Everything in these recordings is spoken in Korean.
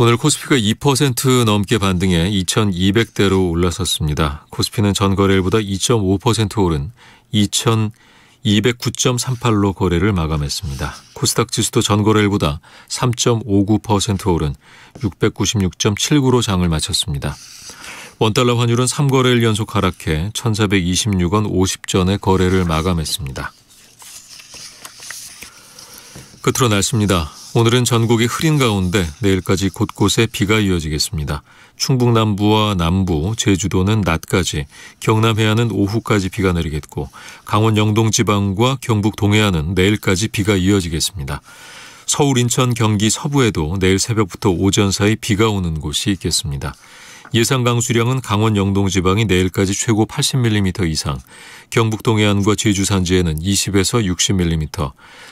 오늘 코스피가 2% 넘게 반등해 2200대로 올라섰습니다. 코스피는 전 거래일보다 2.5% 오른 2209.38로 거래를 마감했습니다. 코스닥 지수도 전 거래일보다 3.59% 오른 696.79로 장을 마쳤습니다. 원달러 환율은 3거래일 연속 하락해 1426원 50전에 거래를 마감했습니다. 끝으로 날씨입니다. 오늘은 전국이 흐린 가운데 내일까지 곳곳에 비가 이어지겠습니다. 충북 남부와 남부, 제주도는 낮까지, 경남 해안은 오후까지 비가 내리겠고 강원 영동 지방과 경북 동해안은 내일까지 비가 이어지겠습니다. 서울, 인천, 경기 서부에도 내일 새벽부터 오전 사이 비가 오는 곳이 있겠습니다. 예상 강수량은 강원 영동 지방이 내일까지 최고 80mm 이상, 경북 동해안과 제주 산지에는 20에서 60mm,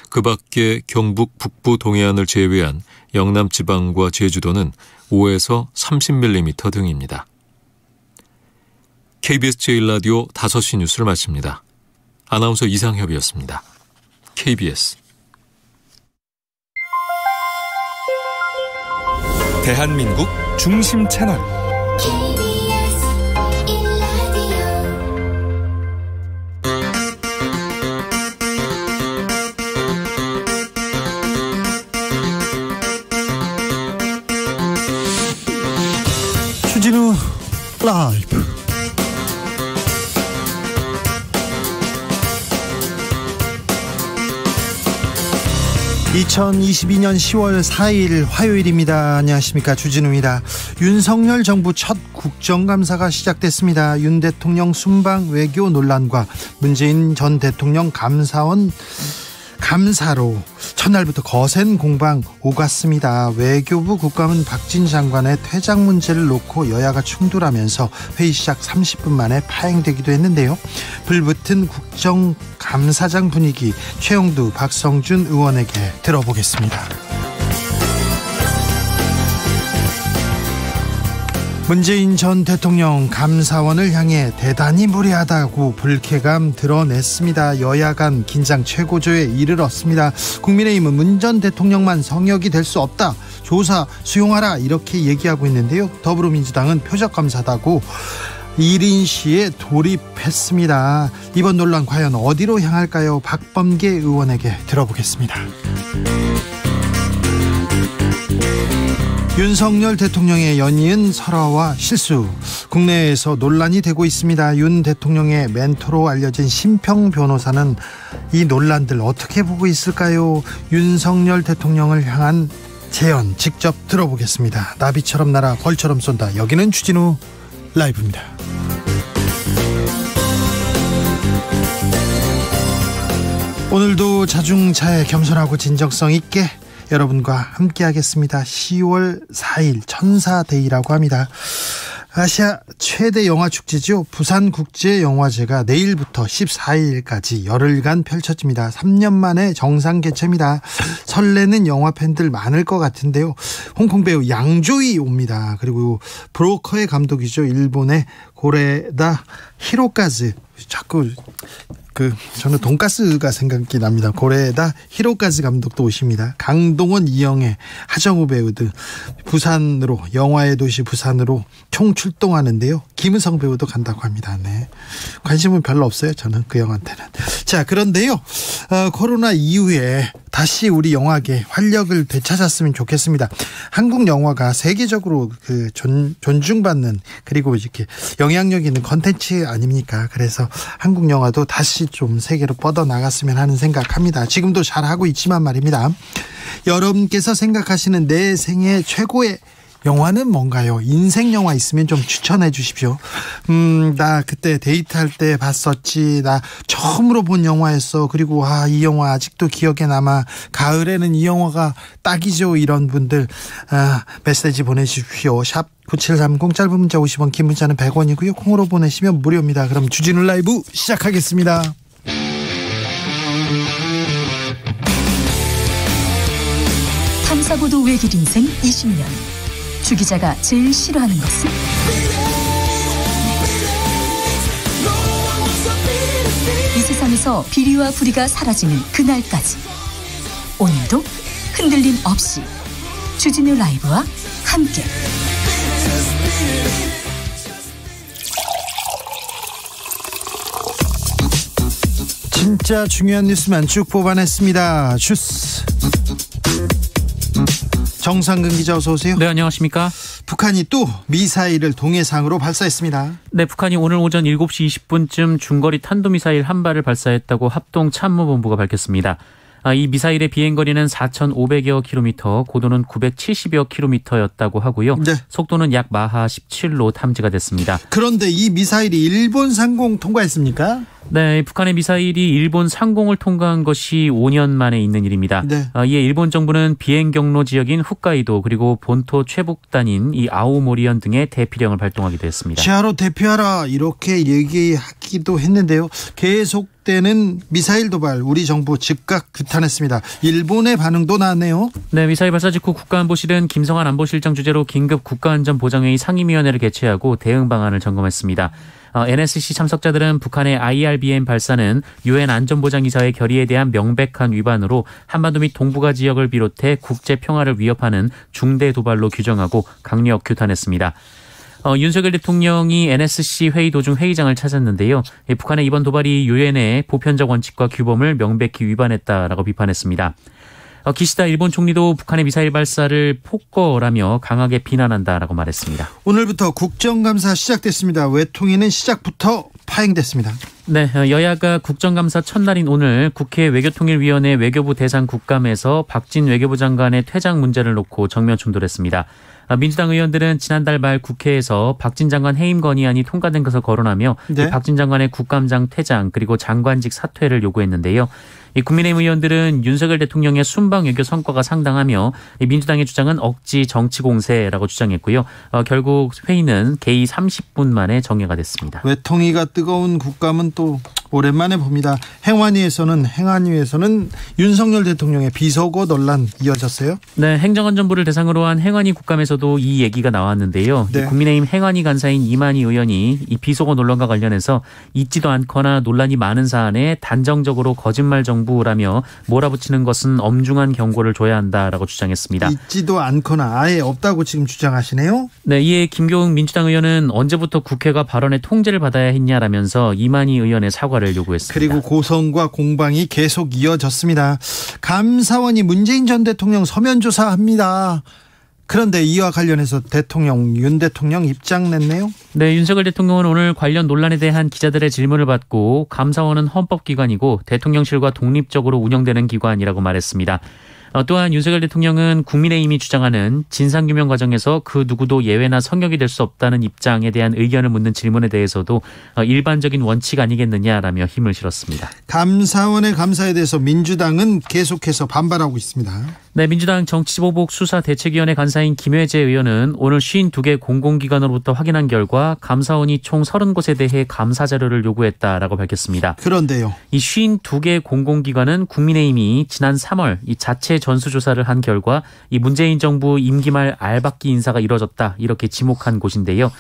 그 밖에 경북 북부 동해안을 제외한 영남 지방과 제주도는 5에서 30mm 등입니다. KBS 제1라디오 5시 뉴스를 마칩니다. 아나운서 이상협이었습니다. KBS 대한민국 중심 채널 KBS 1라디오 주진우 라이브. (2022년 10월 4일) 화요일입니다. 안녕하십니까, 주진우입니다. 윤석열 정부 첫 국정감사가 시작됐습니다. 윤 대통령 순방 외교 논란과 문재인 전 대통령 감사로 첫날부터 거센 공방 오갔습니다. 외교부 국감은 박진 장관의 퇴장 문제를 놓고 여야가 충돌하면서 회의 시작 30분 만에 파행되기도 했는데요. 불붙은 국정감사장 분위기, 최영두, 박성준 의원에게 들어보겠습니다. 문재인 전 대통령 감사원을 향해 대단히 무례하다고 불쾌감 드러냈습니다. 여야 간 긴장 최고조에 이르렀습니다. 국민의힘은 문 전 대통령만 성역이 될 수 없다, 조사 수용하라, 이렇게 얘기하고 있는데요. 더불어민주당은 표적감사다고 1인 시에 돌입했습니다. 이번 논란 과연 어디로 향할까요? 박범계 의원에게 들어보겠습니다. 윤석열 대통령의 연이은 설화와 실수, 국내에서 논란이 되고 있습니다. 윤 대통령의 멘토로 알려진 심평 변호사는 이 논란들 어떻게 보고 있을까요? 윤석열 대통령을 향한 제언 직접 들어보겠습니다. 나비처럼 날아 벌처럼 쏜다. 여기는 주진우 라이브입니다. 오늘도 자중차에 겸손하고 진정성 있게 여러분과 함께 하겠습니다. 10월 4일 천사데이라고 합니다. 아시아 최대 영화축제죠. 부산국제영화제가 내일부터 14일까지 열흘간 펼쳐집니다. 3년 만에 정상 개최입니다. 설레는 영화 팬들 많을 것 같은데요. 홍콩 배우 양조이 옵니다. 그리고 브로커의 감독이죠. 일본의 고레다 히로카즈. 자꾸 저는 돈가스가 생각이 납니다. 고레다 히로카즈 감독도 오십니다. 강동원, 이영애, 하정우 배우 등 부산으로, 영화의 도시 부산으로 총출동하는데요. 김은성 배우도 간다고 합니다. 네, 관심은 별로 없어요. 저는 그 영화한테는. 자, 그런데요, 코로나 이후에 다시 우리 영화계 활력을 되찾았으면 좋겠습니다. 한국 영화가 세계적으로 존중받는, 그리고 이렇게 영향력 있는 컨텐츠 아닙니까? 그래서 한국 영화도 다시 좀 세계로 뻗어나갔으면 하는 생각합니다. 지금도 잘하고 있지만 말입니다. 여러분께서 생각하시는 내 생애 최고의 영화는 뭔가요? 인생 영화 있으면 좀 추천해 주십시오. 나 그때 데이트할 때 봤었지, 나 처음으로 본 영화였어, 그리고 이 영화 아직도 기억에 남아, 가을에는 이 영화가 딱이죠. 이런 분들 메시지 보내주십시오. 샵 9730, 짧은 문자 50원, 긴 문자는 100원이고요 콩으로 보내시면 무료입니다. 그럼 주진우 라이브 시작하겠습니다. 탐사보도 외길 인생 20년. 주 기자가 제일 싫어하는 것은? 이 세상에서 비리와 부리가 사라지는 그날까지 오늘도 흔들림 없이 주진우 라이브와 함께 진짜 중요한 뉴스만 쭉 뽑아냈습니다. 주스 정상근 기자 어서 오세요. 네, 안녕하십니까. 북한이 또 미사일을 동해상으로 발사했습니다. 네, 북한이 오늘 오전 7시 20분쯤 중거리 탄도미사일 한 발을 발사했다고 합동참모본부가 밝혔습니다. 이 미사일의 비행거리는 4,500여 킬로미터, 고도는 970여 킬로미터였다고 하고요. 네. 속도는 약 마하 17로 탐지가 됐습니다. 그런데 이 미사일이 일본 상공 통과했습니까? 네, 북한의 미사일이 일본 상공을 통과한 것이 5년 만에 있는 일입니다. 네. 이에 일본 정부는 비행 경로 지역인 홋카이도 그리고 본토 최북단인 이 아오모리현 등의 대피령을 발동하기도 했습니다. 지하로 대피하라 이렇게 얘기하기도 했는데요. 계속되는 미사일 도발 우리 정부 즉각 규탄했습니다. 일본의 반응도 나왔네요. 네, 미사일 발사 직후 국가안보실은 김성한 안보실장 주재로 긴급 국가안전보장회의 상임위원회를 개최하고 대응 방안을 점검했습니다. NSC 참석자들은 북한의 IRBM 발사는 UN 안전보장이사회 결의에 대한 명백한 위반으로 한반도 및 동북아 지역을 비롯해 국제 평화를 위협하는 중대 도발로 규정하고 강력 규탄했습니다. 윤석열 대통령이 NSC 회의 도중 회의장을 찾았는데요. 북한의 이번 도발이 유엔의 보편적 원칙과 규범을 명백히 위반했다라고 비판했습니다. 기시다 일본 총리도 북한의 미사일 발사를 폭거라며 강하게 비난한다라고 말했습니다. 오늘부터 국정감사 시작됐습니다. 외통위는 시작부터 파행됐습니다. 네, 여야가 국정감사 첫날인 오늘 국회 외교통일위원회 외교부 대상 국감에서 박진 외교부 장관의 퇴장 문제를 놓고 정면 충돌했습니다. 민주당 의원들은 지난달 말 국회에서 박진 장관 해임 건의안이 통과된 것을 거론하며 네. 박진 장관의 국감장 퇴장 그리고 장관직 사퇴를 요구했는데요. 이 국민의힘 의원들은 윤석열 대통령의 순방 외교 성과가 상당하며 민주당의 주장은 억지 정치 공세라고 주장했고요. 결국 회의는 개의 30분 만에 정회가 됐습니다. 외통위가 뜨거운 국감은 또 오랜만에 봅니다. 행안위에서는 윤석열 대통령의 비속어 논란 이어졌어요. 네, 행정안전부를 대상으로 한 행안위 국감에서도 이 얘기가 나왔는데요. 네. 국민의힘 행안위 간사인 이만희 의원이 이 비속어 논란과 관련해서 있지도 않거나 논란이 많은 사안에 단정적으로 거짓말 정부라며 몰아붙이는 것은 엄중한 경고를 줘야 한다라고 주장했습니다. 있지도 않거나 아예 없다고 지금 주장하시네요. 네, 이에 김교웅 민주당 의원은 언제부터 국회가 발언의 통제를 받아야 했냐라면서 이만희 의원의 사과를 요구했습니다. 그리고 고성과 공방이 계속 이어졌습니다. 감사원이 문재인 전 대통령 서면 조사합니다. 그런데 이와 관련해서 윤 대통령 입장 냈네요. 네, 윤석열 대통령은 오늘 관련 논란에 대한 기자들의 질문을 받고 감사원은 헌법기관이고 대통령실과 독립적으로 운영되는 기관이라고 말했습니다. 또한 윤석열 대통령은 국민의힘이 주장하는 진상규명 과정에서 그 누구도 예외나 성역이 될 수 없다는 입장에 대한 의견을 묻는 질문에 대해서도 일반적인 원칙 아니겠느냐라며 힘을 실었습니다. 감사원의 감사에 대해서 민주당은 계속해서 반발하고 있습니다. 네, 민주당 정치보복 수사대책위원회 간사인 김혜재 의원은 오늘 52개 공공기관으로부터 확인한 결과 감사원이 총 30곳에 대해 감사 자료를 요구했다라고 밝혔습니다. 그런데요. 이 52개 공공기관은 국민의힘이 지난 3월 이 자체 전수조사를 한 결과 이 문재인 정부 임기 말 알박기 인사가 이뤄졌다 이렇게 지목한 곳인데요.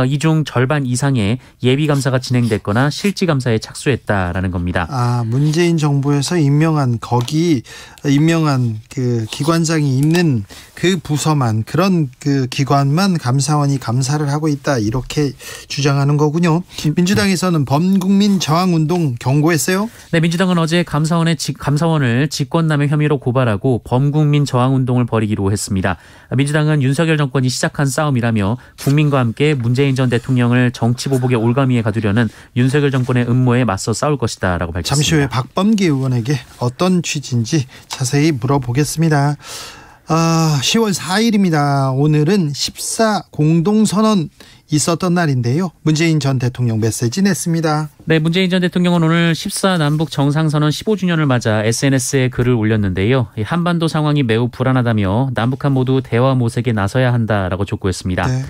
이 중 절반 이상의 예비감사가 진행됐거나 실지감사에 착수했다라는 겁니다. 문재인 정부에서 임명한 그 기관장이 있는 그 부서만 그런 그 기관만 감사원이 감사를 하고 있다 이렇게 주장하는 거군요. 민주당에서는 범국민 저항운동 경고했어요. 네, 민주당은 어제 감사원을 직권남용 혐의로 고발하고 범국민 저항운동을 벌이기로 했습니다. 민주당은 윤석열 정권이 시작한 싸움이라며 국민과 함께 문재인 전 대통령을 정치보복의 올가미에 가두려는 윤석열 정권의 음모에 맞서 싸울 것이다라고 밝혔습니다. 잠시 후에 박범계 의원에게 어떤 취지인지 자세히 물어보겠습니다. 10월 4일입니다. 오늘은 14 공동선언 있었던 날인데요. 문재인 전 대통령 메시지 냈습니다. 네, 문재인 전 대통령은 오늘 14 남북 정상선언 15주년을 맞아 SNS에 글을 올렸는데요. 한반도 상황이 매우 불안하다며 남북한 모두 대화 모색에 나서야 한다라고 촉구했습니다. 네.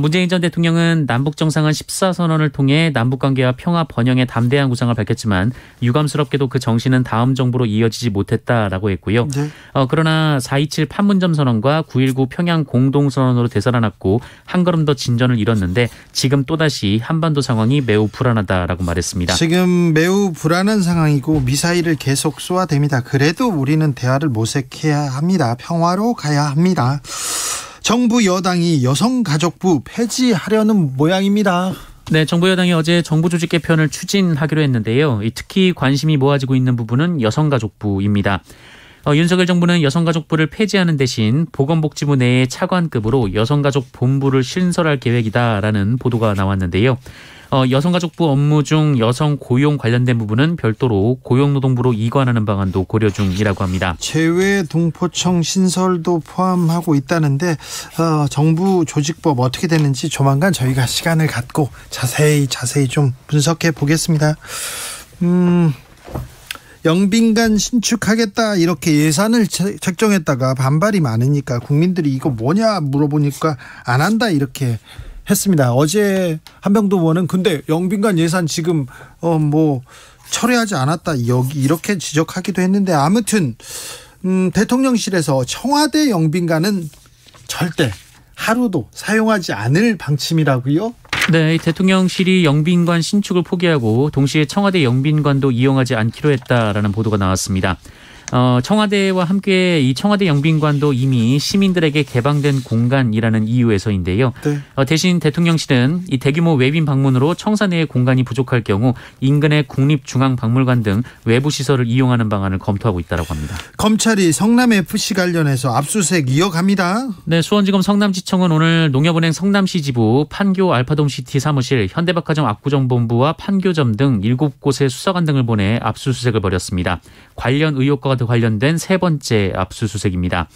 문재인 전 대통령은 남북 정상화 14선언을 통해 남북관계와 평화 번영에 담대한 구상을 밝혔지만 유감스럽게도 그 정신은 다음 정부로 이어지지 못했다라고 했고요. 네. 그러나 4.27 판문점 선언과 9.19 평양 공동선언으로 되살아났고 한 걸음 더 진전을 이뤘는데 지금 또다시 한반도 상황이 매우 불안하다라고 말했습니다. 지금 매우 불안한 상황이고 미사일을 계속 쏘아댑니다. 그래도 우리는 대화를 모색해야 합니다. 평화로 가야 합니다. 정부 여당이 여성가족부 폐지하려는 모양입니다. 네, 정부 여당이 어제 정부 조직 개편을 추진하기로 했는데요. 특히 관심이 모아지고 있는 부분은 여성가족부입니다. 윤석열 정부는 여성가족부를 폐지하는 대신 보건복지부 내에 차관급으로 여성가족본부를 신설할 계획이다라는 보도가 나왔는데요. 여성가족부 업무 중 여성 고용 관련된 부분은 별도로 고용노동부로 이관하는 방안도 고려 중이라고 합니다. 재외동포청 신설도 포함하고 있다는데 정부 조직법 어떻게 되는지 조만간 저희가 시간을 갖고 자세히 좀 분석해 보겠습니다. 영빈관 신축하겠다 이렇게 예산을 책정했다가 반발이 많으니까 국민들이 이거 뭐냐 물어보니까 안 한다 이렇게 했습니다. 어제 한병도 의원은 근데 영빈관 예산 지금 철회하지 않았다 이렇게 지적하기도 했는데 아무튼 대통령실에서 청와대 영빈관은 절대 하루도 사용하지 않을 방침이라고요? 네, 대통령실이 영빈관 신축을 포기하고 동시에 청와대 영빈관도 이용하지 않기로 했다라는 보도가 나왔습니다. 청와대와 함께 이 청와대 영빈관도 이미 시민들에게 개방된 공간이라는 이유에서인데요. 네. 대신 대통령실은 이 대규모 외빈 방문으로 청사 내의 공간이 부족할 경우 인근의 국립중앙박물관 등 외부 시설을 이용하는 방안을 검토하고 있다고 합니다. 검찰이 성남FC 관련해서 압수수색 이어갑니다. 네, 수원지검 성남지청은 오늘 농협은행 성남시 지부, 판교 알파돔시티 사무실, 현대백화점 압구정본부와 판교점 등 7곳의 수사관 등을 보내 압수수색을 벌였습니다. 관련 의혹과 관련된 세 번째 압수수색입니다.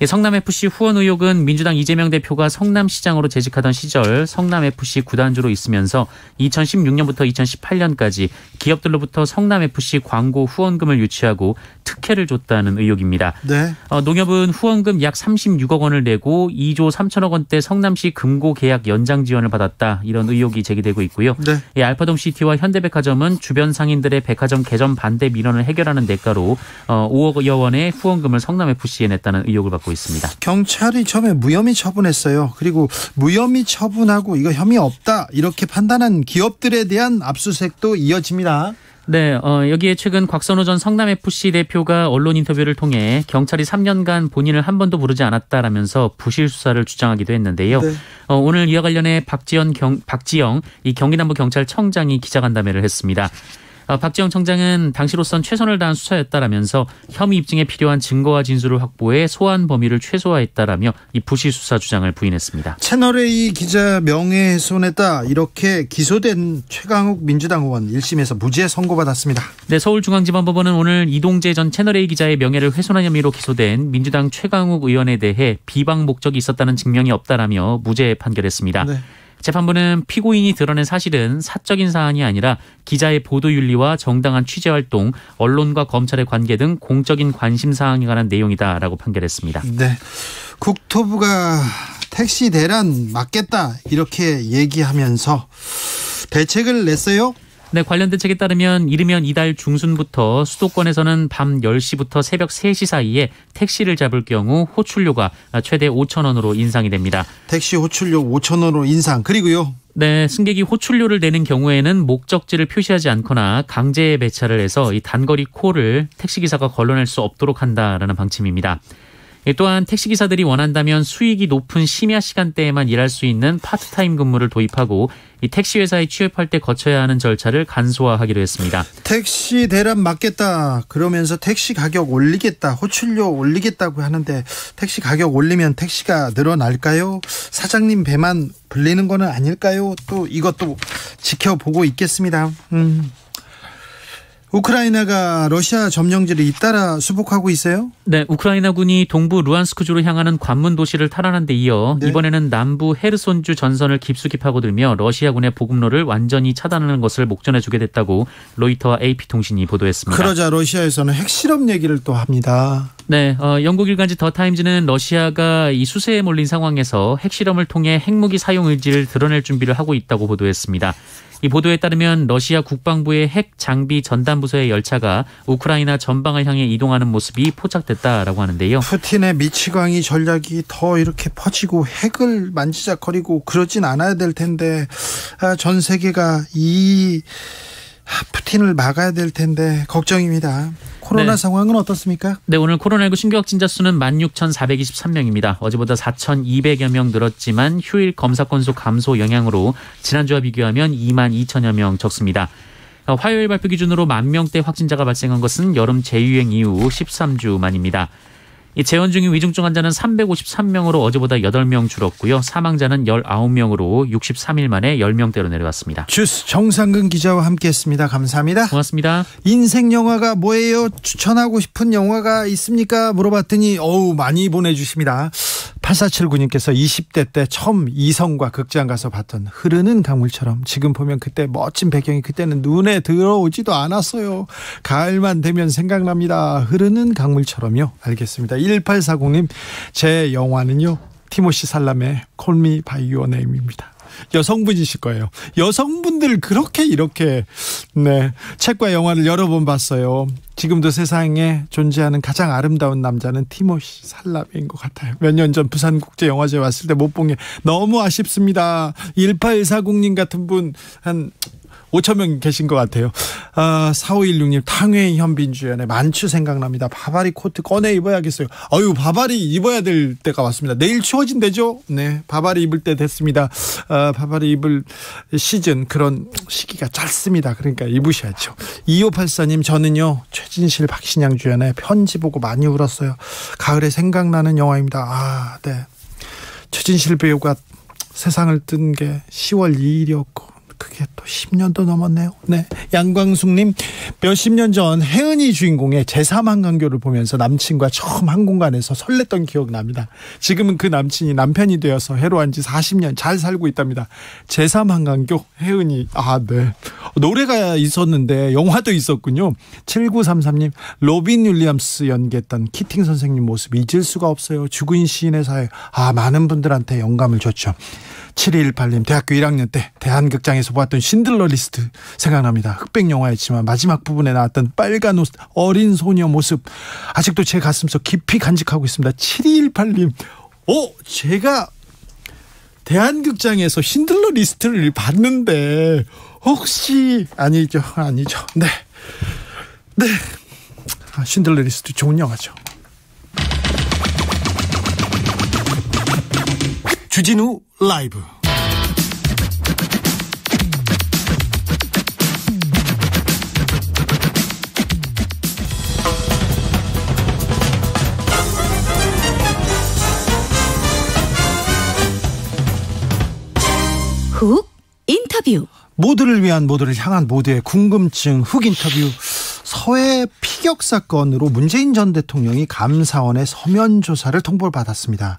성남FC 후원 의혹은 민주당 이재명 대표가 성남시장으로 재직하던 시절 성남FC 구단주로 있으면서 2016년부터 2018년까지 기업들로부터 성남FC 광고 후원금을 유치하고 특혜를 줬다는 의혹입니다. 네. 농협은 후원금 약 36억 원을 내고 2조 3천억 원대 성남시 금고 계약 연장 지원을 받았다. 이런 의혹이 제기되고 있고요. 네. 알파돔시티와 현대백화점은 주변 상인들의 백화점 개점 반대 민원을 해결하는 대가로 5억여 원의 후원금을 성남FC에 냈다는 의혹을 받고 있습니다. 경찰이 처음에 무혐의 처분했어요. 그리고 무혐의 처분하고 이거 혐의 없다 이렇게 판단한 기업들에 대한 압수수색도 이어집니다. 네, 여기에 최근 곽선우 전 성남FC 대표가 언론 인터뷰를 통해 경찰이 3년간 본인을 한 번도 부르지 않았다라면서 부실 수사를 주장하기도 했는데요. 네. 오늘 이와 관련해 박지영 이 경기남부경찰청장이 기자간담회를 했습니다. 박지영 청장은 당시로선 최선을 다한 수사였다라면서 혐의 입증에 필요한 증거와 진술을 확보해 소환 범위를 최소화했다라며 이 부실 수사 주장을 부인했습니다. 채널A 기자 명예훼손했다 이렇게 기소된 최강욱 민주당 의원 1심에서 무죄 선고받았습니다. 네, 서울중앙지방법원은 오늘 이동재 전 채널A 기자의 명예를 훼손한 혐의로 기소된 민주당 최강욱 의원에 대해 비방 목적이 있었다는 증명이 없다라며 무죄 판결했습니다. 네. 재판부는 피고인이 드러낸 사실은 사적인 사안이 아니라 기자의 보도윤리와 정당한 취재활동, 언론과 검찰의 관계 등 공적인 관심사항에 관한 내용이다라고 판결했습니다. 네, 국토부가 택시 대란 막겠다 이렇게 얘기하면서 대책을 냈어요. 네, 관련 대책에 따르면 이르면 이달 중순부터 수도권에서는 밤 10시부터 새벽 3시 사이에 택시를 잡을 경우 호출료가 최대 5천 원으로 인상이 됩니다. 택시 호출료 5천 원으로 인상. 그리고요. 네, 승객이 호출료를 내는 경우에는 목적지를 표시하지 않거나 강제 배차를 해서 이 단거리 콜을 택시기사가 걸러낼 수 없도록 한다라는 방침입니다. 또한 택시기사들이 원한다면 수익이 높은 심야 시간대에만 일할 수 있는 파트타임 근무를 도입하고 이 택시회사에 취업할 때 거쳐야 하는 절차를 간소화하기로 했습니다. 택시 대란 막겠다 그러면서 택시 가격 올리겠다, 호출료 올리겠다고 하는데 택시 가격 올리면 택시가 늘어날까요? 사장님 배만 불리는 거는 아닐까요? 또 이것도 지켜보고 있겠습니다. 우크라이나가 러시아 점령지를 잇따라 수복하고 있어요? 네, 우크라이나군이 동부 루안스크주로 향하는 관문 도시를 탈환한 데 이어 네. 이번에는 남부 헤르손주 전선을 깊숙이 파고들며 러시아군의 보급로를 완전히 차단하는 것을 목전에 두게 됐다고 로이터와 AP통신이 보도했습니다. 그러자 러시아에서는 핵실험 얘기를 또 합니다. 네, 영국 일간지 더 타임즈는 러시아가 이 수세에 몰린 상황에서 핵실험을 통해 핵무기 사용 의지를 드러낼 준비를 하고 있다고 보도했습니다. 이 보도에 따르면 러시아 국방부의 핵 장비 전담 부서의 열차가 우크라이나 전방을 향해 이동하는 모습이 포착됐다라고 하는데요. 푸틴의 미치광이 전략이 더 이렇게 퍼지고 핵을 만지작거리고 그러진 않아야 될 텐데 전 세계가 이 푸틴을 막아야 될 텐데 걱정입니다. 코로나 네. 상황은 어떻습니까? 네, 오늘 코로나19 신규 확진자 수는 16,423명입니다. 어제보다 4,200여 명 늘었지만 휴일 검사 건수 감소 영향으로 지난주와 비교하면 22,000여 명 적습니다. 화요일 발표 기준으로 10,000명대 확진자가 발생한 것은 여름 재유행 이후 13주 만입니다. 이 재원 중인 위중증 환자는 353명으로 어제보다 8명 줄었고요. 사망자는 19명으로 63일 만에 10명대로 내려왔습니다. 주스 정상근 기자와 함께했습니다. 감사합니다. 고맙습니다. 인생 영화가 뭐예요? 추천하고 싶은 영화가 있습니까? 물어봤더니 많이 보내주십니다. 8479님께서 20대 때 처음 이성과 극장 가서 봤던 흐르는 강물처럼 지금 보면 그때 멋진 배경이 그때는 눈에 들어오지도 않았어요. 가을만 되면 생각납니다. 흐르는 강물처럼요. 알겠습니다. 1840님 제 영화는요 티모시 살람의 Call Me By Your Name입니다. 여성분이실 거예요. 여성분들 그렇게 이렇게 책과 영화를 여러 번 봤어요. 지금도 세상에 존재하는 가장 아름다운 남자는 티모시 살라메인 것 같아요. 몇 년 전 부산국제영화제 왔을 때 못 본 게 너무 아쉽습니다. 1840님 같은 분 한 5,000명 계신 것 같아요. 4516님 탕웨이 현빈 주연의 만추 생각납니다. 바바리 코트 꺼내 입어야겠어요. 바바리 입어야 될 때가 왔습니다. 내일 추워진대죠? 네, 바바리 입을 때 됐습니다. 바바리 입을 시즌 그런 시기가 짧습니다. 그러니까 입으셔야죠. 2584님 저는요 최진실 박신양 주연의 편지 보고 많이 울었어요. 가을에 생각나는 영화입니다. 네, 최진실 배우가 세상을 뜬 게 10월 2일이었고 그게 또 10년도 넘었네요. 네, 양광숙님 몇십 년 전 혜은이 주인공의 제3한강교를 보면서 남친과 처음 한 공간에서 설렜던 기억 납니다. 지금은 그 남친이 남편이 되어서 해로한 지 40년 잘 살고 있답니다. 제3한강교 혜은이 네 노래가 있었는데 영화도 있었군요. 7933님 로빈 윌리엄스 연기했던 키팅 선생님 모습 잊을 수가 없어요. 죽은 시인의 사회 많은 분들한테 영감을 줬죠. 7218님 대학교 1학년 때 대한극장에서 보았던 신들러 리스트 생각납니다. 흑백 영화였지만 마지막 부분에 나왔던 빨간 옷 어린 소녀 모습 아직도 제 가슴속 깊이 간직하고 있습니다. 7218님 제가 대한극장에서 신들러 리스트를 봤는데 혹시 아니죠. 네 신들러 리스트 좋은 영화죠. 주진우 라이브 훅 인터뷰. 모두를 위한 모두를 향한 모두의 궁금증 훅 인터뷰. 서해 피격 사건으로 문재인 전 대통령이 감사원의 서면 조사를 통보를 받았습니다.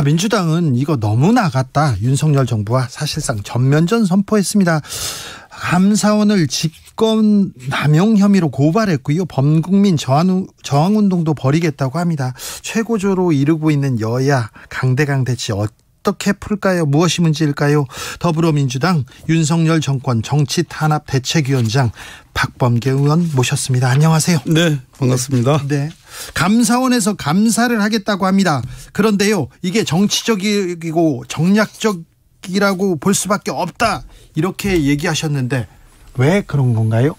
민주당은 이거 너무 나갔다. 윤석열 정부와 사실상 전면전 선포했습니다. 감사원을 직권 남용 혐의로 고발했고요. 범국민 저항운동도 벌이겠다고 합니다. 최고조로 이르고 있는 여야 강대강 대치 어떻게 풀까요? 무엇이 문제일까요? 더불어민주당 윤석열 정권 정치탄압 대책위원장 박범계 의원 모셨습니다. 안녕하세요. 네, 반갑습니다. 네, 감사원에서 감사를 하겠다고 합니다. 그런데요, 이게 정치적이고 정략적이라고 볼 수밖에 없다 이렇게 얘기하셨는데 왜 그런 건가요?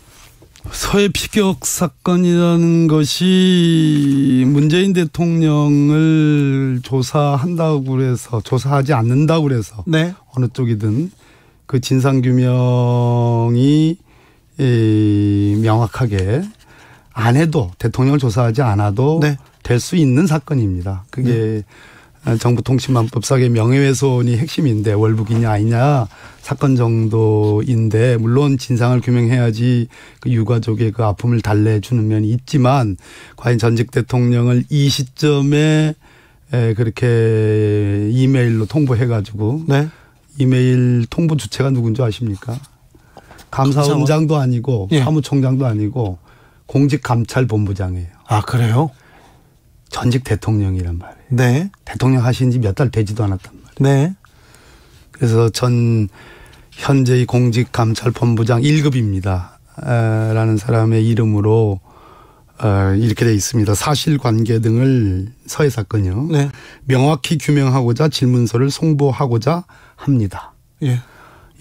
서해 피격 사건이라는 것이 문재인 대통령을 조사한다고 그래서 조사하지 않는다고 그래서 네. 어느 쪽이든 그 진상규명이 명확하게 안 해도 대통령을 조사하지 않아도 네. 될 수 있는 사건입니다. 그게 정보통신망법상의 명예훼손이 핵심인데 월북이냐 아니냐 사건 정도인데 물론 진상을 규명해야지 그 유가족의 그 아픔을 달래주는 면이 있지만 과연 전직 대통령을 이 시점에 그렇게 이메일로 통보해가지고 네. 이메일 통보 주체가 누군지 아십니까? 감사원장도 아니고 예. 사무총장도 아니고 공직감찰본부장이에요. 아, 그래요? 전직 대통령이란 말이에요. 네. 대통령 하신 지 몇 달 되지도 않았단 말이에요. 네. 그래서 현재의 공직감찰본부장 1급입니다. 라는 사람의 이름으로 이렇게 되어 있습니다. 사실관계 등을 서해 사건이요. 네. 명확히 규명하고자 질문서를 송부하고자 합니다. 예.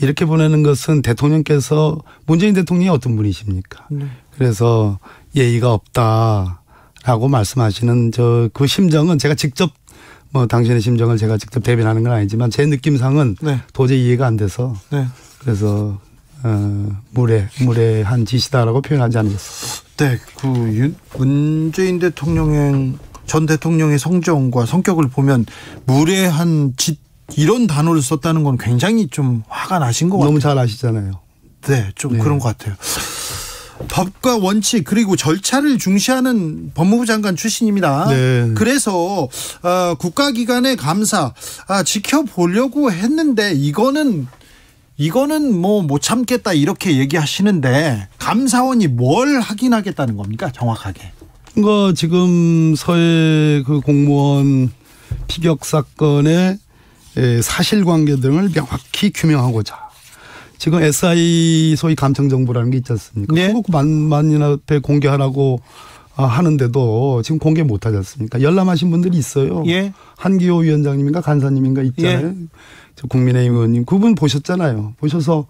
이렇게 보내는 것은 대통령께서 문재인 대통령이 어떤 분이십니까? 네. 그래서 예의가 없다라고 말씀하시는 그 심정은 제가 직접 뭐 당신의 심정을 제가 직접 대변하는 건 아니지만 제 느낌상은 네. 도저히 이해가 안 돼서 네. 그래서 무례한 짓이다라고 표현하지 않겠습니다. 네. 문재인 전 대통령의 성정과 성격을 보면 무례한 짓 이런 단어를 썼다는 건 굉장히 좀 화가 나신 것 같아요. 너무 잘 아시잖아요. 네, 좀 네. 그런 것 같아요. 법과 원칙 그리고 절차를 중시하는 법무부 장관 출신입니다. 네. 그래서 국가기관의 감사 지켜보려고 했는데 이거는 뭐 못 참겠다 이렇게 얘기하시는데 감사원이 뭘 확인하겠다는 겁니까? 정확하게. 그러니까 지금 서해 그 공무원 피격 사건의 사실관계 등을 명확히 규명하고자 지금 SI 소위 감청정보라는 게 있지 않습니까? 네. 그거 만인 앞에 공개하라고 하는데도 지금 공개 못하지 않습니까? 열람하신 분들이 있어요. 예. 한기호 위원장님인가 간사님인가 있잖아요. 예. 저 국민의힘 의원님 그분 보셨잖아요. 보셔서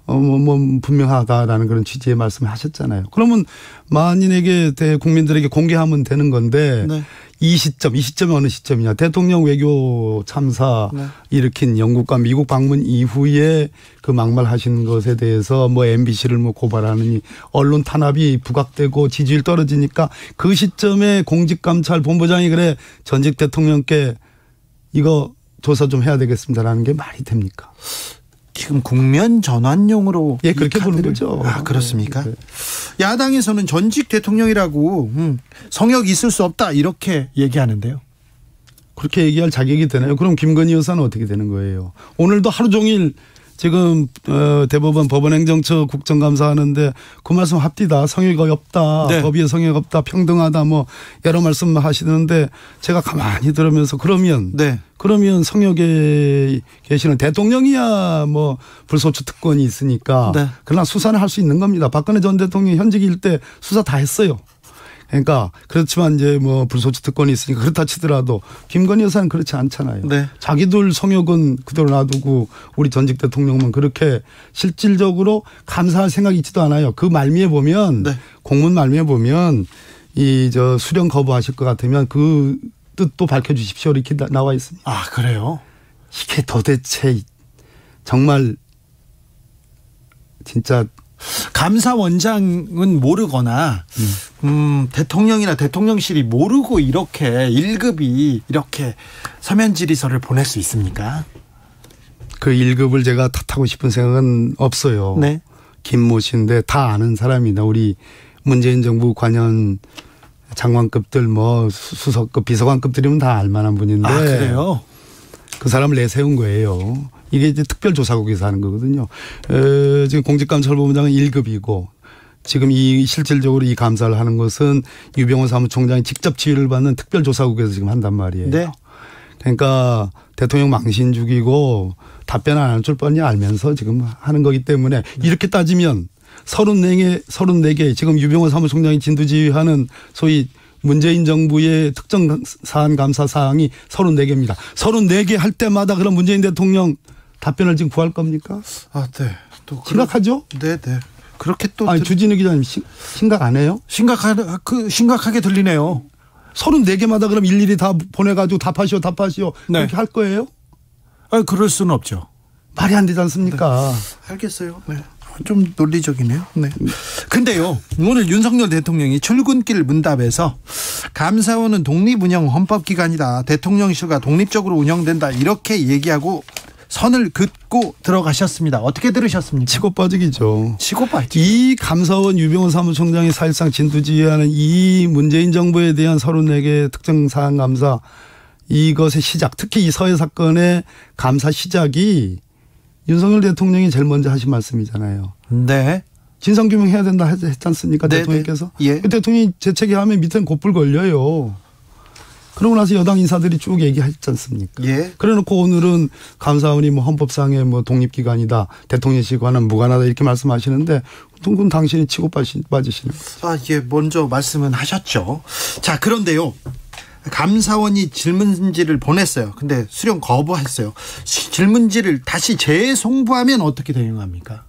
분명하다라는 그런 취지의 말씀을 하셨잖아요. 그러면 만인에게 국민들에게 공개하면 되는 건데 네. 이 시점이 어느 시점이냐. 대통령 외교 참사 네. 일으킨 영국과 미국 방문 이후에 그 막말하신 것에 대해서 뭐 MBC를 뭐 고발하느니 언론 탄압이 부각되고 지지율 떨어지니까 그 시점에 공직감찰본부장이 그래 전직 대통령께 이거 조사 좀 해야 되겠습니다라는 게 말이 됩니까? 지금 국면 전환용으로 예, 그렇게 보는 거죠. 그렇습니까? 네. 야당에서는 전직 대통령이라고 성역 있을 수 없다 이렇게 얘기하는데요. 그렇게 얘기할 자격이 되나요? 그럼 김건희 여사는 어떻게 되는 거예요? 오늘도 하루 종일 지금 대법원 법원행정처 국정감사하는데 그 말씀 합디다. 성역이 없다. 네. 법위에 성역이 없다. 평등하다. 뭐 여러 말씀 하시는데 제가 가만히 들으면서 그러면 성역에 계시는 대통령이야 뭐 불소추 특권이 있으니까 네. 그러나 수사는 할 수 있는 겁니다. 박근혜 전 대통령이 현직일 때 수사 다 했어요. 그러니까 그렇지만 이제 뭐 불소추 특권이 있으니까 그렇다 치더라도 김건희 여사는 그렇지 않잖아요. 네. 자기들 성역은 그대로 놔두고 우리 전직 대통령은 그렇게 실질적으로 감사할 생각이 있지도 않아요. 그 말미에 보면 네. 공문 말미에 보면 수령 거부하실 것 같으면 그 뜻도 밝혀주십시오 이렇게 나와 있습니다. 아, 그래요? 이게 도대체 정말 진짜 감사원장은 모르거나 대통령이나 대통령실이 모르고 이렇게 1급이 이렇게 서면 질의서를 보낼 수 있습니까? 그 1급을 제가 탓하고 싶은 생각은 없어요. 네. 김모 씨인데 다 아는 사람이다. 우리 문재인 정부 관련 장관급들 뭐 수석급 비서관급들이면 다 알만한 분인데. 아, 그래요? 그 사람을 내세운 거예요. 이게 이제 특별조사국에서 하는 거거든요. 지금 공직감찰본부장은 1급이고 지금 실질적으로 이 감사를 하는 것은 유병호 사무총장이 직접 지휘를 받는 특별조사국에서 지금 한단 말이에요. 네. 그러니까 대통령 망신 죽이고 답변 안 할 줄 뻔히 알면서 지금 하는 거기 때문에 이렇게 따지면 34개 지금 유병호 사무총장이 진두지휘하는 소위 문재인 정부의 특정 사안 감사 사항이 34개입니다. 34개 할 때마다 그럼 문재인 대통령 답변을 지금 구할 겁니까? 아, 네. 또 심각하죠? 네. 그렇게 또 주진우 기자님 심각 안 해요? 심각하게 들리네요. 34개마다 그럼 일일이 다 보내가지고 답하시오 네. 그렇게 할 거예요? 그럴 수는 없죠. 말이 안 되지 않습니까? 알겠어요. 네. 좀 논리적이네요. 네. 근데요, 오늘 윤석열 대통령이 출근길 문답에서 감사원은 독립운영 헌법기관이다. 대통령실과 독립적으로 운영된다. 이렇게 얘기하고 선을 긋고 들어가셨습니다. 어떻게 들으셨습니까? 치고 빠지기죠. 치고 빠지기. 이 감사원 유병헌 사무총장이 사실상 진두지휘하는 이 문재인 정부에 대한 34개 특정사안 감사 이것의 시작, 특히 이 서해 사건의 감사 시작이 윤석열 대통령이 제일 먼저 하신 말씀이잖아요. 네. 진상규명해야 된다 했지 않습니까? 네, 대통령께서. 네. 예. 그 대통령이 재채기하면 밑에는 곧불 걸려요. 그러고 나서 여당 인사들이 쭉 얘기했지 않습니까? 예. 그래놓고 오늘은 감사원이 뭐 헌법상의 뭐 독립기관이다, 대통령실과는 무관하다 이렇게 말씀하시는데 그건 당신이 치고 빠지시는 거예요. 예, 먼저 말씀은 하셨죠. 자, 그런데요. 감사원이 질문지를 보냈어요. 근데 수령 거부했어요. 질문지를 다시 재송부하면 어떻게 대응합니까?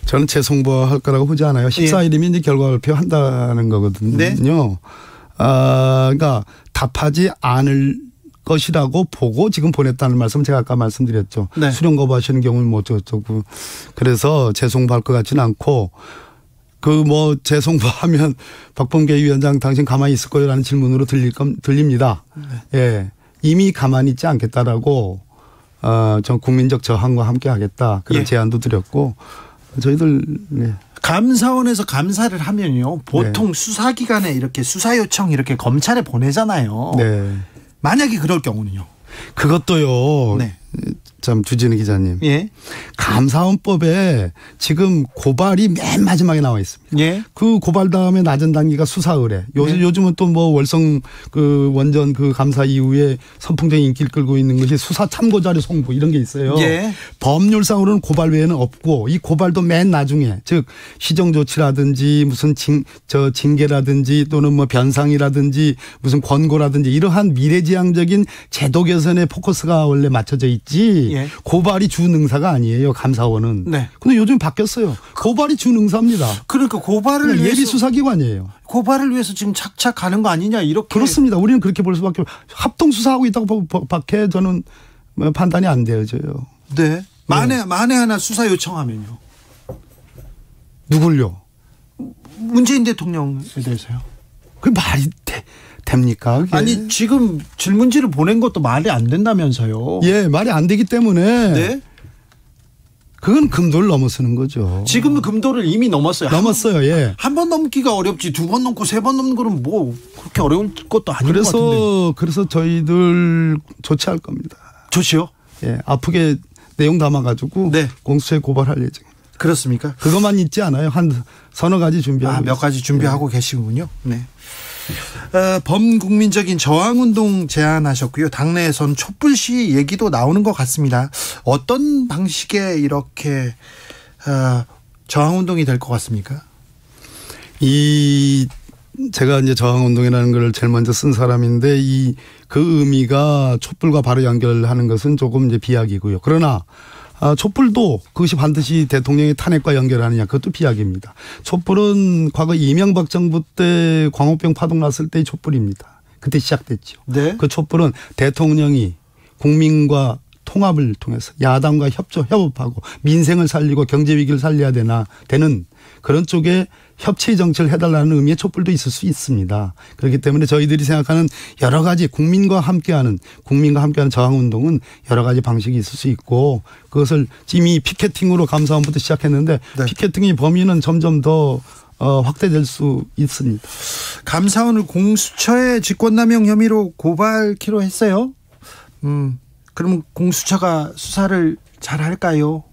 저는 재송부할 거라고 보지 않아요. 14일이면 이제 결과 발표한다는 거거든요. 네. 그러니까 답하지 않을 것이라고 보고 지금 보냈다는 말씀 제가 아까 말씀드렸죠. 네. 수령 거부하시는 경우는 뭐 어쩌고. 그래서 재송부할 것 같지는 않고 재송부하면 박범계 위원장 당신 가만히 있을 거요라는 질문으로 들립니다. 네. 예. 이미 가만히 있지 않겠다라고, 전 국민적 저항과 함께 하겠다. 그런 제안도 드렸고, 저희들, 네. 감사원에서 감사를 하면요. 보통 수사기관에 이렇게 수사 요청 이렇게 검찰에 보내잖아요. 네. 만약에 그럴 경우는요. 그것도요. 네. 참 주진우 기자님. 예. 감사원법에 지금 고발이 맨 마지막에 나와 있습니다. 예. 그 고발 다음에 낮은 단계가 수사 의뢰. 요즘은 또 뭐 월성 원전 감사 이후에 선풍적인 인기를 끌고 있는 것이 수사 참고 자료 송부 이런 게 있어요. 예. 법률상으로는 고발 외에는 없고 이 고발도 맨 나중에 즉 시정 조치라든지 무슨 징계라든지 또는 뭐 변상이라든지 무슨 권고라든지 이러한 미래지향적인 제도 개선에 포커스가 원래 맞춰져 있지. 예. 고발이 주 능사가 아니에요. 감사원은. 네. 근데 요즘 바뀌었어요. 고발이 주 능사입니다. 그러니까 고발을 위해서 예비 수사기관이에요. 고발을 위해서 지금 착착 가는 거 아니냐 이렇게. 그렇습니다. 우리는 그렇게 볼 수밖에 합동 수사하고 있다고 밖에 저는 판단이 안 되어져요. 네. 만에 하나 수사 요청하면요. 누굴요? 문재인 대통령에 대해서요. 그 말이 됩니까? 그게? 아니 지금 질문지를 보낸 것도 말이 안 된다면서요. 예, 말이 안 되기 때문에. 네. 그건 금도를 넘어서는 거죠. 지금은 금도를 이미 넘었어요. 넘었어요. 예. 한 번 넘기가 어렵지 두 번 넘고 세 번 넘는 거는 뭐 그렇게 어려울 것도 아닌 것 같은데. 그래서 저희들 조치할 겁니다. 좋지요? 예, 아프게 내용 담아가지고 네. 공수처에 고발할 예정입니다. 그렇습니까? 그것만 있지 않아요. 한 서너 가지 준비하고. 몇 가지 준비하고 계시군요. 네. 범국민적인 저항운동 제안하셨고요. 당내에선 촛불 시위 얘기도 나오는 것 같습니다. 어떤 방식의 이렇게 저항운동이 될 것 같습니까? 제가 이제 저항운동이라는 걸 제일 먼저 쓴 사람인데 그 의미가 촛불과 바로 연결하는 것은 조금 이제 비약이고요. 그러나 촛불도 그것이 반드시 대통령의 탄핵과 연결하느냐 그것도 비약입니다. 촛불은 과거 이명박 정부 때 광우병 파동 났을 때의 촛불입니다. 그때 시작됐죠. 네. 그 촛불은 대통령이 국민과 통합을 통해서 야당과 협업하고 민생을 살리고 경제 위기를 살려야 되는 그런 쪽에 협치 정치를 해달라는 의미의 촛불도 있을 수 있습니다. 그렇기 때문에 저희들이 생각하는 여러 가지 국민과 함께하는 저항운동은 여러 가지 방식이 있을 수 있고 그것을 이미 피켓팅으로 감사원부터 시작했는데 네. 피켓팅의 범위는 점점 더 확대될 수 있습니다. 감사원을 공수처의 직권남용 혐의로 고발키로 했어요. 그러면 공수처가 수사를 잘 할까요?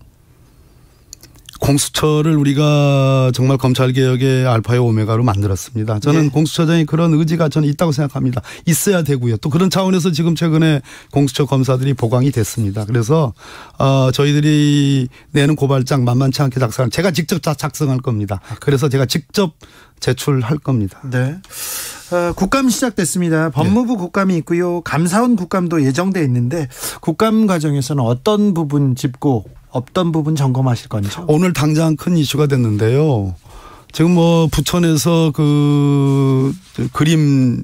공수처를 우리가 정말 검찰개혁의 알파와 오메가로 만들었습니다. 저는 네. 공수처장이 그런 의지가 저는 있다고 생각합니다. 있어야 되고요. 또 그런 차원에서 지금 최근에 공수처 검사들이 보강이 됐습니다. 그래서 저희들이 내는 고발장 만만치 않게 제가 직접 작성할 겁니다. 그래서 제가 직접 제출할 겁니다. 네. 국감 시작됐습니다. 법무부 국감이 있고요. 감사원 국감도 예정돼 있는데 국감 과정에서는 어떤 부분 짚고 어떤 부분 점검하실 건지요? 오늘 당장 큰 이슈가 됐는데요. 지금 부천에서 그림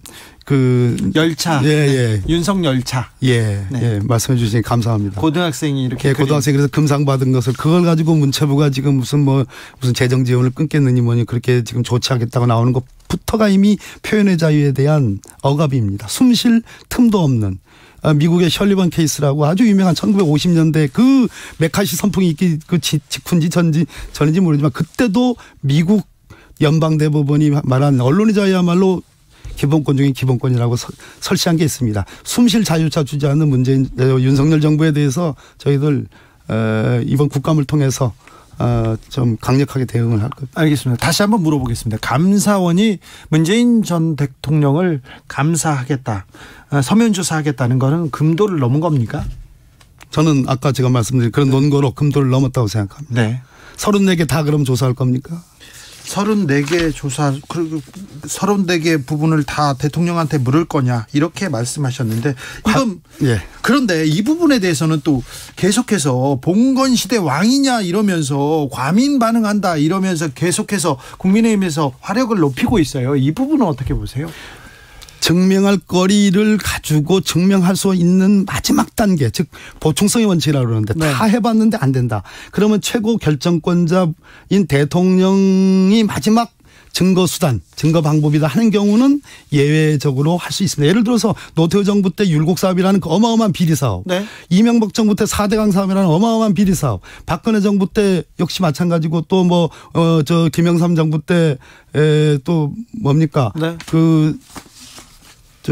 열차. 예. 윤석 열차. 예. 네. 예. 말씀해 주시니 감사합니다. 고등학생이 이렇게. 예, 고등학생이 그래서 금상 받은 것을 그걸 가지고 문체부가 지금 무슨 재정 지원을 끊겠느니 뭐니 그렇게 지금 조치하겠다고 나오는 것부터가 이미 표현의 자유에 대한 억압입니다. 숨쉴 틈도 없는. 미국의 셜리번 케이스라고 아주 유명한 1950년대 그 메카시 선풍이 있기 그 직후인지 전인지 모르지만 그때도 미국 연방대법원이 말한 언론의 자유야말로 기본권 중에 기본권이라고 설치한 게 있습니다. 숨쉴 자유조차 주지 않는 윤석열 정부에 대해서 저희들 이번 국감을 통해서 좀 강력하게 대응을 할 겁니다. 알겠습니다. 다시 한번 물어보겠습니다. 감사원이 문재인 전 대통령을 감사하겠다, 서면 조사하겠다는 거는 금도를 넘은 겁니까? 저는 아까 제가 말씀드린 그런 논거로 금도를 넘었다고 생각합니다. 네. 34개 다 그럼 조사할 겁니까? 34개 조사, 그리고 34개 부분을 다 대통령한테 물을 거냐 이렇게 말씀하셨는데 이건 예. 그런데 이 부분에 대해서는 또 계속해서 봉건 시대 왕이냐 이러면서 과민 반응한다 이러면서 계속해서 국민의힘에서 화력을 높이고 있어요. 이 부분은 어떻게 보세요? 증명할 거리를 가지고 증명할 수 있는 마지막 단계, 즉 보충성의 원칙이라고 그러는데 네. 다 해봤는데 안 된다. 그러면 최고 결정권자인 대통령이 마지막 증거 수단, 증거 방법이다 하는 경우는 예외적으로 할 수 있습니다. 예를 들어서 노태우 정부 때 율곡 사업이라는 그 어마어마한 비리 사업, 네. 이명박 정부 때 4대강 사업이라는 어마어마한 비리 사업, 박근혜 정부 때 역시 마찬가지고 또 김영삼 정부 때 또 뭡니까? 네.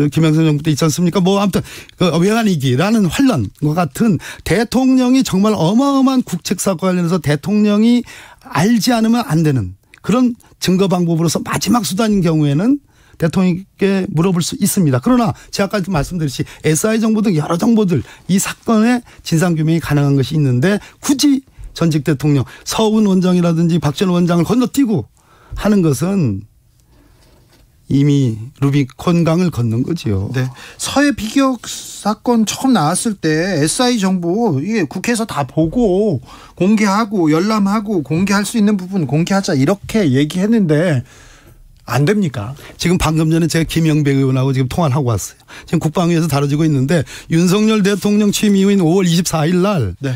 김영삼 정부 때 있지 않습니까? 아무튼 외환위기라는 환란과 같은 대통령이 정말 어마어마한 국책사과 관련해서 대통령이 알지 않으면 안 되는 그런 증거 방법으로서 마지막 수단인 경우에는 대통령께 물어볼 수 있습니다. 그러나 제가 아까 말씀드렸듯이 SI 정부 등 여러 정보들 이 사건의 진상규명이 가능한 것이 있는데 굳이 전직 대통령 서훈 원장이라든지 박지원 원장을 건너뛰고 하는 것은 이미 루비콘강을 건넌 거지요. 네. 서해 비격 사건 처음 나왔을 때 SI 정보 국회에서 다 보고 공개하고 열람하고 공개할 수 있는 부분 공개하자 이렇게 얘기했는데 안 됩니까? 지금 방금 전에 제가 김영배 의원하고 지금 통화를 하고 왔어요. 지금 국방위에서 다뤄지고 있는데 윤석열 대통령 취임 이후인 5월 24일 날 네.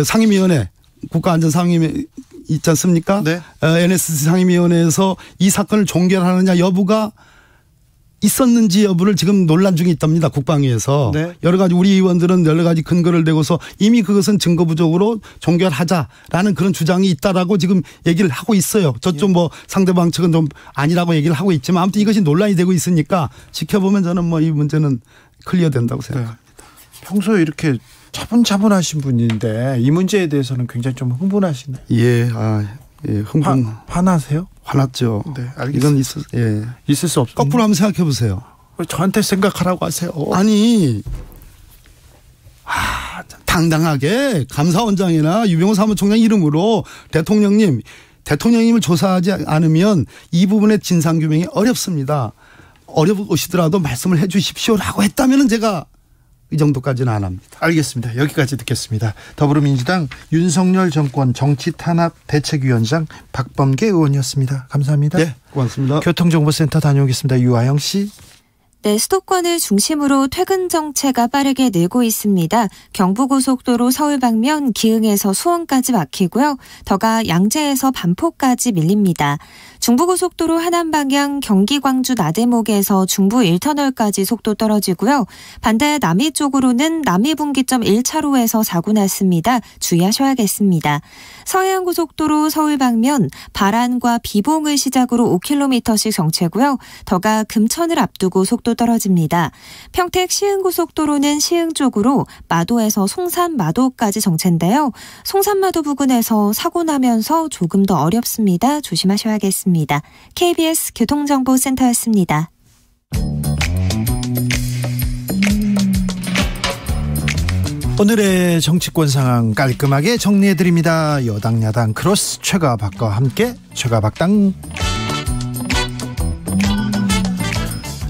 상임위원회 국가안전상임위 있지 않습니까? 네. NSC 상임위원회에서 이 사건을 종결하느냐 여부가 있었는지 여부를 지금 논란 중에 있답니다. 국방위에서. 네. 여러 가지 우리 의원들은 여러 가지 근거를 대고서 이미 그것은 증거 부족으로 종결하자라는 그런 주장이 있다라고 지금 얘기를 하고 있어요. 저쪽 상대방 측은 좀 아니라고 얘기를 하고 있지만 아무튼 이것이 논란이 되고 있으니까 지켜보면 저는 이 문제는 클리어 된다고 생각합니다. 네. 평소에 이렇게 차분차분하신 분인데 이 문제에 대해서는 굉장히 좀 흥분하시네요. 예, 흥분. 화나세요? 화났죠. 네, 알겠습니다. 이건 있을 수 없습니다. 거꾸로 한번 생각해 보세요. 왜 저한테 생각하라고 하세요? 아니, 당당하게 감사원장이나 유병호 사무총장 이름으로 대통령님을 조사하지 않으면 이 부분의 진상규명이 어렵습니다. 어려우시더라도 말씀을 해 주십시오라고 했다면 제가 이 정도까지는 안 합니다. 알겠습니다. 여기까지 듣겠습니다. 더불어민주당 윤석열 정권 정치탄압대책위원장 박범계 의원이었습니다. 감사합니다. 네, 고맙습니다. 교통정보센터 다녀오겠습니다. 유아영 씨. 네, 수도권을 중심으로 퇴근 정체가 빠르게 늘고 있습니다. 경부고속도로 서울 방면 기흥에서 수원까지 막히고요. 더가 양재에서 반포까지 밀립니다. 중부고속도로 하남 방향 경기 광주 나대목에서 중부 1터널까지 속도 떨어지고요. 반대 남이 쪽으로는 남이분기점 1차로에서 사고 났습니다. 주의하셔야겠습니다. 서해안고속도로 서울 방면 바란과 비봉을 시작으로 5km씩 정체고요. 더가 금천을 앞두고 속도 떨어집니다. 평택 시흥고속도로는 시흥 쪽으로 마도에서 송산마도까지 정체인데요. 송산마도 부근에서 사고 나면서 조금 더 어렵습니다. 조심하셔야겠습니다. KBS 교통정보센터였습니다. 오늘의 정치권 상황 깔끔하게 정리해드립니다. 여당 야당 크로스 최가박과 함께 최가박당.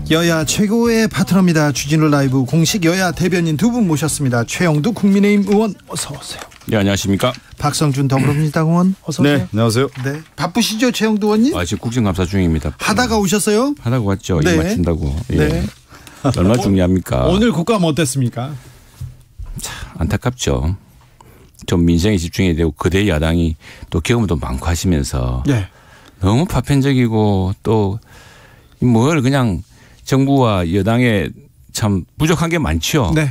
여야 최고의 파트너입니다. 주진우 라이브 공식 여야 대변인 두 분 모셨습니다. 최영두 국민의힘 의원 어서 오세요. 네, 안녕하십니까. 박성준 더불어민주당 의원 어서 오세요. 네, 안녕하세요. 네, 바쁘시죠 최영두 의원님? 지금 국정감사 중입니다. 하다가 오셨어요? 하다가 왔죠. 네. 일 마친다고. 예. 네. 얼마나 중요합니까? 오늘 국감 어땠습니까? 안타깝죠. 좀 민생에 집중해야 되고 거대 야당이 또 경험도 많고 하시면서 네. 너무 파편적이고 또 뭘 그냥 정부와 여당에 참 부족한 게 많죠. 네.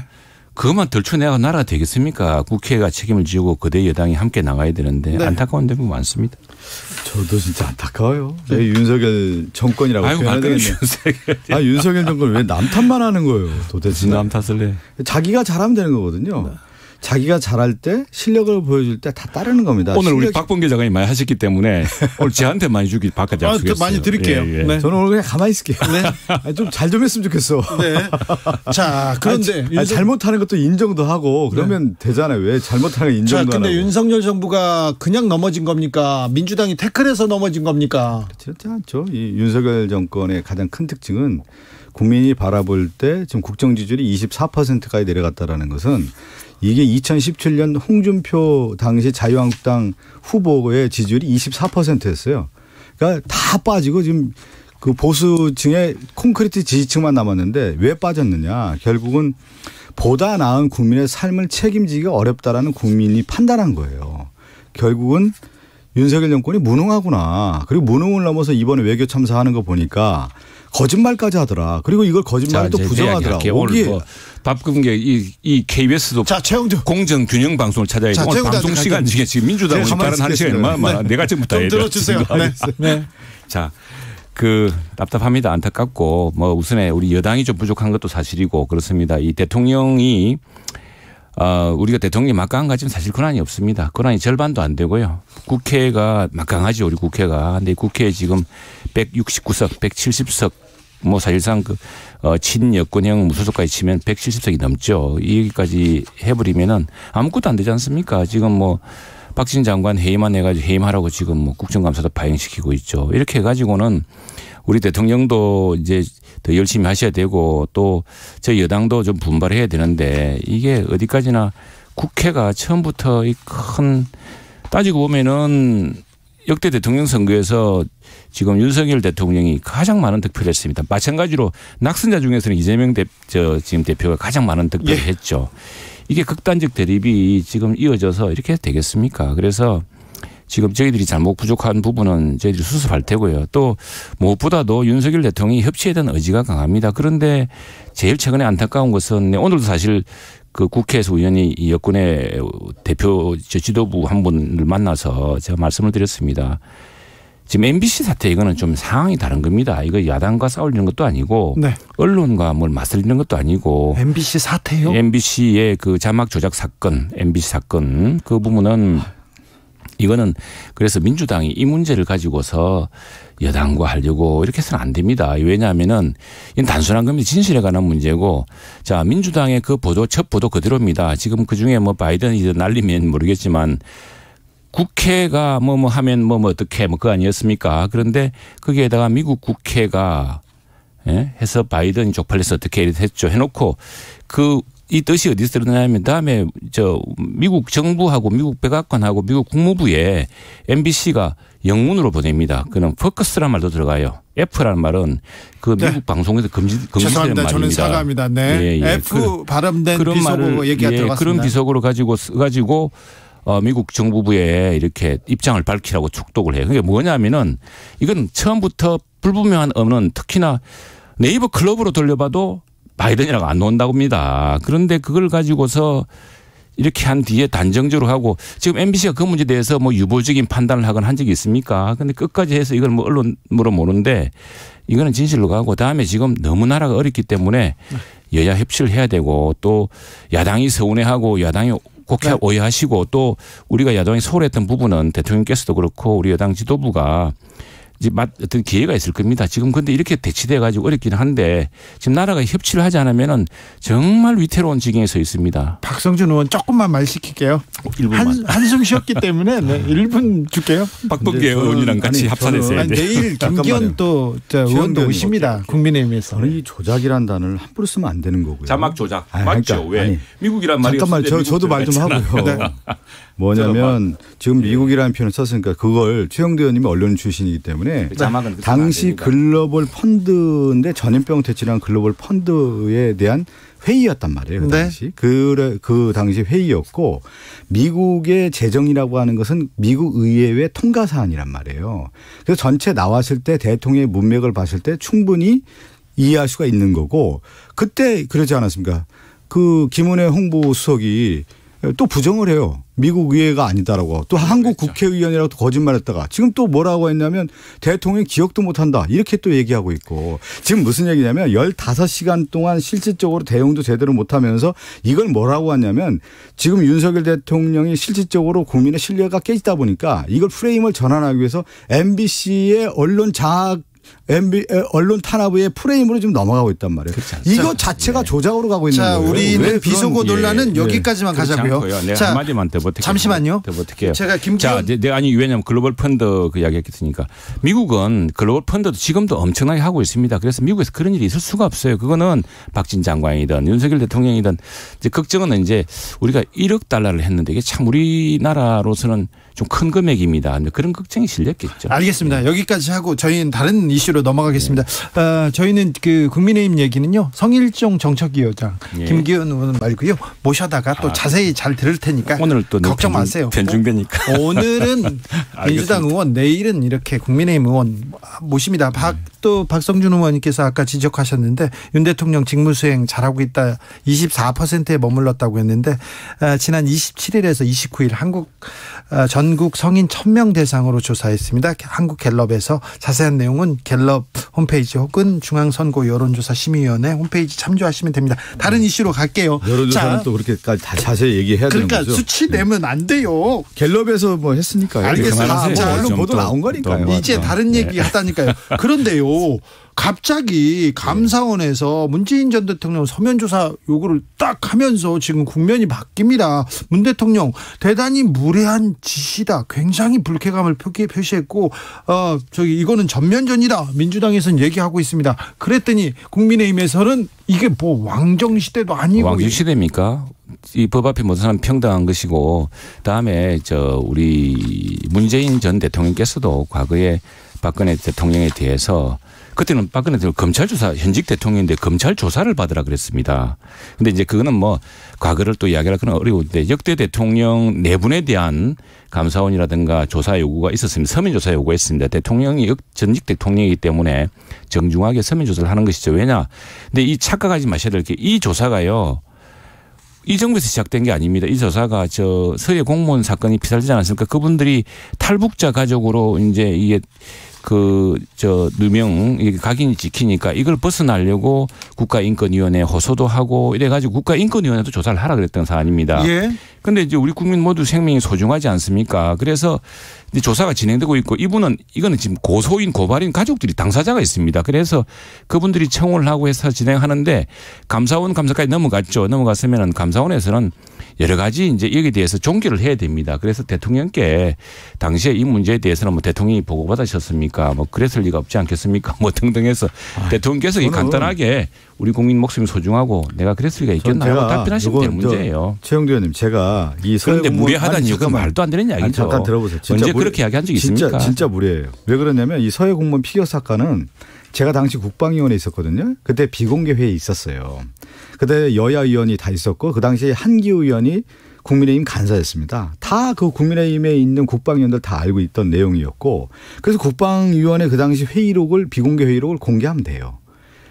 그것만 덜쳐내고 나라가 되겠습니까? 국회가 책임을 지고 거대 여당이 함께 나가야 되는데 네. 안타까운 점이 많습니다. 저도 진짜 안타까워요. 왜 윤석열 정권이라고 표현해야 되겠네요. 윤석열 정권 왜 남 탓만 하는 거예요 도대체. 남 탓을 해. 자기가 잘하면 되는 거거든요. 네. 자기가 잘할 때 실력을 보여줄 때 다 따르는 겁니다. 오늘 우리 박범계 장관이 많이 하셨기 때문에 오늘 저한테 많이 주기 바까지 주겠어요. 많이 드릴게요. 예, 예. 네. 저는 오늘 그냥 가만히 있을게요. 네. 좀 잘 좀 했으면 좋겠어. 네. 자, 그런데 잘못하는 것도 인정도 하고 그러면 되잖아요. 왜 잘못하는 거 인정도 자, 근데 하고. 윤석열 정부가 그냥 넘어진 겁니까? 민주당이 태클해서 넘어진 겁니까? 그렇지 않죠. 이 윤석열 정권의 가장 큰 특징은 국민이 바라볼 때 지금 국정 지지율이 24%까지 내려갔다라는 것은 이게 2017년 홍준표 당시 자유한국당 후보의 지지율이 24%였어요. 그러니까 다 빠지고 지금 그 보수층의 콘크리트 지지층만 남았는데 왜 빠졌느냐. 결국은 보다 나은 국민의 삶을 책임지기가 어렵다라는 국민이 판단한 거예요. 결국은 윤석열 정권이 무능하구나. 그리고 무능을 넘어서 이번에 외교 참사하는 거 보니까 거짓말까지 하더라. 그리고 이걸 거짓말을 또 부정하더라. 오늘 뭐 박근계 이 KBS도 자, 최영두 공정 균형 방송을 찾아야 돼. 오늘 방송 시간 중에 지금 민주당 식단은 한 시간이 얼마나 많아. 내가 지금부터 좀 들어주세요. 네. 자, 답답합니다. 안타깝고 뭐 우선에 우리 여당이 좀 부족한 것도 사실이고 그렇습니다. 이 대통령이 우리가 대통령이 막강한 가지는 사실 권한이 없습니다. 권한이 절반도 안 되고요. 국회가 막강하죠. 우리 국회가. 근데 국회에 지금 169석, 170석 뭐 사실상 친여권형 무소속까지 치면 170석이 넘죠. 여기까지 해버리면은 아무것도 안 되지 않습니까? 지금 뭐 박진 장관 회의만 해가지고 해임하라고 지금 뭐 국정감사도 파행시키고 있죠. 이렇게 해가지고는 우리 대통령도 이제 더 열심히 하셔야 되고 또 저희 여당도 좀 분발해야 되는데 이게 어디까지나 국회가 처음부터 이 큰 따지고 보면은 역대 대통령 선거에서 지금 윤석열 대통령이 가장 많은 득표를 했습니다. 마찬가지로 낙선자 중에서는 이재명 지금 대표가 가장 많은 득표를 했죠. 이게 극단적 대립이 지금 이어져서 이렇게 되겠습니까? 그래서 지금 저희들이 잘못 부족한 부분은 저희들이 수습할 테고요. 또 무엇보다도 윤석열 대통령이 협치에 대한 의지가 강합니다. 그런데 제일 최근에 안타까운 것은 오늘도 사실 그 국회에서 의원이 이 여권의 대표 지도부 한 분을 만나서 제가 말씀을 드렸습니다. 지금 MBC 사태 이거는 좀 상황이 다른 겁니다. 이거 야당과 싸우려는 것도 아니고 네. 언론과 뭘 맞서려는 것도 아니고 MBC 사태요? MBC의 그 자막 조작 사건, MBC 사건 그 부분은 이거는 그래서 민주당이 이 문제를 가지고서 여당과 하려고 이렇게 해서는 안 됩니다. 왜냐하면은 이건 단순한 겁니다. 진실에 관한 문제고 자 민주당의 그 보도 첫 보도 그대로입니다. 지금 그중에 뭐 바이든이 날리면 모르겠지만 국회가 뭐 하면 뭐 어떻게 뭐 그거 아니었습니까? 그런데 거기에다가 미국 국회가 해서 바이든이 쪽팔려서 어떻게 했죠. 해놓고 이 뜻이 어디서 드러나냐면 다음에 미국 정부하고 미국 백악관하고 미국 국무부에 MBC가 영문으로 보냅니다. 그는 포커스란 말도 들어가요. F라는 말은 그 미국 방송에서 금지되는 말입니다. 저는 사과합니다. 네. F 발음된 그런 비속어 얘기가 들어갔습니다. 그런 비속어로 가지고 미국 정부부에 이렇게 입장을 밝히라고 촉독을 해요. 그게 뭐냐면은 이건 처음부터 불분명한 언어는 특히나 네이버 클럽으로 돌려봐도 바이든이라고 안 나온다고 합니다. 그런데 그걸 가지고서 이렇게 한 뒤에 단정적으로 하고 지금 MBC가 그 문제에 대해서 뭐 유보적인 판단을 하거나 한 적이 있습니까? 그런데 끝까지 해서 이걸 뭐 언론으로 모르는데 이거는 진실로 가고 다음에 지금 너무 나라가 어렵기 때문에 여야 협치를 해야 되고 또 야당이 서운해하고 야당이 곡해 오해하시고 또 우리가 야당이 소홀했던 부분은 대통령께서도 그렇고 우리 여당 지도부가 이제 어떤 기회가 있을 겁니다. 지금 근데 이렇게 대치돼 가지고 어렵기는 한데 지금 나라가 협치를 하지 않으면은 정말 위태로운 지경에 서 있습니다. 박성준 의원 조금만 말 시킬게요. 1분만. 한숨 쉬었기 때문에 1분 줄게요. 박범계 의원이랑 같이 합산했어요. 내일 김기현 또 의원도 오십니다. 국민의힘에서. 이 조작이란 단어를 함부로 쓰면 안 되는 거고요. 자막 조작. 아니, 맞죠? 그러니까, 왜? 아니, 미국이란 말이 잠깐만 저도 말 좀 하고요. 네. 뭐냐면 지금 미국이라는 표현을 썼으니까 그걸 최영두 의원님이 언론 출신이기 때문에 자막은 당시 글로벌 펀드인데 전염병 퇴치라는 글로벌 펀드에 대한 회의였단 말이에요. 그 당시. 그 당시 회의였고 미국의 재정이라고 하는 것은 미국 의회의 통과 사안이란 말이에요. 그래서 전체 나왔을 때 대통령의 문맥을 봤을 때 충분히 이해할 수가 있는 거고 그때 그러지 않았습니까? 그 김은혜 홍보수석이 또 부정을 해요. 미국 의회가 아니다라고. 또 한국 국회의원이라고 또 거짓말했다가 지금 또 뭐라고 했냐면 대통령이 기억도 못한다. 이렇게 또 얘기하고 있고 지금 무슨 얘기냐면 15시간 동안 실질적으로 대응도 제대로 못하면서 이걸 뭐라고 하냐면 지금 윤석열 대통령이 실질적으로 국민의 신뢰가 깨지다 보니까 이걸 프레임을 전환하기 위해서 MBC의 언론 탄압의 프레임으로 좀 넘어가고 있단 말이에요. 이거 자체가 조작으로 가고 있는 거예요. 자, 우리는 비속어 논란은 여기까지만 가자고요. 네, 자, 한마디만 더 버틸게요. 잠시만요. 더 버틸게요. 제가 김기현. 자, 아니 왜냐하면 글로벌 펀드 그 이야기했으니까 미국은 글로벌 펀드도 지금도 엄청나게 하고 있습니다. 그래서 미국에서 그런 일이 있을 수가 없어요. 그거는 박진 장관이든 윤석열 대통령이든 이제 걱정은 이제 우리가 1억 달러를 했는데 이게 참 우리나라로서는 좀 큰 금액입니다. 그런 걱정이 실렸겠죠. 알겠습니다. 여기까지 하고 저희는 다른 이슈로 넘어가겠습니다. 저희는 그 국민의힘 얘기는요. 성일종 정책위원장 김기현 의원 말고요. 모셔다가 또 자세히 잘 들을 테니까 오늘 또 걱정 마세요. 변중되니까. 오늘은 민주당 의원, 내일은 이렇게 국민의힘 의원 모십니다. 박성준 의원님께서 아까 지적하셨는데 윤 대통령 직무수행 잘하고 있다. 24%에 머물렀다고 했는데 지난 27일에서 29일 전국 성인 1000명 대상으로 조사했습니다. 한국 갤럽에서 자세한 내용은 갤럽 홈페이지 혹은 중앙선거 여론조사 심의위원회 홈페이지 참조하시면 됩니다. 다른 이슈로 갈게요. 여론조사는 또 그렇게까지 다 자세히 얘기해야 되는 거죠. 그러니까 수치 내면 안 돼요. 갤럽에서 뭐 했으니까요. 알겠습니다. 언론 보도 나온 거니까요. 이제 다른 얘기 하다니까요. 그런데요. 갑자기 감사원에서 문재인 전 대통령 서면조사 요구를 딱 하면서 지금 국면이 바뀝니다. 문 대통령 대단히 무례한 짓이다. 굉장히 불쾌감을 표시했고 이거는 전면전이다. 민주당에서는 얘기하고 있습니다. 그랬더니 국민의힘에서는 이게 뭐 왕정시대도 아니고. 왕정시대입니까? 이 법 앞에 모든 사람 평등한 것이고 다음에 우리 문재인 전 대통령께서도 과거에 박근혜 대통령에 대해서 그때는 박근혜 대통령 검찰 조사 현직 대통령인데 검찰 조사를 받으라 그랬습니다. 근데 이제 그거는 뭐 과거를 또 이야기할 건 어려운데 역대 대통령 네 분에 대한 감사원이라든가 조사 요구가 있었습니다. 서면 조사 요구했습니다. 대통령이 전직 대통령이기 때문에 정중하게 서면 조사를 하는 것이죠. 왜냐? 근데 이 착각하지 마셔야 될 게 이 조사가요. 이 정부에서 시작된 게 아닙니다. 이 조사가 서해 공무원 사건이 피살되지 않았습니까? 그분들이 탈북자 가족으로 이제 이게 누명 각인이 지키니까 이걸 벗어나려고 국가인권위원회 호소도 하고 이래가지고 국가인권위원회도 조사를 하라 그랬던 사안입니다. 그런데 이제 우리 국민 모두 생명이 소중하지 않습니까? 그래서 이제 조사가 진행되고 있고 이거는 지금 고소인 고발인 가족들이 당사자가 있습니다. 그래서 그분들이 청원을 하고 해서 진행하는데 감사원 감사까지 넘어갔죠. 넘어갔으면 감사원에서는 여러 가지 이제 여기에 대해서 종결을 해야 됩니다. 그래서 대통령께 당시에 이 문제에 대해서는 뭐 대통령이 보고받으셨습니까? 뭐 그랬을 리가 없지 않겠습니까? 뭐 등등해서 대통령께서 간단하게 우리 국민 목숨이 소중하고 내가 그랬을 리가 있겠나 하고 답변하시면 되는 문제예요. 최영두 의원님 제가 그런데 무례하다는 이유가 말도 안 되는 이야기죠. 잠깐 들어보세요. 언제 그렇게 이야기한 적이 있습니까? 진짜 무례해요. 왜 그러냐면 이 서해 공무원 피격 사건은 제가 당시 국방위원회에 있었거든요. 그때 비공개 회의에 있었어요. 그때 여야 의원이 다 있었고 그 당시에 한기호 의원이 국민의힘 간사였습니다. 다 그 국민의힘에 있는 국방위원들 다 알고 있던 내용이었고 그래서 국방위원회 그 당시 회의록을 비공개 회의록을 공개하면 돼요.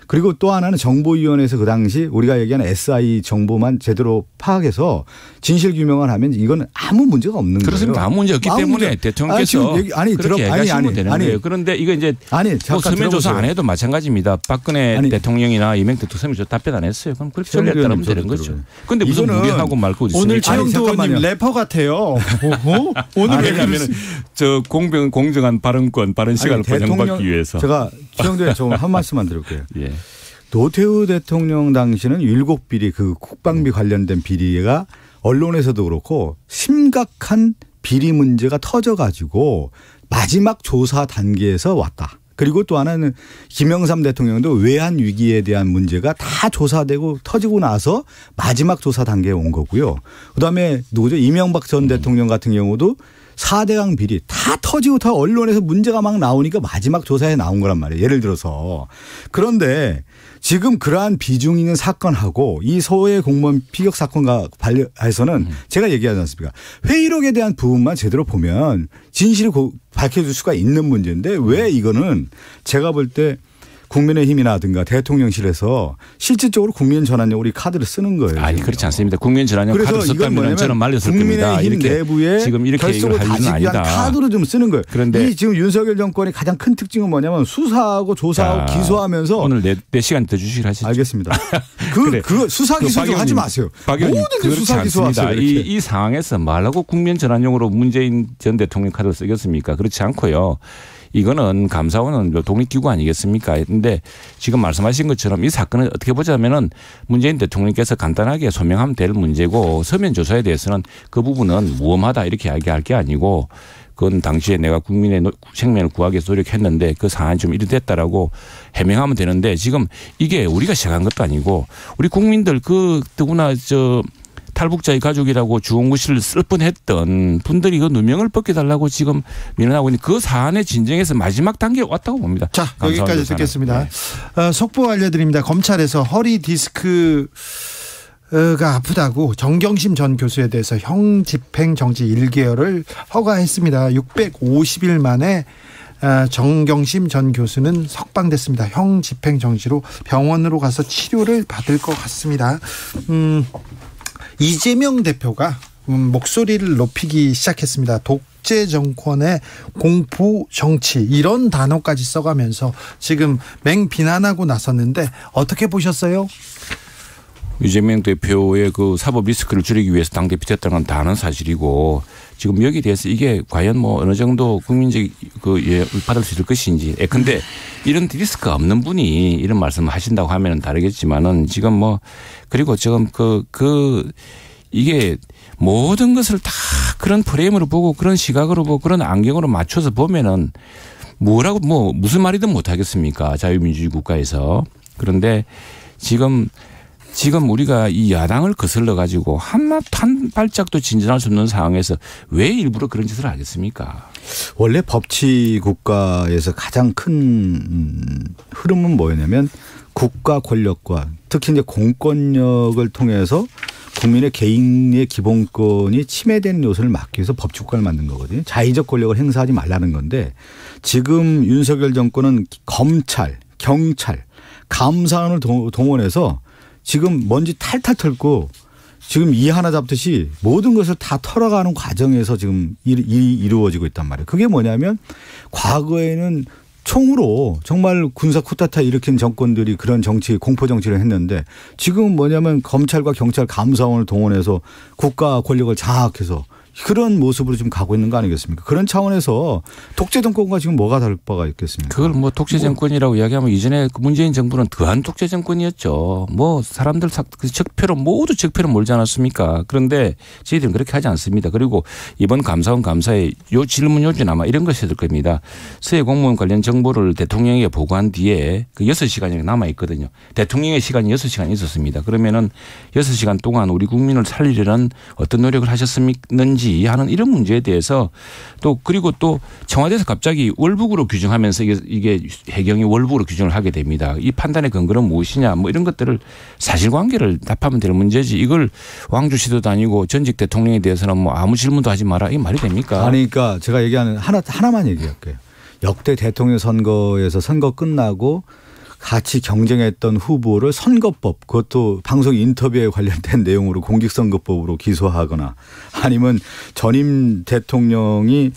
그리고 또 하나는 정보위원회에서 그 당시 우리가 얘기하는 SI 정보만 제대로 파악해서 진실 규명을 하면 이건 아무 문제가 없는 거예요. 그렇습니다. 아무 문제 없기 때문에 대통령께서 그렇게 얘기하시면 되는 거예요. 그런데 이거 이제 뭐 서면 조사 안 해도 마찬가지입니다. 박근혜 대통령이나 이명박 대통령 서면 조사 답변 안 했어요. 그럼 그렇게 처리했다면 되는 거죠. 그런데 무슨 무리하고 말고 있습니까? 오늘 최영도 의원님 래퍼 같아요. 오늘 왜 그러면 저 공정한 발언권, 발언 시간을 보장받기 위해서. 제가 최영도 의원 좀 한 말씀만 드릴게요. 예. 노태우 대통령 당시는 7비리 그 국방비 관련된 비리가 언론에서도 그렇고 심각한 비리 문제가 터져가지고 마지막 조사 단계에서 왔다. 그리고 또 하나는 김영삼 대통령도 외환 위기에 대한 문제가 다 조사되고 터지고 나서 마지막 조사 단계에 온 거고요. 그다음에 누구죠? 이명박 전 대통령 같은 경우도 4대강 비리 다 터지고 다 언론에서 문제가 막 나오니까 마지막 조사에 나온 거란 말이에요. 예를 들어서. 그런데 지금 그러한 비중 있는 사건하고 이 소외 공무원 피격 사건과 관련해서는 제가 얘기하지 않습니까? 회의록에 대한 부분만 제대로 보면 진실을 밝혀줄 수가 있는 문제인데 왜 이거는 제가 볼 때 국민의힘이라든가 대통령실에서 실질적으로 국민 전환용으로 이 카드를 쓰는 거예요. 아니 그렇지 않습니다. 국민 전환용 카드 썼다면 저는 말렸을 겁니다. 국민의힘 내부에 지금 이렇게 결속을 다지기 위한 카드로 좀 쓰는 거예요. 그런데 이 지금 윤석열 정권의 가장 큰 특징은 뭐냐면 수사하고 조사하고 기소하면서 오늘 4시간 더 주시기로 하시죠. 알겠습니다. 그 수사 기소 좀 하지 마세요. 모든 게 수사 기소하세요. 이 상황에서 말하고 국민 전환용으로 문재인 전 대통령 카드를 쓰겠습니까? 그렇지 않고요. 이거는 감사원은 독립기구 아니겠습니까? 그런데 지금 말씀하신 것처럼 이 사건을 어떻게 보자면은 문재인 대통령께서 간단하게 소명하면 될 문제고 서면 조사에 대해서는 그 부분은 무엄하다 이렇게 이야기할 게 아니고 그건 당시에 내가 국민의 생명을 구하기 위해서 노력했는데 그 상황이 좀 이리 됐다라고 해명하면 되는데 지금 이게 우리가 시작한 것도 아니고 우리 국민들 그 누구나 탈북자의 가족이라고 주홍구실을 쓸 뻔했던 분들이 그 누명을 벗겨달라고 지금 민원하고 있는 그 사안의 진정에서 마지막 단계에 왔다고 봅니다. 자, 여기까지 듣겠습니다. 네. 속보 알려드립니다. 검찰에서 허리 디스크가 아프다고 정경심 전 교수에 대해서 형 집행 정지 1개월을 허가했습니다. 650일 만에 정경심 전 교수는 석방됐습니다. 형 집행 정지로 병원으로 가서 치료를 받을 것 같습니다. 이재명 대표가 목소리를 높이기 시작했습니다. 독재 정권의 공포 정치 이런 단어까지 써가면서 지금 맹비난하고 나섰는데 어떻게 보셨어요? 이재명 대표의 그 사법 리스크를 줄이기 위해서 당대표 됐다는 건 다 아는 사실이고 지금 여기에 대해서 이게 과연 뭐 어느 정도 국민적 받을 수 있을 것인지. 근데 이런 리스크가 없는 분이 이런 말씀을 하신다고 하면 다르겠지만은 지금 뭐 그리고 지금 이게 모든 것을 다 그런 프레임으로 보고 그런 시각으로 보고 그런 안경으로 맞춰서 보면은 뭐라고 무슨 말이든 못 하겠습니까? 자유민주주의 국가에서. 그런데 지금 우리가 이 야당을 거슬러 가지고 한 발짝도 진전할 수 없는 상황에서 왜 일부러 그런 짓을 하겠습니까? 원래 법치 국가에서 가장 큰 흐름은 뭐였냐면 국가 권력과 특히 이제 공권력을 통해서 국민의 개인의 기본권이 침해되는 요소를 막기 위해서 법치국가를 만든 거거든요. 자의적 권력을 행사하지 말라는 건데 지금 윤석열 정권은 검찰, 경찰, 감사원을 동원해서 지금 먼지 탈탈 털고 지금 이 하나 잡듯이 모든 것을 다 털어가는 과정에서 지금 일이 이루어지고 있단 말이에요. 그게 뭐냐면 과거에는 총으로 정말 군사 쿠데타 일으킨 정권들이 그런 정치 공포 정치를 했는데 지금은 뭐냐면 검찰과 경찰 감사원을 동원해서 국가 권력을 장악해서 그런 모습으로 지금 가고 있는 거 아니겠습니까? 그런 차원에서 독재 정권과 지금 뭐가 다를 바가 있겠습니까? 그걸 독재 정권이라고 이야기하면 이전에 문재인 정부는 더한 독재 정권이었죠. 사람들 적폐로 모두 적폐로 몰지 않았습니까? 그런데 저희들은 그렇게 하지 않습니다. 그리고 이번 감사원 감사에 질문 요지는 아마 이런 것이 될 겁니다. 서해 공무원 관련 정보를 대통령에게 보고한 뒤에 그 6시간이 남아 있거든요. 대통령의 시간이 6시간 있었습니다. 그러면은 6시간 동안 우리 국민을 살리려는 어떤 노력을 하셨는지 하는 이런 문제에 대해서 그리고 또 청와대에서 갑자기 월북으로 규정하면서 이게 해경이 월북으로 규정을 하게 됩니다. 이 판단의 근거는 무엇이냐 이런 것들을 사실관계를 답하면 될 문제지 이걸 왕주 시도도 아니고 전직 대통령에 대해서는 아무 질문도 하지 마라 이 말이 됩니까? 아니 그러니까 제가 얘기하는 하나만 얘기할게요. 역대 대통령 선거에서 선거 끝나고 같이 경쟁했던 후보를 선거법, 그것도 방송 인터뷰에 관련된 내용으로 공직선거법으로 기소하거나 아니면 전임 대통령이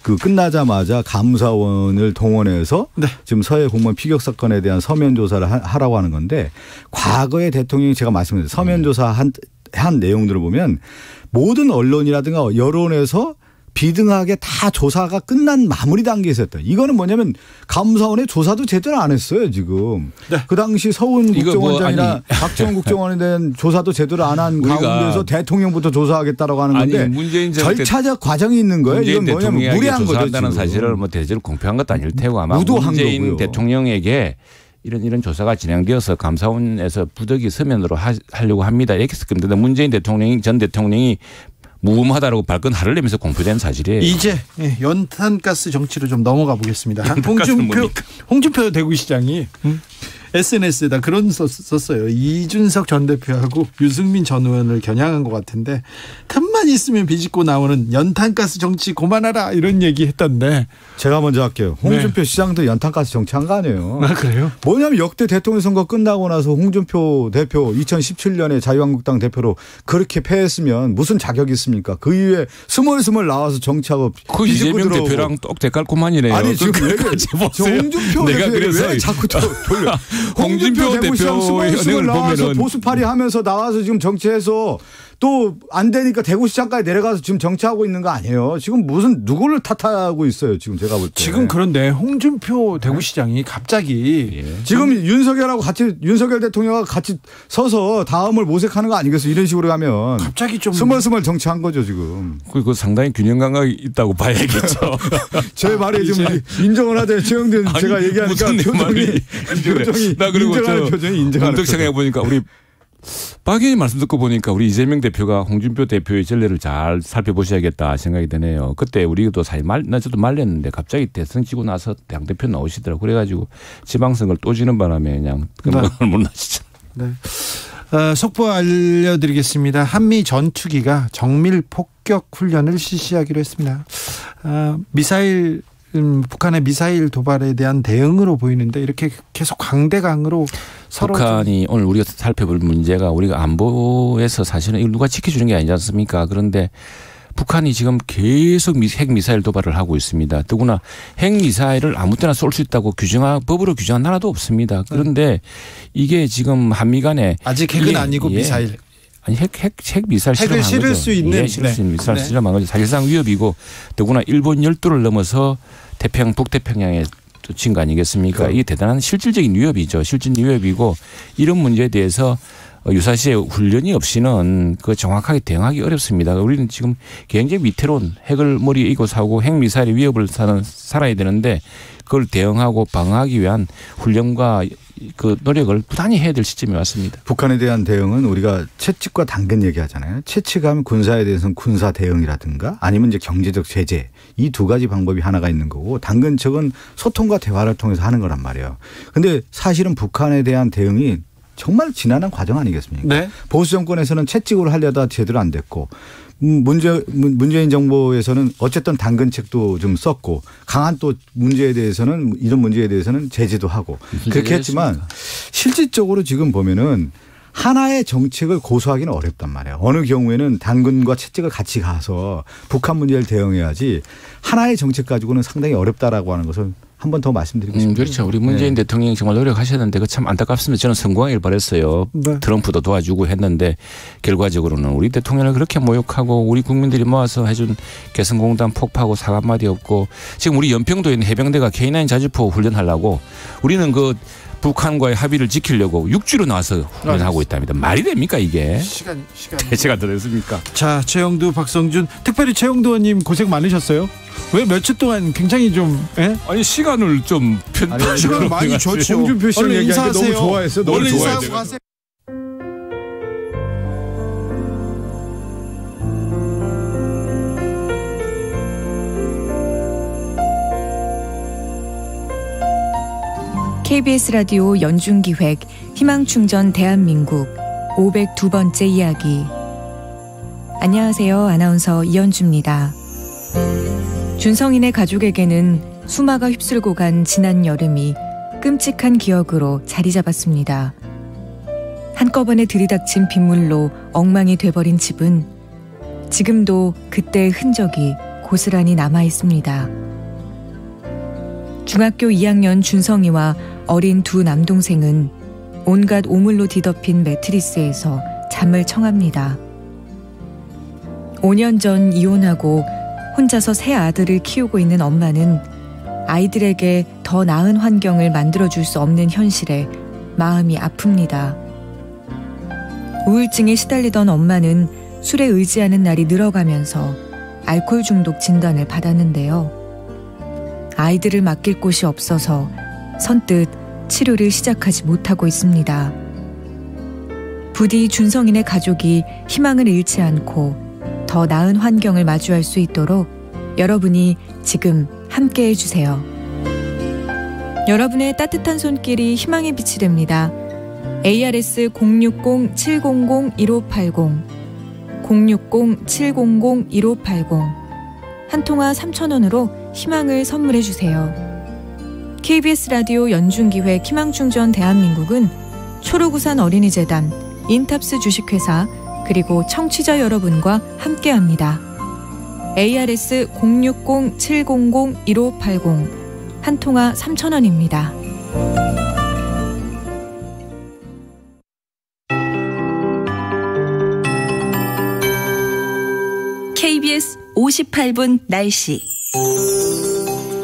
그 끝나자마자 감사원을 동원해서 네. 지금 서해 공무원 피격 사건에 대한 서면 조사를 하라고 하는 건데, 과거의 대통령이 제가 말씀드린 서면 조사 한 내용들을 보면 모든 언론이라든가 여론에서 비등하게 다 조사가 끝난 마무리 단계에 있었다. 이거는 뭐냐면 감사원의 조사도 제대로 안 했어요 지금. 네. 그 당시 서훈 국정원장이나 박지원 국정원에 대한 조사도 제대로 안 한 가운데서 대통령부터 조사하겠다라고 하는 건데 문재인 절차적 과정이 있는 거예요. 이건 뭐냐면 무례한 거죠. 조사한다는 사실을 뭐 대체로 공표한 것도 아닐 테고 아마 문재인 거고요. 대통령에게 이런 조사가 진행되어서 감사원에서 부득이 서면으로 하려고 합니다. 이렇게 했을 겁니다. 문재인 전 대통령이 무음하다라고 발끈 화를 내면서 공표된 사실이에요. 이제 연탄가스 정치로 좀 넘어가 보겠습니다. 홍준표 대구시장이 SNS에다 그런 썼어요. 이준석 전 대표하고 유승민 전 의원을 겨냥한 것 같은데, 틈만 있으면 비집고 나오는 연탄가스 정치 그만하라 이런 얘기 했던데. 제가 먼저 할게요. 홍준표 시장도 연탄가스 정치한 거 아니에요. 아, 그래요? 뭐냐면 역대 대통령 선거 끝나고 나서 홍준표 대표 2017년에 자유한국당 대표로 그렇게 패했으면 무슨 자격이 있습니까? 그 이후에 스멀스멀 나와서 정치하고 그 이재명 대표랑 똑 대깔코만이네요. 아니 지금 왜 홍준표 대표 왜 자꾸 돌려? 홍준표 대표 스멀스멀 나와서 보수파리 하면서 나와서 지금 정치해서 또 안 되니까 대구시장까지 내려가서 지금 정치하고 있는 거 아니에요. 지금 무슨 누구를 탓하고 있어요. 지금 제가 볼 때. 지금 그런데 홍준표 대구시장이 갑자기 지금 윤석열 대통령과 같이 서서 다음을 모색하는 거 아니겠어요? 이런 식으로 가면 갑자기 좀 스멀스멀 정치한 거죠 지금. 그 상당히 균형 감각이 있다고 봐야겠죠. 제 말에 좀 인정을 하되 최영준 제가 얘기하니까 표정이 나 그리고 인정하는 표정이 인정하는 문득 생각해 보니까 우리 박 의원님 말씀 듣고 보니까 우리 이재명 대표가 홍준표 대표의 전례를 잘 살펴보셔야겠다 생각이 드네요. 그때 우리도 사실 저도 말렸는데 갑자기 대선 지고 나서 당대표 나오시더라고요. 그래가지고 지방선거를 또 지는 바람에 그냥 금방을 못 나시죠. 네. 속보 알려드리겠습니다. 한미 전투기가 정밀 폭격 훈련을 실시하기로 했습니다. 북한의 미사일 도발에 대한 대응으로 보이는데 이렇게 계속 강대강으로 서로 북한이 오늘 우리가 살펴볼 문제가 우리가 안보에서 사실은 이걸 누가 지켜주는 게 아니지 않습니까? 그런데 북한이 지금 계속 핵미사일 도발을 하고 있습니다. 더구나 핵미사일을 아무 때나 쏠 수 있다고 법으로 규정한 나라도 없습니다. 그런데 이게 지금 한미 간에 아직 핵은 아니고 미사일. 아니 핵 미사일 핵을 실을 수 있는 미사일 실험한 거죠. 사실상 위협이고 더구나 일본 열도를 넘어서 북태평양에 친 거 아니겠습니까? 이게 대단한 실질적인 위협이죠. 실질 위협이고 이런 문제에 대해서 유사시에 훈련이 없이는 그 정확하게 대응하기 어렵습니다. 우리는 지금 굉장히 위태로운 핵을 머리에 이고 사고 핵미사일의 위협을 살아야 되는데 그걸 대응하고 방어하기 위한 훈련과 그 노력을 부단히 해야 될 시점이 왔습니다. 북한에 대한 대응은 우리가 채찍과 당근 얘기하잖아요. 채찍하면 군사에 대해서는 군사 대응이라든가 아니면 이제 경제적 제재, 이 두 가지 방법이 하나가 있는 거고, 당근 측은 소통과 대화를 통해서 하는 거란 말이에요. 그런데 사실은 북한에 대한 대응이 정말 지난한 과정 아니겠습니까? 네. 보수 정권에서는 채찍으로 하려다 제대로 안 됐고, 문재인 정부에서는 어쨌든 당근책도 좀 썼고, 강한 또 문제에 대해서는 이런 문제에 대해서는 제재도 하고 그렇게 했지만 실질적으로 지금 보면은 하나의 정책을 고수하기는 어렵단 말이에요. 어느 경우에는 당근과 채찍을 같이 가서 북한 문제를 대응해야지 하나의 정책 가지고는 상당히 어렵다라고 하는 것을 한 번 더 말씀드리고 싶습니다. 그렇죠. 우리 문재인 대통령이 정말 노력하셨는데 그 참 안타깝습니다. 저는 성공하길 바랬어요. 네. 트럼프도 도와주고 했는데 결과적으로는 우리 대통령을 그렇게 모욕하고 우리 국민들이 모아서 해준 개성공단 폭파하고 사과 한마디 없고, 지금 우리 연평도에 있는 해병대가 K9 자주포 훈련하려고 우리는 그 북한과의 합의를 지키려고 육지로 나와서 훈련하고 있답니다. 말이 됩니까 이게? 시간 대체가 더 됐습니까? 자, 최영두, 박성준, 특별히 최영두 의원님 고생 많으셨어요. 왜 며칠 동안 굉장히 좀 아니 시간을 좀 시간을 많이 줬죠. 홍준표 씨 얘기하는 게 너무 좋아했어요. 너무 얼른 좋아해요. 인사하고 가세요. KBS 라디오 연중기획 희망충전 대한민국 502번째 이야기. 안녕하세요. 아나운서 이현주입니다. 준성인의 가족에게는 수마가 휩쓸고 간 지난 여름이 끔찍한 기억으로 자리 잡았습니다. 한꺼번에 들이닥친 빗물로 엉망이 돼버린 집은 지금도 그때의 흔적이 고스란히 남아 있습니다. 중학교 2학년 준성이와 어린 두 남동생은 온갖 오물로 뒤덮인 매트리스에서 잠을 청합니다. 5년 전 이혼하고 혼자서 새 아들을 키우고 있는 엄마는 아이들에게 더 나은 환경을 만들어줄 수 없는 현실에 마음이 아픕니다. 우울증에 시달리던 엄마는 술에 의지하는 날이 늘어가면서 알코올 중독 진단을 받았는데요. 아이들을 맡길 곳이 없어서 선뜻 치료를 시작하지 못하고 있습니다. 부디 준성이네 가족이 희망을 잃지 않고 더 나은 환경을 마주할 수 있도록 여러분이 지금 함께 해주세요. 여러분의 따뜻한 손길이 희망의 빛이 됩니다. ARS 060-700-1580 060-700-1580 한 통화 3,000원으로 희망을 선물해 주세요. KBS 라디오 연중기획 희망충전 대한민국은 초록우산 어린이재단, 인탑스 주식회사 그리고 청취자 여러분과 함께합니다. ARS 060-700-1580 한 통화 3,000원입니다. KBS 58분 날씨.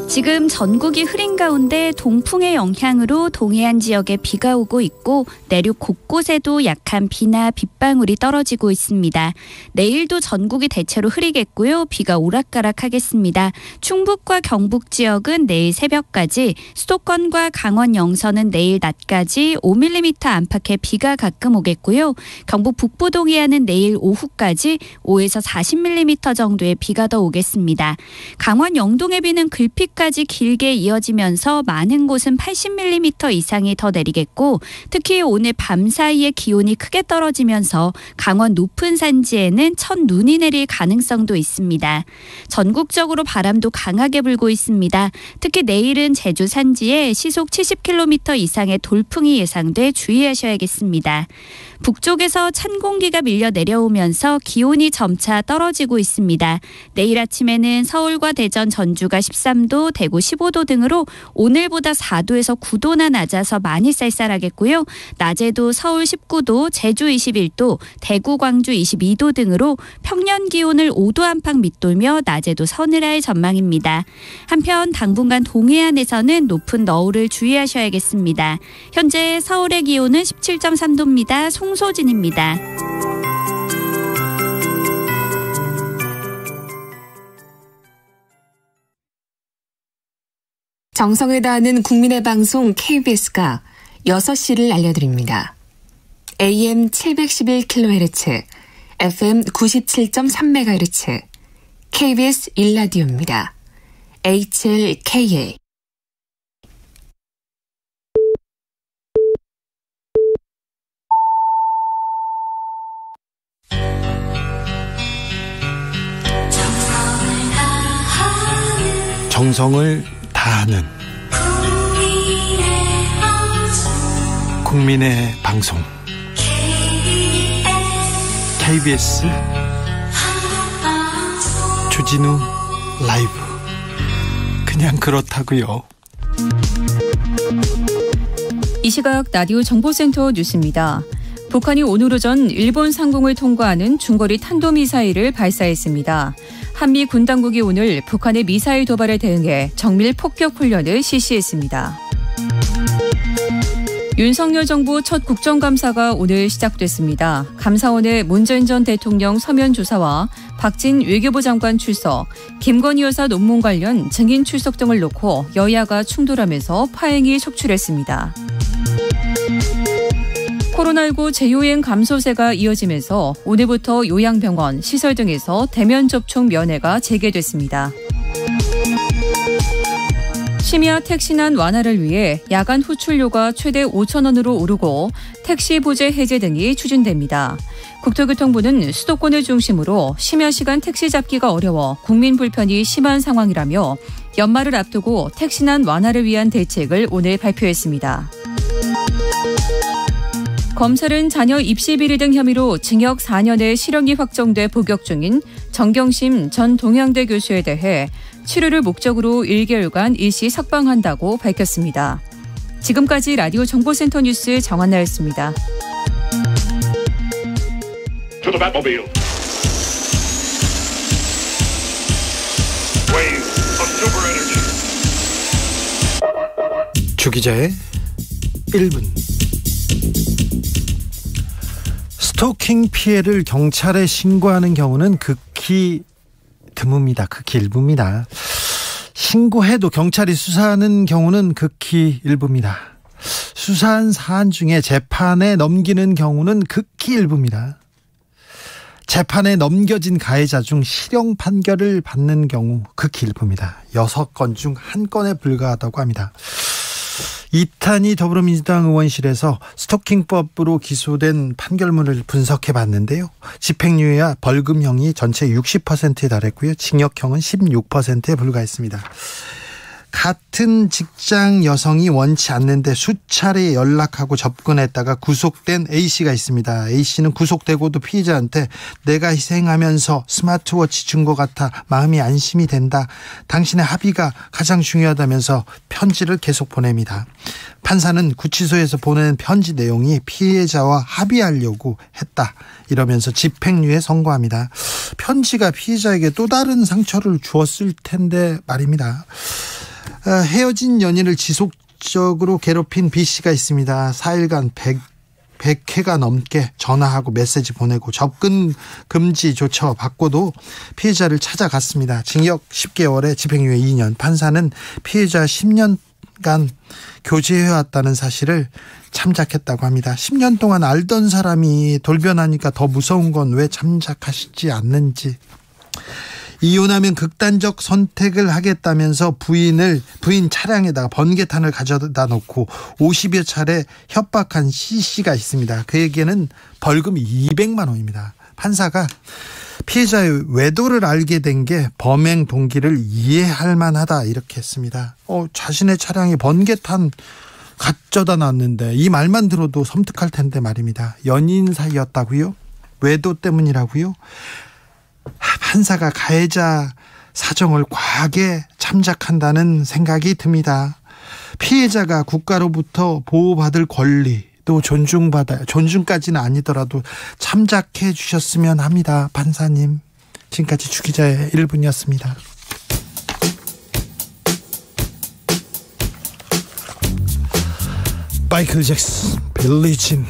지금 전국이 흐린 가운데 동풍의 영향으로 동해안 지역에 비가 오고 있고 내륙 곳곳에도 약한 비나 빗방울이 떨어지고 있습니다. 내일도 전국이 대체로 흐리겠고요. 비가 오락가락하겠습니다. 충북과 경북 지역은 내일 새벽까지, 수도권과 강원 영서는 내일 낮까지 5mm 안팎의 비가 가끔 오겠고요. 경북 북부 동해안은 내일 오후까지 5에서 40mm 정도의 비가 더 오겠습니다. 강원 영동의 비는 글피까지 길게 이어지면서 많은 곳은 80mm 이상이 더 내리겠고, 특히 오늘 밤 사이에 기온이 크게 떨어지면서 강원 높은 산지에는 첫눈이 내릴 가능성도 있습니다. 전국적으로 바람도 강하게 불고 있습니다. 특히 내일은 제주 산지에 시속 70km 이상의 돌풍이 예상돼 주의하셔야겠습니다. 북쪽에서 찬 공기가 밀려 내려오면서 기온이 점차 떨어지고 있습니다. 내일 아침에는 서울과 대전, 전주가 13도, 대구 15도 등으로 오늘보다 4도에서 9도나 낮아서 많이 쌀쌀하겠고요. 낮에도 서울 19도, 제주 21도, 대구, 광주 22도 등으로 평년 기온을 5도 안팎 밑돌며 낮에도 서늘할 전망입니다. 한편 당분간 동해안에서는 높은 너울을 주의하셔야겠습니다. 현재 서울의 기온은 17.3도입니다. 송소진입니다. 정성을 다하는 국민의 방송 KBS가 6시를 알려드립니다. AM 711kHz, FM 97.3MHz, KBS 1라디오입니다. HLKA. 정성을 다하는 국민의 방송 KBS 주진우 라이브. 그냥 그렇다고요. 이 시각 라디오 정보센터 뉴스입니다. 북한이 오늘 오전 일본 상공을 통과하는 중거리 탄도미사일을 발사했습니다. 한미 군 당국이 오늘 북한의 미사일 도발에 대응해 정밀 폭격 훈련을 실시했습니다. 윤석열 정부 첫 국정감사가 오늘 시작됐습니다. 감사원에 문재인 전 대통령 서면 조사와 박진 외교부 장관 출석, 김건희 여사 논문 관련 증인 출석 등을 놓고 여야가 충돌하면서 파행이 속출했습니다. 코로나19 재유행 감소세가 이어지면서 오늘부터 요양병원, 시설 등에서 대면 접촉 면회가 재개됐습니다. 심야 택시난 완화를 위해 야간 후출료가 최대 5,000원으로 오르고 택시 보제 해제 등이 추진됩니다. 국토교통부는 수도권을 중심으로 심야 시간 택시 잡기가 어려워 국민 불편이 심한 상황이라며 연말을 앞두고 택시난 완화를 위한 대책을 오늘 발표했습니다. 검찰은 자녀 입시 비리 등 혐의로 징역 4년의 실형이 확정돼 복역 중인 정경심 전 동양대 교수에 대해 치료를 목적으로 1개월간 일시 석방한다고 밝혔습니다. 지금까지 라디오 정보센터 뉴스 정한나였습니다. 주기자의 1분. 스토킹 피해를 경찰에 신고하는 경우는 극히 드뭅니다. 극히 일부입니다. 신고해도 경찰이 수사하는 경우는 극히 일부입니다. 수사한 사안 중에 재판에 넘기는 경우는 극히 일부입니다. 재판에 넘겨진 가해자 중 실형 판결을 받는 경우 극히 일부입니다. 6건 중 1건에 불과하다고 합니다. 이탄희 더불어민주당 의원실에서 스토킹법으로 기소된 판결문을 분석해 봤는데요. 집행유예와 벌금형이 전체 60%에 달했고요. 징역형은 16%에 불과했습니다. 같은 직장 여성이 원치 않는데 수차례 연락하고 접근했다가 구속된 A씨가 있습니다. A씨는 구속되고도 피해자한테 내가 희생하면서 스마트워치 준 것 같아 마음이 안심이 된다. 당신의 합의가 가장 중요하다면서 편지를 계속 보냅니다. 판사는 구치소에서 보낸 편지 내용이 피해자와 합의하려고 했다. 이러면서 집행유예 선고합니다. 편지가 피해자에게 또 다른 상처를 주었을 텐데 말입니다. 헤어진 연인을 지속적으로 괴롭힌 B씨가 있습니다. 4일간 100회가 넘게 전화하고 메시지 보내고 접근 금지 조처 받고도 피해자를 찾아갔습니다. 징역 10개월에 집행유예 2년. 판사는 피해자 10년간 교제해왔다는 사실을 참작했다고 합니다. 10년 동안 알던 사람이 돌변하니까 더 무서운 건 왜 참작하시지 않는지. 이혼하면 극단적 선택을 하겠다면서 부인 차량에다가 번개탄을 가져다 놓고 50여 차례 협박한 C씨가 있습니다. 그에게는 벌금 200만 원입니다. 판사가 피해자의 외도를 알게 된 게 범행 동기를 이해할 만하다 이렇게 했습니다. 자신의 차량에 번개탄 가져다 놨는데 이 말만 들어도 섬뜩할 텐데 말입니다. 연인 사이였다고요? 외도 때문이라고요? 판사가 가해자 사정을 과하게 참작한다는 생각이 듭니다. 피해자가 국가로부터 보호받을 권리도 존중까지는 아니더라도 참작해 주셨으면 합니다. 판사님. 지금까지 주기자의 1분이었습니다. 마이클 잭슨, 빌리 진.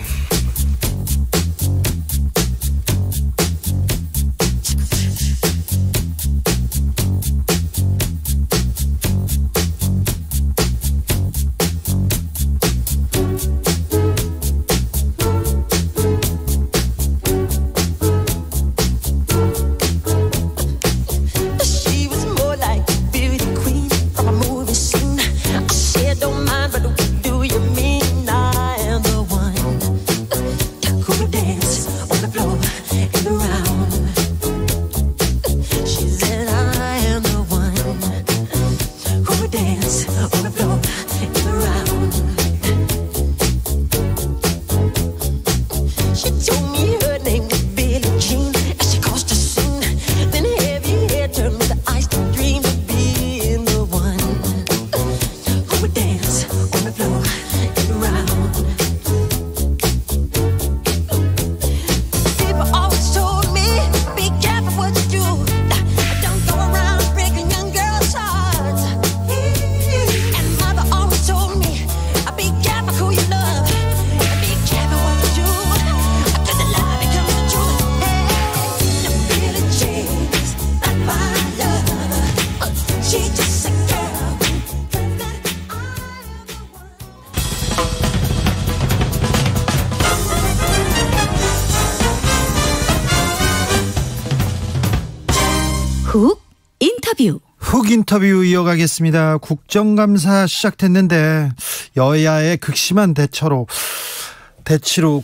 훅 인터뷰. 훅 인터뷰 이어가겠습니다. 국정감사 시작됐는데 여야의 극심한 대치로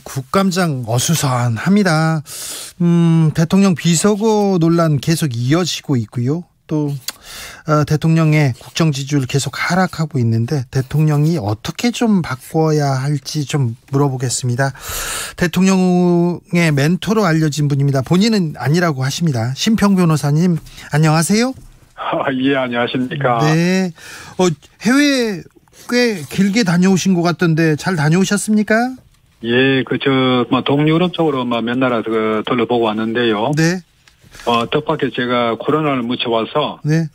국감장 어수선합니다. 대통령 비서고 논란 계속 이어지고 있고요. 또 대통령의 국정 지지율 계속 하락하고 있는데 대통령이 어떻게 좀 바꿔야 할지 좀 물어보겠습니다. 대통령의 멘토로 알려진 분입니다. 본인은 아니라고 하십니다. 심평 변호사님 안녕하세요. 예, 안녕하십니까. 네. 해외 꽤 길게 다녀오신 것 같던데 잘 다녀오셨습니까? 예, 동유럽 쪽으로 몇 나라 둘러보고 왔는데요. 네. 뜻밖의 제가 코로나를 묻혀와서. 네.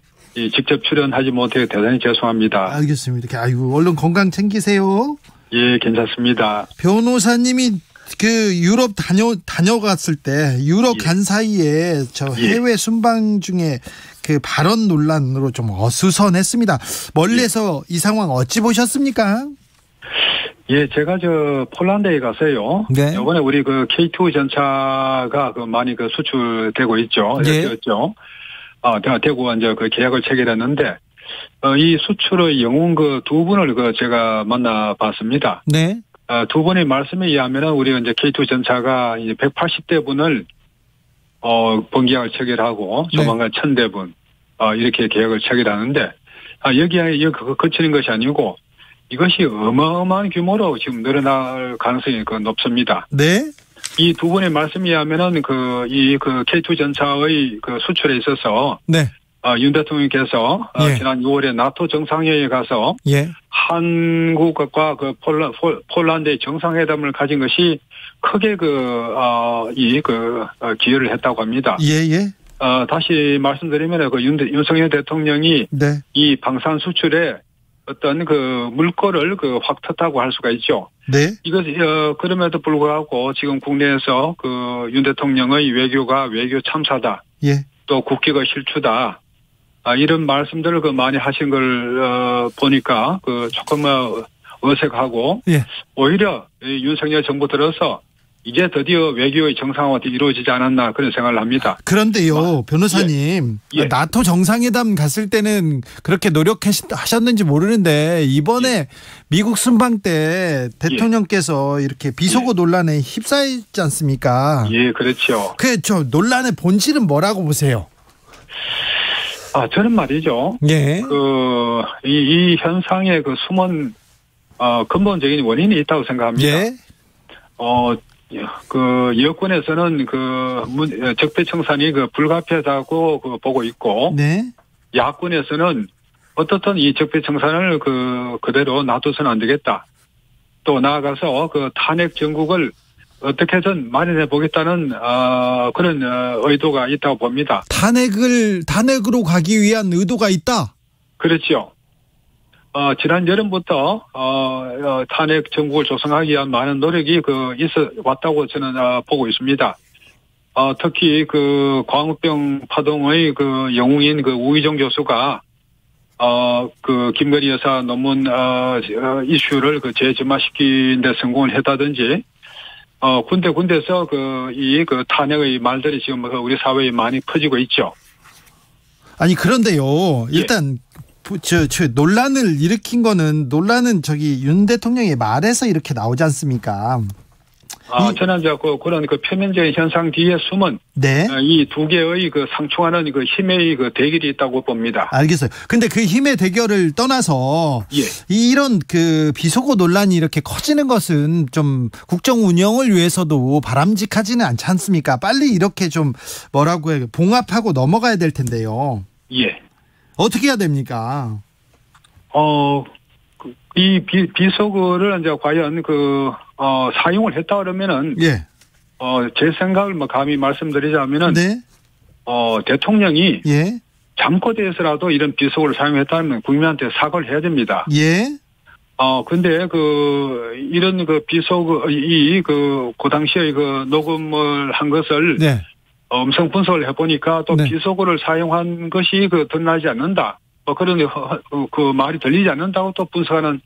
직접 출연하지 못해 대단히 죄송합니다. 알겠습니다. 아이고, 얼른 건강 챙기세요. 예, 괜찮습니다. 변호사님이 유럽 다녀갔을 때 유럽 간 사이에 해외 순방 중에 발언 논란으로 좀 어수선했습니다. 멀리서 이 상황 어찌 보셨습니까? 예, 제가 폴란드에 가서요. 네. 이번에 우리 K2 전차가 많이 수출되고 있죠. 네. 되었죠. 대구가 이제 계약을 체결했는데, 이 수출의 영웅 두 분을 제가 만나봤습니다. 네. 두 분의 말씀에 의하면은 우리가 이제 K2 전차가 이제 180대 분을, 본계약을 체결하고, 조만간 1000대 이렇게 계약을 체결하는데, 여기에 그치는 것이 아니고, 이것이 어마어마한 규모로 지금 늘어날 가능성이 높습니다. 네. 이 두 분의 말씀에 의하면은 K2 전차의 수출에 있어서. 네. 윤 대통령께서 지난 6월에 나토 정상회의에 가서. 예. 한국과 폴란드의 정상회담을 가진 것이 크게 기여를 했다고 합니다. 예. 다시 말씀드리면 윤석열 대통령이. 네. 이 방산 수출에 어떤 물꼬를 확 텄다고 할 수가 있죠. 네. 그럼에도 불구하고 지금 국내에서 윤 대통령의 외교가 외교 참사다. 예. 또 국기가 실추다. 이런 말씀들을 많이 하신 걸 보니까 조금 어색하고. 예. 오히려 윤석열 정부 들어서 이제 드디어 외교의 정상화가 이루어지지 않았나 그런 생각을 합니다. 그런데요, 변호사님. 예. 나토 정상회담 갔을 때는 그렇게 노력하셨는지 모르는데 이번에 미국 순방 때 대통령께서 이렇게 비속어 논란에 휩싸였지 않습니까? 예, 그렇죠. 저 논란의 본질은 뭐라고 보세요? 저는 말이죠. 예. 이 현상의 숨은 근본적인 원인이 있다고 생각합니다. 예. 여권에서는 적폐청산이 불가피하다고 보고 있고. 네. 야권에서는 어떻든 이 적폐청산을 그대로 놔둬서는 안 되겠다. 또 나아가서 탄핵 정국을 어떻게든 마련해 보겠다는 그런 의도가 있다고 봅니다. 탄핵으로 가기 위한 의도가 있다. 그렇죠. 지난 여름부터 탄핵 정국을 조성하기 위한 많은 노력이 있어 왔다고 저는 보고 있습니다. 특히 광우병 파동의 영웅인 우의정 교수가 김건희 여사 논문 이슈를 재점화시키는 데 성공을 했다든지 군데군데서 이 탄핵의 말들이 지금 우리 사회에 많이 퍼지고 있죠. 아니 그런데요. 일단 논란을 일으킨 거는 윤 대통령의 말에서 이렇게 나오지 않습니까? 저는 그런 표면적인 현상 뒤에 숨은 이 두 개의 상충하는 힘의 대결이 있다고 봅니다. 알겠어요. 근데 그 힘의 대결을 떠나서 이런 비속어 논란이 이렇게 커지는 것은 좀 국정 운영을 위해서도 바람직하지는 않지 않습니까? 빨리 이렇게 좀 봉합하고 넘어가야 될 텐데요. 예. 어떻게 해야 됩니까? 이 비속어를 이제 과연 사용을 했다 그러면은 제 생각을 감히 말씀드리자면은 대통령이 잠꼬대에서라도 이런 비속어를 사용했다면 국민한테 사과를 해야 됩니다. 근데 이런 비속어 그 당시에 녹음을 한 것을 음성 분석을 해보니까 또 비속어를 사용한 것이 드러나지 않는다. 그런 말이 들리지 않는다고 또 분석하는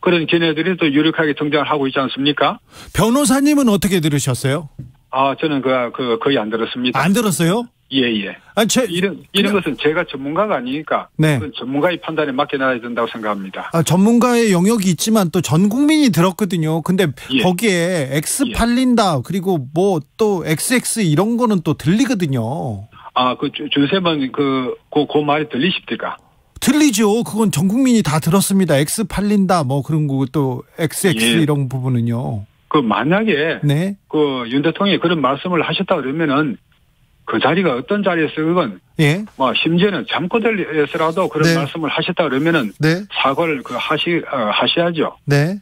그런 걔네들이 또 유력하게 등장을 하고 있지 않습니까? 변호사님은 어떻게 들으셨어요? 저는 거의 안 들었습니다. 안 들었어요? 예. 이런 것은 제가 전문가가 아니니까 전문가의 판단에 맡겨놔야 된다고 생각합니다. 전문가의 영역이 있지만 또 전 국민이 들었거든요. 근데 거기에 X 팔린다 그리고 뭐 또 XX 이런 거는 또 들리거든요. 그 준쌤은 그 말이 들리십니까? 들리죠. 그건 전 국민이 다 들었습니다. X 팔린다 뭐 그런 거 또 XX 예. 이런 부분은요. 만약에 네. 윤 대통령이 그런 말씀을 하셨다 그러면은 그 자리가 어떤 자리에서 그건 예. 심지어는 잠꼬대에서라도 그런 네. 말씀을 하셨다 그러면은 네. 사과를 하셔야죠. 네.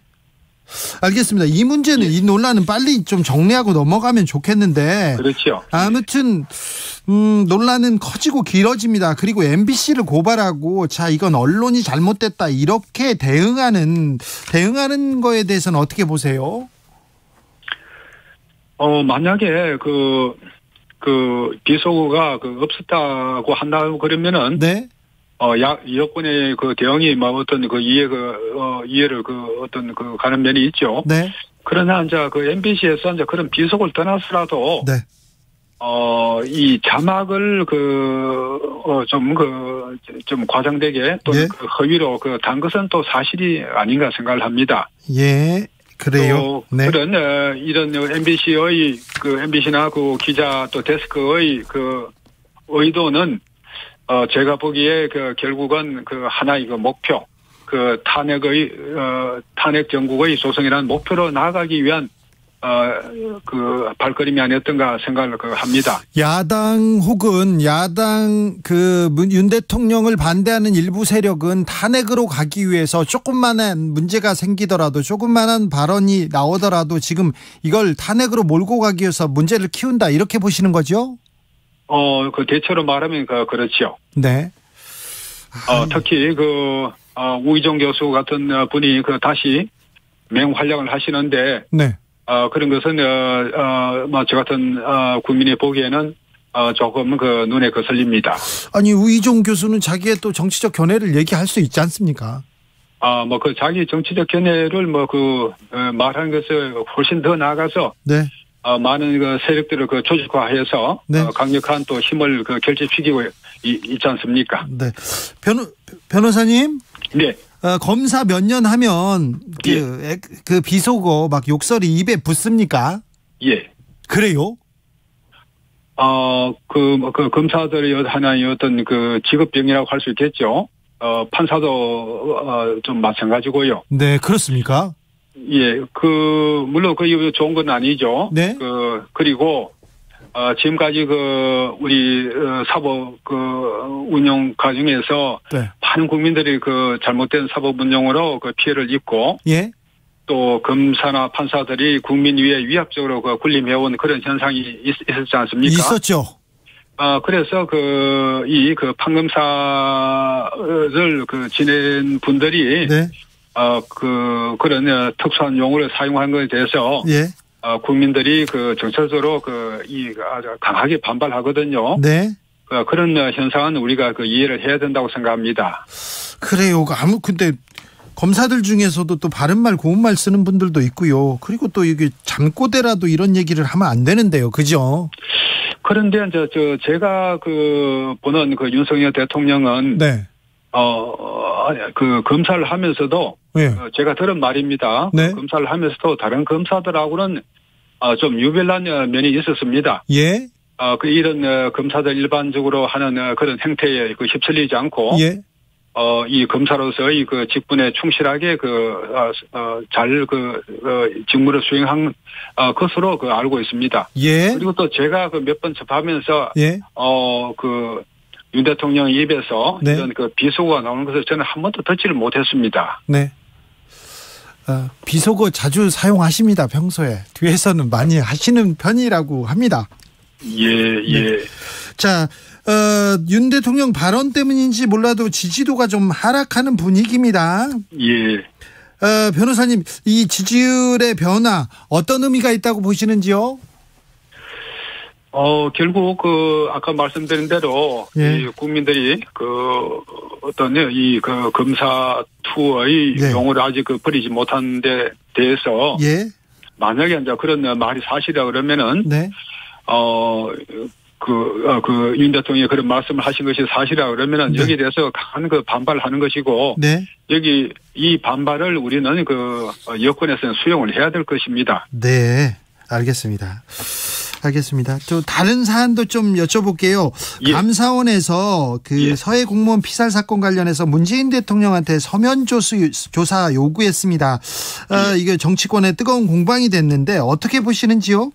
알겠습니다. 이 문제는 이 논란은 빨리 좀 정리하고 넘어가면 좋겠는데. 그렇죠. 아무튼 논란은 커지고 길어집니다. 그리고 MBC를 고발하고 자 이건 언론이 잘못됐다 이렇게 대응하는 거에 대해서는 어떻게 보세요? 만약에 비속어가 없었다고 한다고 그러면은 네. 여권의 대응이 어떤 이해를 어떤 가는 면이 있죠. 네. 그러나 이제 MBC에서 이제 그런 비속을 떠나서라도 네. 이 자막을 좀 과장되게 또는 네. 허위로 단 것은 또 사실이 아닌가 생각을 합니다. 예. 그래요. 네. 그런 이런 MBC의 MBC나 기자 또 데스크의 의도는 제가 보기에 결국은 하나의 목표, 탄핵 정국의 조성이라는 목표로 나아가기 위한 발걸음이 아니었던가 생각을 합니다. 야당 윤 대통령을 반대하는 일부 세력은 탄핵으로 가기 위해서 조금만한 문제가 생기더라도 조금만한 발언이 나오더라도 지금 이걸 탄핵으로 몰고 가기 위해서 문제를 키운다 이렇게 보시는 거죠? 대체로 말하면 그렇죠. 네. 특히 우희정 교수 같은 분이 다시 맹활약을 하시는데. 네. 그런 것은 저 같은 국민이 보기에는 조금 눈에 거슬립니다. 아니 우희정 교수는 자기의 또 정치적 견해를 얘기할 수 있지 않습니까? 자기 정치적 견해를 말하는 것을 훨씬 더 나아가서 네. 많은 세력들을 조직화해서 네. 강력한 또 힘을 결집시키고 있지 않습니까? 네. 변호사님. 네. 검사 몇 년 하면 비속어 막 욕설이 입에 붙습니까? 예. 그래요? 검사들의 하나의 어떤 직업병이라고 할 수 있겠죠. 판사도 좀 마찬가지고요. 네, 그렇습니까? 예, 물론 좋은 건 아니죠. 네. 그리고 지금까지 우리 사법 운영 과정에서 네. 많은 국민들이 잘못된 사법 운영으로 피해를 입고 예. 또 검사나 판사들이 국민 위에 위압적으로 군림해온 그런 현상이 있었지 않습니까? 있었죠. 그래서 이 판검사를 지낸 분들이 네. 그런 특수한 용어를 사용한 것에 대해서 예. 국민들이 정책적으로 아주 강하게 반발하거든요. 네. 그런 현상은 우리가 이해를 해야 된다고 생각합니다. 그래요. 근데 검사들 중에서도 또 바른 말 고운 말 쓰는 분들도 있고요. 그리고 또 이게 잠꼬대라도 이런 얘기를 하면 안 되는데요. 그죠? 그런데 이제 제가 보는 윤석열 대통령은 네. 검사를 하면서도 네. 제가 들은 말입니다. 네. 검사를 하면서도 다른 검사들하고는 좀 유별난 면이 있었습니다. 예. 이런 검사들 일반적으로 하는 그런 행태에 휩쓸리지 않고 예. 이 검사로서의 직분에 충실하게 잘 직무를 수행한 것으로 알고 있습니다. 예. 그리고 또 제가 몇 번 접하면서 예. 윤 대통령 입에서 네. 이런 비속어가 나오는 것을 저는 한 번도 듣지를 못했습니다. 네. 비속어 자주 사용하십니다. 평소에 뒤에서는 많이 하시는 편이라고 합니다. 예. 네. 자, 윤 대통령 발언 때문인지 몰라도 지지도가 좀 하락하는 분위기입니다. 예. 변호사님, 이 지지율의 변화 어떤 의미가 있다고 보시는지요? 결국 아까 말씀드린 대로 예. 이 국민들이 검사 투의 네. 용어를 아직 버리지 못한 데 대해서 예. 만약에 이제 그런 말이 사실이라 그러면은 네. 윤 대통령이 그런 말씀을 하신 것이 사실이라 그러면은 네. 여기에 대해서 강한 반발을 하는 것이고 네. 여기 이 반발을 우리는 여권에서는 수용을 해야 될 것입니다. 네. 알겠습니다. 알겠습니다. 또 다른 사안도 좀 여쭤볼게요. 예. 감사원에서 그 예. 서해 공무원 피살 사건 관련해서 문재인 대통령한테 서면 조사 요구했습니다. 이게 정치권의 뜨거운 공방이 됐는데 어떻게 보시는지요?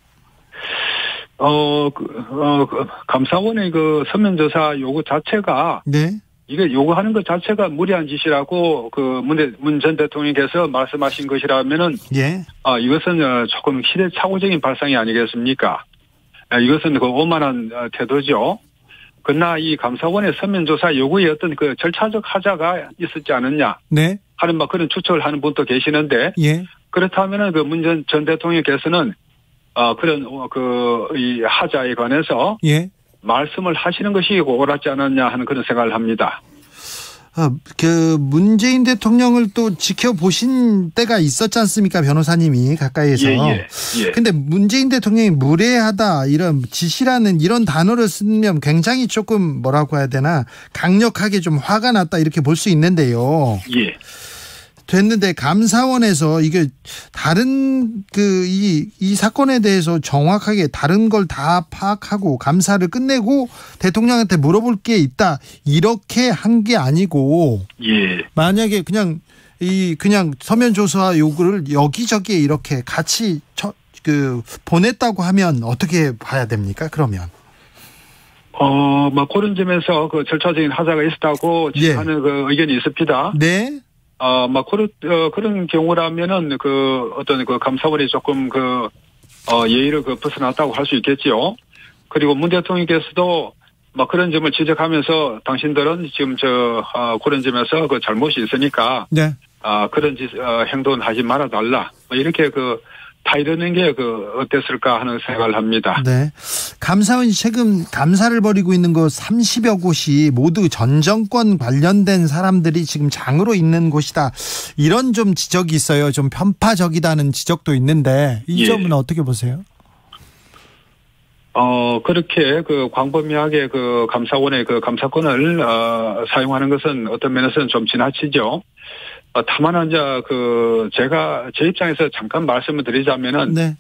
감사원의 그 서면 조사 요구 자체가 네. 이게 요구하는 것 자체가 무리한 짓이라고 그 문 전 대통령께서 말씀하신 것이라면은 예. 이것은 조금 시대착오적인 발상이 아니겠습니까? 이것은 그 오만한 태도죠. 그러나 이 감사원의 서면 조사 요구에 어떤 그 절차적 하자가 있었지 않느냐 네. 하는 막 그런 추측을 하는 분도 계시는데 예. 그렇다면은 그 문 전 대통령께서는 그런 이 하자에 관해서 예. 말씀을 하시는 것이 옳았지 않았냐 하는 그런 생각을 합니다. 그 문재인 대통령을 또 지켜보신 때가 있었지 않습니까? 변호사님이 가까이에서. 예. 근데 문재인 대통령이 무례하다 이런 지시라는 이런 단어를 쓰면 굉장히 조금 뭐라고 해야 되나 강력하게 좀 화가 났다 이렇게 볼 수 있는데요. 예. 됐는데 감사원에서 이게 다른 이 사건에 대해서 정확하게 다른 걸 다 파악하고 감사를 끝내고 대통령한테 물어볼 게 있다 이렇게 한 게 아니고 예. 만약에 그냥 서면 조사 요구를 여기저기에 이렇게 같이 보냈다고 하면 어떻게 봐야 됩니까? 그러면 그런 점에서 그 절차적인 하자가 있었다고 하는 그 의견이 있습니다. 네. 그런 경우라면은 어떤 감사원이 조금 예의를 벗어났다고 할 수 있겠지요. 그리고 문 대통령께서도 그런 점을 지적하면서 당신들은 지금 그런 점에서 잘못이 있으니까. 네. 그런 행동은 하지 말아달라. 이렇게 다 이러는 게 어땠을까 하는 생각을 합니다. 네. 감사원이 최근 감사를 벌이고 있는 거 30여 곳이 모두 전 정권 관련된 사람들이 지금 장으로 있는 곳이다. 이런 좀 지적이 있어요. 좀 편파적이다는 지적도 있는데 이 점은 어떻게 보세요? 그렇게 광범위하게 감사원의 감사권을 사용하는 것은 어떤 면에서는 좀 지나치죠. 다만 이제 제가 제 입장에서 잠깐 말씀을 드리자면은 네.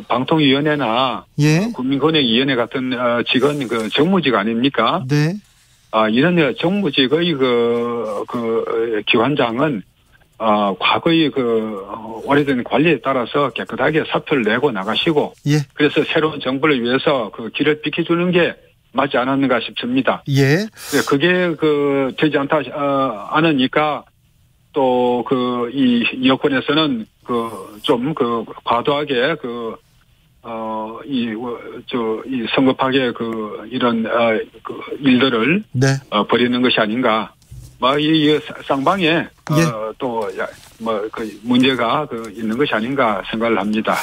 방통위원회나 국민권익위원회 같은 직은 정무직 아닙니까? 네. 이런 정무직의 기관장은 과거의 오래된 관리에 따라서 깨끗하게 사표를 내고 나가시고 그래서 새로운 정부를 위해서 길을 비켜주는 게 맞지 않았는가 싶습니다. 예. 네, 그게 되지 않으니까 또 이 여권에서는 좀 과도하게 이 성급하게 이런 일들을 벌이는 것이 아닌가. 이 쌍방에 문제가 있는 것이 아닌가 생각을 합니다.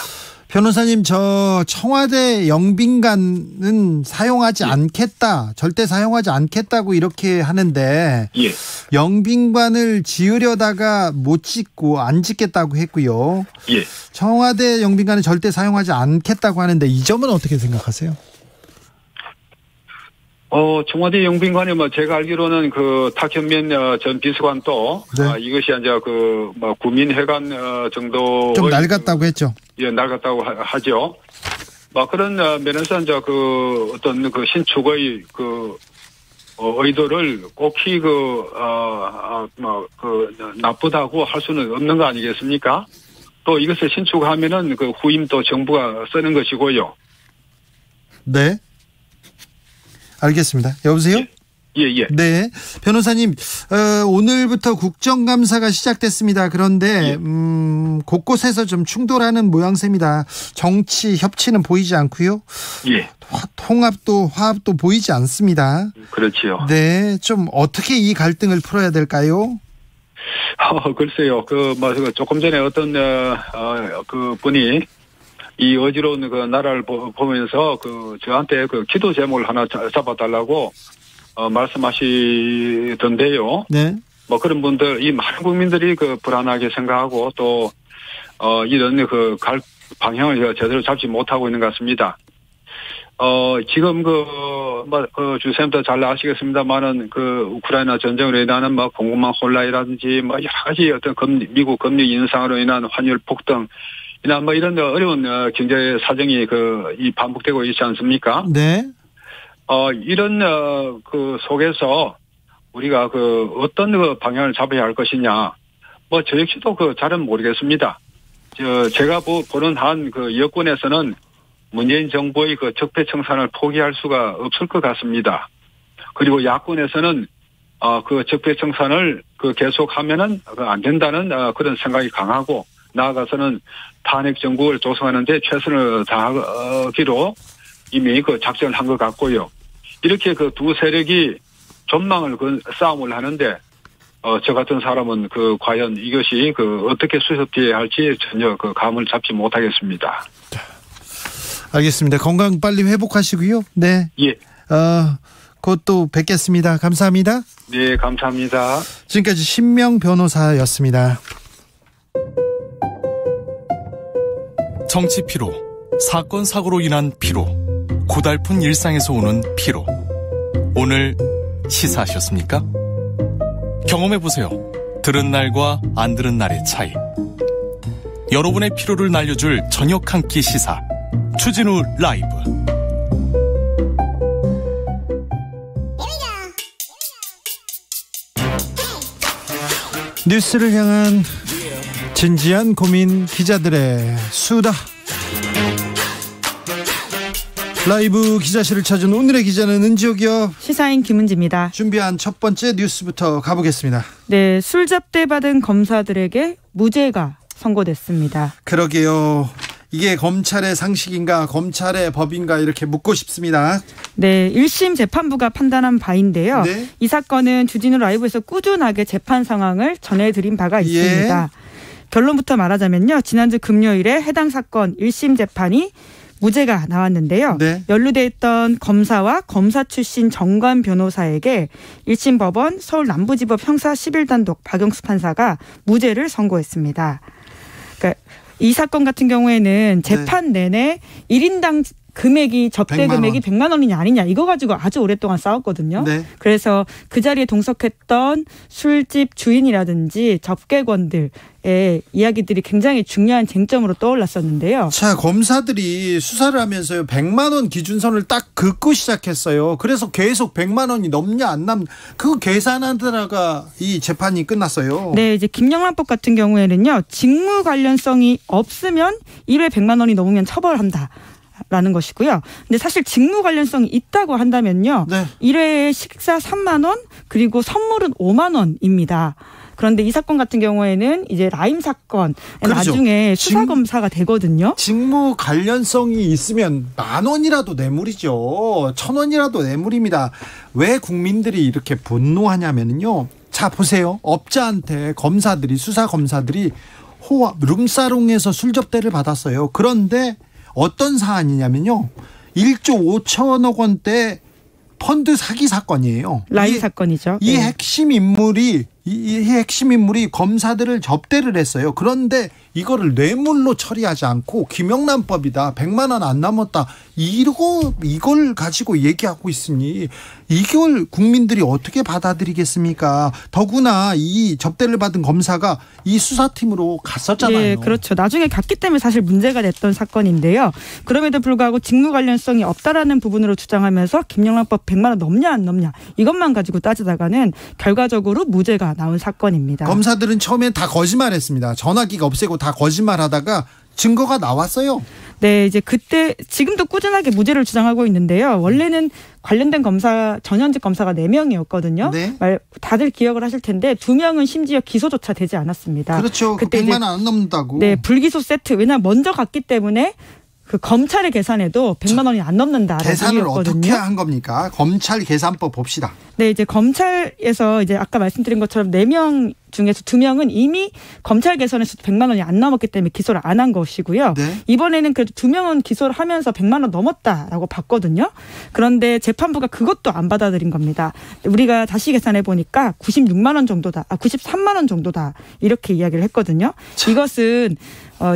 변호사님, 저 청와대 영빈관은 사용하지 않겠다, 절대 사용하지 않겠다고 이렇게 하는데 영빈관을 지으려다가 못 짓고 안 짓겠다고 했고요. 청와대 영빈관은 절대 사용하지 않겠다고 하는데 이 점은 어떻게 생각하세요? 청와대 영빈관이 제가 알기로는 탁현민 전 비서관도 이것이 이제 구민회관 정도 좀 낡았다고 했죠. 예, 낡았다고 하죠. 그런 면에서 이제 어떤 신축의 의도를 꼭히 나쁘다고 할 수는 없는 거 아니겠습니까? 또 이것을 신축하면은 후임 또 정부가 쓰는 것이고요. 네. 알겠습니다. 여보세요? 예. 네. 변호사님, 오늘부터 국정감사가 시작됐습니다. 그런데, 곳곳에서 좀 충돌하는 모양새입니다. 정치 협치는 보이지 않고요. 통합도, 화합도 보이지 않습니다. 그렇지요. 네. 좀 어떻게 이 갈등을 풀어야 될까요? 글쎄요. 조금 전에 어떤, 분이 이 어지러운 나라를 보면서 저한테 기도 제목을 하나 잡아달라고 말씀하시던데요. 네. 그런 분들, 이 많은 국민들이 불안하게 생각하고 또 이런 갈 방향을 제대로 잡지 못하고 있는 것 같습니다. 지금 주쌤도 잘 아시겠습니다만은 우크라이나 전쟁으로 인한 공급망 혼란이라든지 여러 가지 어떤 미국 금리 인상으로 인한 환율 폭등 이나 뭐 이런 어려운 경제 사정이 이 반복되고 있지 않습니까? 네. 이런 그 속에서 우리가 어떤 방향을 잡아야 할 것이냐. 뭐 저 역시도 잘은 모르겠습니다. 제가 보는 한 여권에서는 문재인 정부의 적폐청산을 포기할 수가 없을 것 같습니다. 그리고 야권에서는 적폐청산을 계속하면은 안 된다는 그런 생각이 강하고, 나아가서는 탄핵 정국을 조성하는데 최선을 다하기로 이미 작전을 한 것 같고요. 이렇게 두 세력이 전망을 싸움을 하는데, 저 같은 사람은 과연 이것이 어떻게 수습돼야 할지 전혀 감을 잡지 못하겠습니다. 알겠습니다. 건강 빨리 회복하시고요. 네. 예. 곧 또 뵙겠습니다. 감사합니다. 네, 감사합니다. 지금까지 신명 변호사였습니다. 정치 피로, 사건 사고로 인한 피로, 고달픈 일상에서 오는 피로. 오늘 시사하셨습니까? 경험해보세요. 들은 날과 안 들은 날의 차이. 여러분의 피로를 날려줄 저녁 한 끼 시사 추진우 라이브. 뉴스를 향한 진지한 고민, 기자들의 수다. 라이브 기자실을 찾은 오늘의 기자는 은지옥이요. 시사인 김은지입니다. 준비한 첫 번째 뉴스부터 가보겠습니다. 네, 술잡대 받은 검사들에게 무죄가 선고됐습니다. 그러게요. 이게 검찰의 상식인가, 검찰의 법인가, 이렇게 묻고 싶습니다. 네, 1심 재판부가 판단한 바인데요. 네. 이 사건은 주진우 라이브에서 꾸준하게 재판 상황을 전해드린 바가 있습니다. 결론부터 말하자면요, 지난주 금요일에 해당 사건 1심 재판이 무죄가 나왔는데요. 네. 연루돼 있던 검사와 검사 출신 정관 변호사에게 1심 법원 서울 남부지법 형사 11단독 박영수 판사가 무죄를 선고했습니다. 그러니까 이 사건 같은 경우에는 재판 내내 1인당 금액이 접대 금액이 100만 원이냐 아니냐 이거 가지고 아주 오랫동안 싸웠거든요. 네. 그래서 그 자리에 동석했던 술집 주인이라든지 접객원들의 이야기들이 굉장히 중요한 쟁점으로 떠올랐었는데요. 자, 검사들이 수사를 하면서요 100만 원 기준선을 딱 긋고 시작했어요. 그래서 계속 100만 원이 넘냐 안 넘냐 그거 계산하다가 이 재판이 끝났어요. 네, 이제 김영란법 같은 경우에는요 직무 관련성이 없으면 1회 100만 원이 넘으면 처벌한다. 라는 것이고요. 근데 사실 직무 관련성이 있다고 한다면요. 네. 1회에 식사 3만 원 그리고 선물은 5만 원입니다. 그런데 이 사건 같은 경우에는 이제 라임 사건 그렇죠. 나중에 수사검사가 되거든요. 직무 관련성이 있으면 10,000원이라도 뇌물이죠. 1,000원이라도 뇌물입니다. 왜 국민들이 이렇게 분노하냐면요. 자, 보세요. 업자한테 검사들이 수사검사들이 룸사롱에서 술 접대를 받았어요. 그런데 어떤 사안이냐면요. 1조 5천억 원대 펀드 사기 사건이에요. 라임 사건이죠. 이 핵심 인물이 검사들을 접대를 했어요. 그런데 이거를 뇌물로 처리하지 않고 김영란법이다. 100만 원 안 남았다. 이걸 가지고 얘기하고 있으니 이걸 국민들이 어떻게 받아들이겠습니까? 더구나 이 접대를 받은 검사가 이 수사팀으로 갔었잖아요. 네, 그렇죠. 나중에 갔기 때문에 사실 문제가 됐던 사건인데요. 그럼에도 불구하고 직무 관련성이 없다라는 부분으로 주장하면서 김영란법 100만 원 넘냐 안 넘냐 이것만 가지고 따지다가는 결과적으로 무죄가 나온 사건입니다. 검사들은 처음엔 다 거짓말했습니다. 전화기가 없애고 다 거짓말하다가 증거가 나왔어요. 네, 이제 그때 지금도 꾸준하게 무죄를 주장하고 있는데요. 원래는 관련된 검사 전현직 검사가 4명이었거든요. 네. 다들 기억을 하실 텐데 2명은 심지어 기소조차 되지 않았습니다. 그렇죠. 그때 100만 원 안 넘는다고. 네, 불기소 세트. 왜냐하면 먼저 갔기 때문에 그 검찰의 계산에도 100만 원이 안 넘는다. 계산을 어떻게 한 겁니까? 검찰 계산법 봅시다. 네, 이제 검찰에서 이제 아까 말씀드린 것처럼 4명 중에서 2명은 이미 검찰 개선에서 100만 원이 안 넘었기 때문에 기소를 안 한 것이고요. 네. 이번에는 그래도 2명은 기소를 하면서 100만 원 넘었다라고 봤거든요. 그런데 재판부가 그것도 안 받아들인 겁니다. 우리가 다시 계산해 보니까 96만 원 정도다. 93만 원 정도다. 이렇게 이야기를 했거든요. 이것은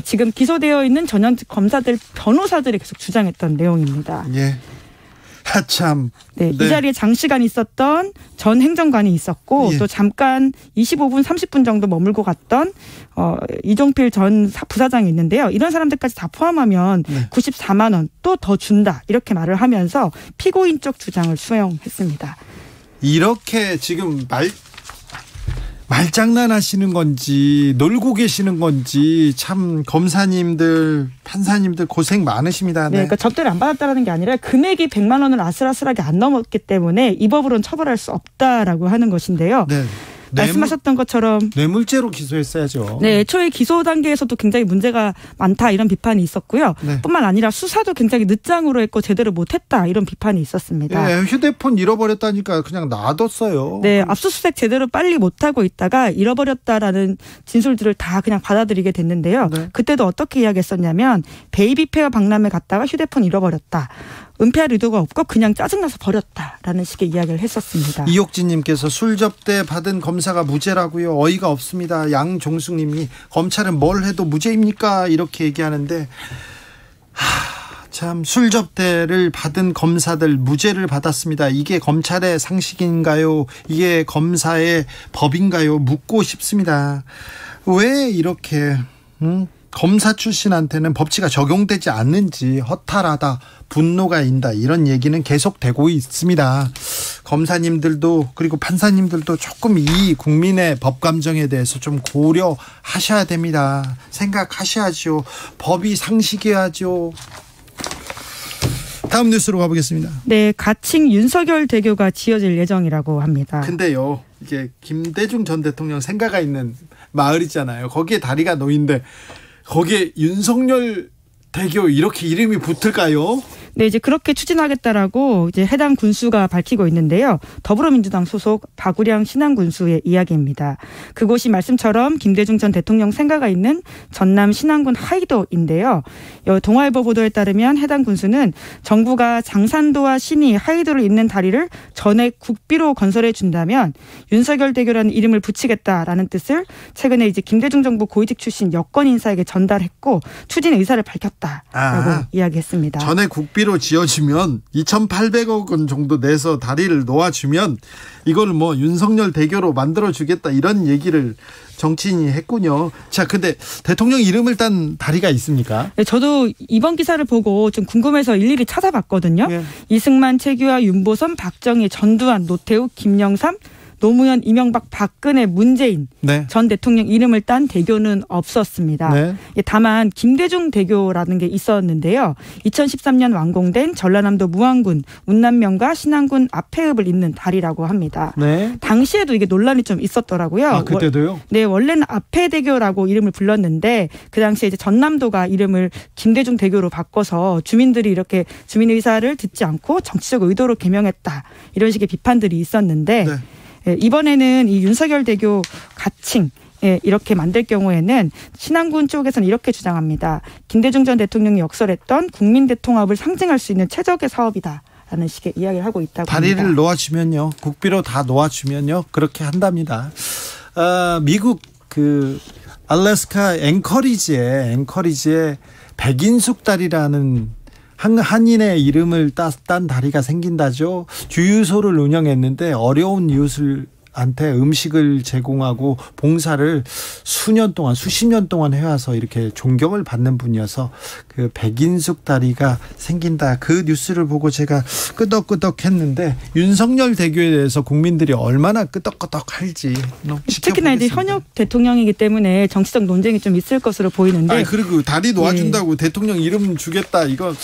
지금 기소되어 있는 전현직 검사들 변호사들이 계속 주장했던 내용입니다. 예. 참. 네, 이 자리에 장시간 있었던 전 행정관이 있었고 또 잠깐 25분 30분 정도 머물고 갔던 이종필 전 부사장이 있는데요. 이런 사람들까지 다 포함하면 94만 원 또 더 준다 이렇게 말을 하면서 피고인 쪽 주장을 수용했습니다. 이렇게 지금 말장난하시는 건지 놀고 계시는 건지 참 검사님들 판사님들 고생 많으십니다. 네, 그러니까 접대를 안 받았다는 게 아니라 금액이 100만 원을 아슬아슬하게 안 넘었기 때문에 이 법으로는 처벌할 수 없다라고 하는 것인데요. 네. 말씀하셨던 것처럼 뇌물죄로 기소했어야죠. 네, 애초에 기소 단계에서도 굉장히 문제가 많다 이런 비판이 있었고요. 뿐만 아니라 수사도 굉장히 늦장으로 했고 제대로 못했다 이런 비판이 있었습니다. 네, 휴대폰 잃어버렸다니까 그냥 놔뒀어요. 네, 압수수색 제대로 빨리 못하고 있다가 잃어버렸다라는 진술들을 다 그냥 받아들이게 됐는데요. 그때도 어떻게 이야기했었냐면 베이비페어 박람회 갔다가 휴대폰 잃어버렸다. 은폐할 의도가 없고 그냥 짜증나서 버렸다라는 식의 이야기를 했었습니다. 이옥진님께서 술 접대 받은 검사가 무죄라고요. 어이가 없습니다. 양종숙님이 검찰은 뭘 해도 무죄입니까? 이렇게 얘기하는데 참 술 접대를 받은 검사들 무죄를 받았습니다. 이게 검찰의 상식인가요? 이게 검사의 법인가요? 묻고 싶습니다. 왜 이렇게 검사 출신한테는 법치가 적용되지 않는지 허탈하다, 분노가 인다 이런 얘기는 계속되고 있습니다. 검사님들도 그리고 판사님들도 조금 이 국민의 법 감정에 대해서 좀 고려하셔야 됩니다. 생각하셔야죠. 법이 상식이야죠. 다음 뉴스로 가보겠습니다. 네, 가칭 윤석열 대교가 지어질 예정이라고 합니다. 근데요, 이게 김대중 전 대통령 생가가 있는 마을이잖아요. 거기에 다리가 놓인데 거기에 윤석열 대교 이렇게 이름이 붙을까요? 네, 이제 그렇게 추진하겠다라고 이제 해당 군수가 밝히고 있는데요. 더불어민주당 소속 박우량 신안군수의 이야기입니다. 그곳이 말씀처럼 김대중 전 대통령 생가가 있는 전남 신안군 하이도인데요. 동아일보 보도에 따르면 해당 군수는 정부가 장산도와 신이 하이도를 잇는 다리를 전액 국비로 건설해 준다면 윤석열 대교라는 이름을 붙이겠다라는 뜻을 최근에 이제 김대중 정부 고위직 출신 여권 인사에게 전달했고 추진 의사를 밝혔다라고 이야기했습니다. 전액 국비로 지어주면 2,800억 원 정도 내서 다리를 놓아주면 이걸 뭐 윤석열 대교로 만들어주겠다 이런 얘기를 정치인이 했군요. 자, 근데 대통령 이름을 딴 다리가 있습니까? 네, 저도 이번 기사를 보고 좀 궁금해서 일일이 찾아봤거든요. 네. 이승만, 최규하, 윤보선, 박정희, 전두환, 노태우, 김영삼, 노무현, 이명박, 박근혜, 문재인 전 대통령 이름을 딴 대교는 없었습니다. 다만 김대중 대교라는 게 있었는데요. 2013년 완공된 전라남도 무안군 운남면과 신안군 앞해읍을 잇는 다리라고 합니다. 당시에도 이게 논란이 좀 있었더라고요. 아, 그때도요? 네, 원래는 앞해대교라고 이름을 불렀는데 그 당시에 이제 전남도가 이름을 김대중 대교로 바꿔서 주민들이 이렇게 주민 의사를 듣지 않고 정치적 의도로 개명했다. 이런 식의 비판들이 있었는데 이번에는 이 윤석열 대교 가칭 이렇게 만들 경우에는 신안군 쪽에서는 이렇게 주장합니다. 김대중 전 대통령이 역설했던 국민 대통합을 상징할 수 있는 최적의 사업이다라는 식의 이야기를 하고 있다고 다리를 합니다. 놓아주면요. 국비로 다 놓아주면요. 그렇게 한답니다. 미국 그 알래스카 앵커리지에 백인숙 다리라는 한인의 이름을 딴 다리가 생긴다죠. 주유소를 운영했는데 어려운 이웃한테 음식을 제공하고 봉사를 수십 년 동안 해와서 이렇게 존경을 받는 분이어서 그 백인숙 다리가 생긴다. 그 뉴스를 보고 제가 끄덕끄덕했는데 윤석열 대교에 대해서 국민들이 얼마나 끄덕끄덕할지 특히나 이제 현역 대통령이기 때문에 정치적 논쟁이 좀 있을 것으로 보이는데. 그리고 다리 놓아준다고 대통령 이름 주겠다 이거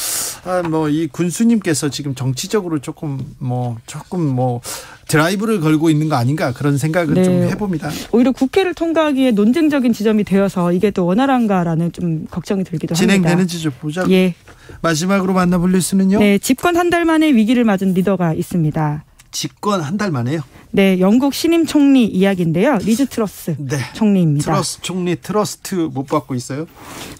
이 군수님께서 지금 정치적으로 조금 드라이브를 걸고 있는 거 아닌가 그런 생각을 좀 해봅니다. 오히려 국회를 통과하기에 논쟁적인 지점이 되어서 이게 또 원활한가라는 좀 걱정이 들기도 합니다. 진행되는지 좀 보자고. 마지막으로 만나볼 뉴스는요. 네, 집권 한 달 만에 위기를 맞은 리더가 있습니다. 집권 한 달 만에요? 네, 영국 신임 총리 이야기인데요. 리즈 트러스 총리입니다. 트러스 총리 트러스트 못 받고 있어요?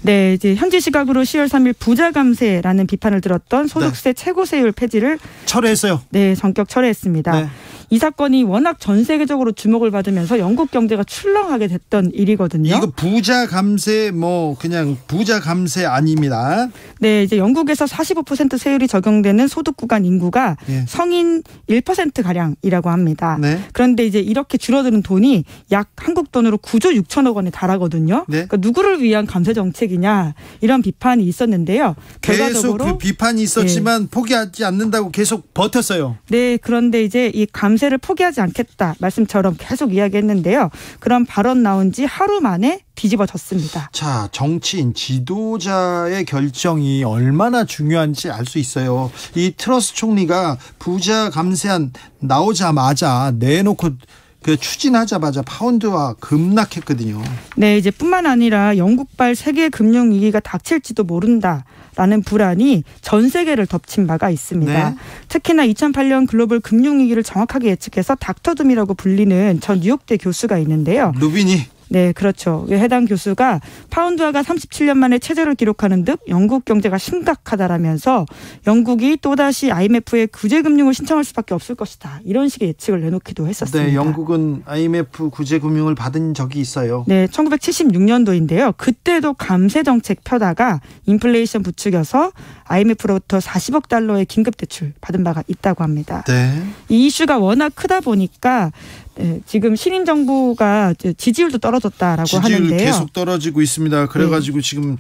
네, 이제 현지 시각으로 10월 3일 부자 감세라는 비판을 들었던 소득세 최고세율 폐지를 철회했어요. 네, 전격 철회했습니다. 이 사건이 워낙 전 세계적으로 주목을 받으면서 영국 경제가 출렁하게 됐던 일이거든요. 이거 부자 감세 그냥 부자 감세 아닙니다. 네, 이제 영국에서 45% 세율이 적용되는 소득 구간 인구가 성인 1% 가량이라고 합니다. 네. 그런데 이제 이렇게 줄어드는 돈이 약 한국 돈으로 9조 6천억 원에 달하거든요. 네. 그러니까 누구를 위한 감세 정책이냐 이런 비판이 있었는데요. 계속 그 비판이 있었지만 포기하지 않는다고 계속 버텼어요. 네, 그런데 이제 이 감세를 포기하지 않겠다 말씀처럼 계속 이야기했는데요. 그런 발언 나온 지 하루 만에 뒤집어졌습니다. 자, 정치인 지도자의 결정이 얼마나 중요한지 알 수 있어요. 이 트러스 총리가 부자 감세안 나오자마자 내놓고 추진하자마자 파운드가 급락했거든요. 네, 이제 뿐만 아니라 영국발 세계 금융 위기가 닥칠지도 모른다라는 불안이 전 세계를 덮친 바가 있습니다. 네. 특히나 2008년 글로벌 금융 위기를 정확하게 예측해서 닥터둠이라고 불리는 전 뉴욕대 교수가 있는데요. 루비니. 네, 그렇죠. 해당 교수가 파운드화가 37년 만에 최저를 기록하는 듯 영국 경제가 심각하다라면서 영국이 또다시 IMF에 구제금융을 신청할 수밖에 없을 것이다. 이런 식의 예측을 내놓기도 했었습니다. 네, 영국은 IMF 구제금융을 받은 적이 있어요. 네, 1976년도인데요. 그때도 감세 정책 펴다가 인플레이션 부추겨서 IMF로부터 40억 달러의 긴급대출 받은 바가 있다고 합니다. 네. 이 이슈가 워낙 크다 보니까 지금 신임 정부가 지지율도 떨어졌다라고 하는데요. 지지율 계속 떨어지고 있습니다. 그래가지고 지금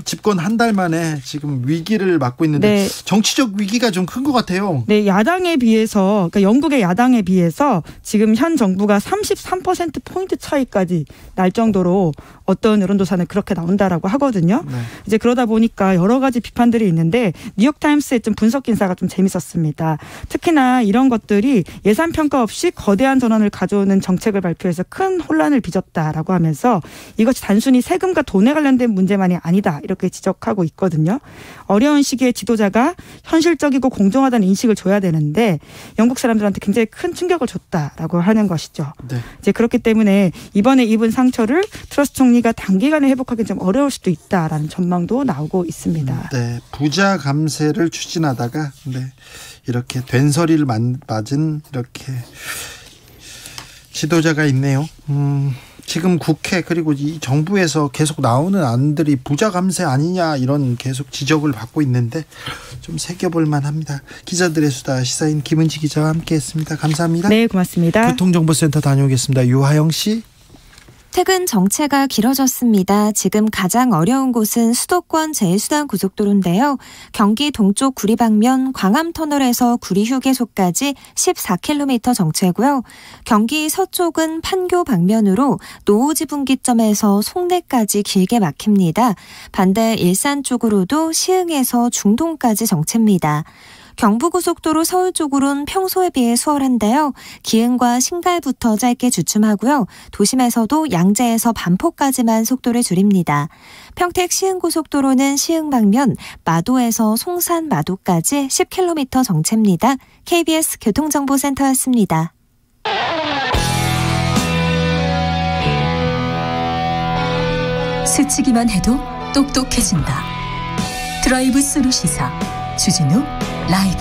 집권 한 달 만에 지금 위기를 맞고 있는데 정치적 위기가 좀 큰 것 같아요. 네, 야당에 비해서 그러니까 영국의 야당에 비해서 지금 현 정부가 33%포인트 차이까지 날 정도로 어떤 여론조사는 그렇게 나온다라고 하거든요. 네. 이제 그러다 보니까 여러 가지 비판들이 있는데 뉴욕타임스의 좀 분석 기사가 좀 재밌었습니다. 특히나 이런 것들이 예산 평가 없이 거대한 전환을 가져오는 정책을 발표해서 큰 혼란을 빚었다라고 하면서 이것이 단순히 세금과 돈에 관련된 문제만이 아니다 이렇게 지적하고 있거든요. 어려운 시기에 지도자가 현실적이고 공정하다는 인식을 줘야 되는데 영국 사람들한테 굉장히 큰 충격을 줬다라고 하는 것이죠. 네. 이제 그렇기 때문에 이번에 입은 상처를 트러스 총리가 단기간에 회복하기는 좀 어려울 수도 있다라는 전망도 나오고 있습니다. 네, 부자 감세를 추진하다가 이렇게 된소리를 맞은 이렇게 지도자가 있네요. 지금 국회 그리고 이 정부에서 계속 나오는 안들이 부자 감세 아니냐 이런 계속 지적을 받고 있는데 좀 새겨볼 만합니다. 기자들의 수다 시사인 김은지 기자와 함께했습니다. 감사합니다. 네, 고맙습니다. 교통정보센터 다녀오겠습니다. 유하영 씨. 퇴근 정체가 길어졌습니다. 지금 가장 어려운 곳은 수도권 제1수단 고속도로인데요. 경기 동쪽 구리 방면 광암터널에서 구리 휴게소까지 14km 정체고요. 경기 서쪽은 판교 방면으로 노오지분기점에서 송내까지 길게 막힙니다. 반대 일산 쪽으로도 시흥에서 중동까지 정체입니다. 경부고속도로 서울 쪽으로는 평소에 비해 수월한데요. 기흥과 신갈부터 짧게 주춤하고요. 도심에서도 양재에서 반포까지만 속도를 줄입니다. 평택 시흥고속도로는 시흥 방면 마도에서 송산 마도까지 10km 정체입니다. KBS 교통정보센터였습니다. 스치기만 해도 똑똑해진다. 드라이브 스루 시사 주진우 라이브.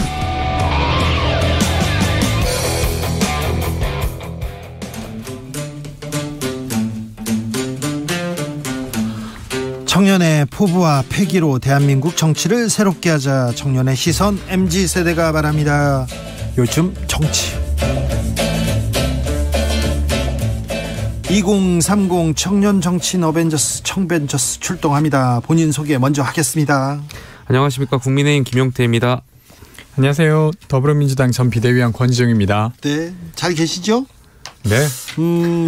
청년의 포부와 패기로 대한민국 정치를 새롭게 하자. 청년의 시선 MZ세대가 말합니다. 요즘 정치. 2030 청년 정치인 어벤져스 청벤져스 출동합니다. 본인 소개 먼저 하겠습니다. 안녕하십니까, 국민의힘 김용태입니다. 안녕하세요, 더불어민주당 전 비대위원 권지웅입니다. 네, 잘 계시죠? 네.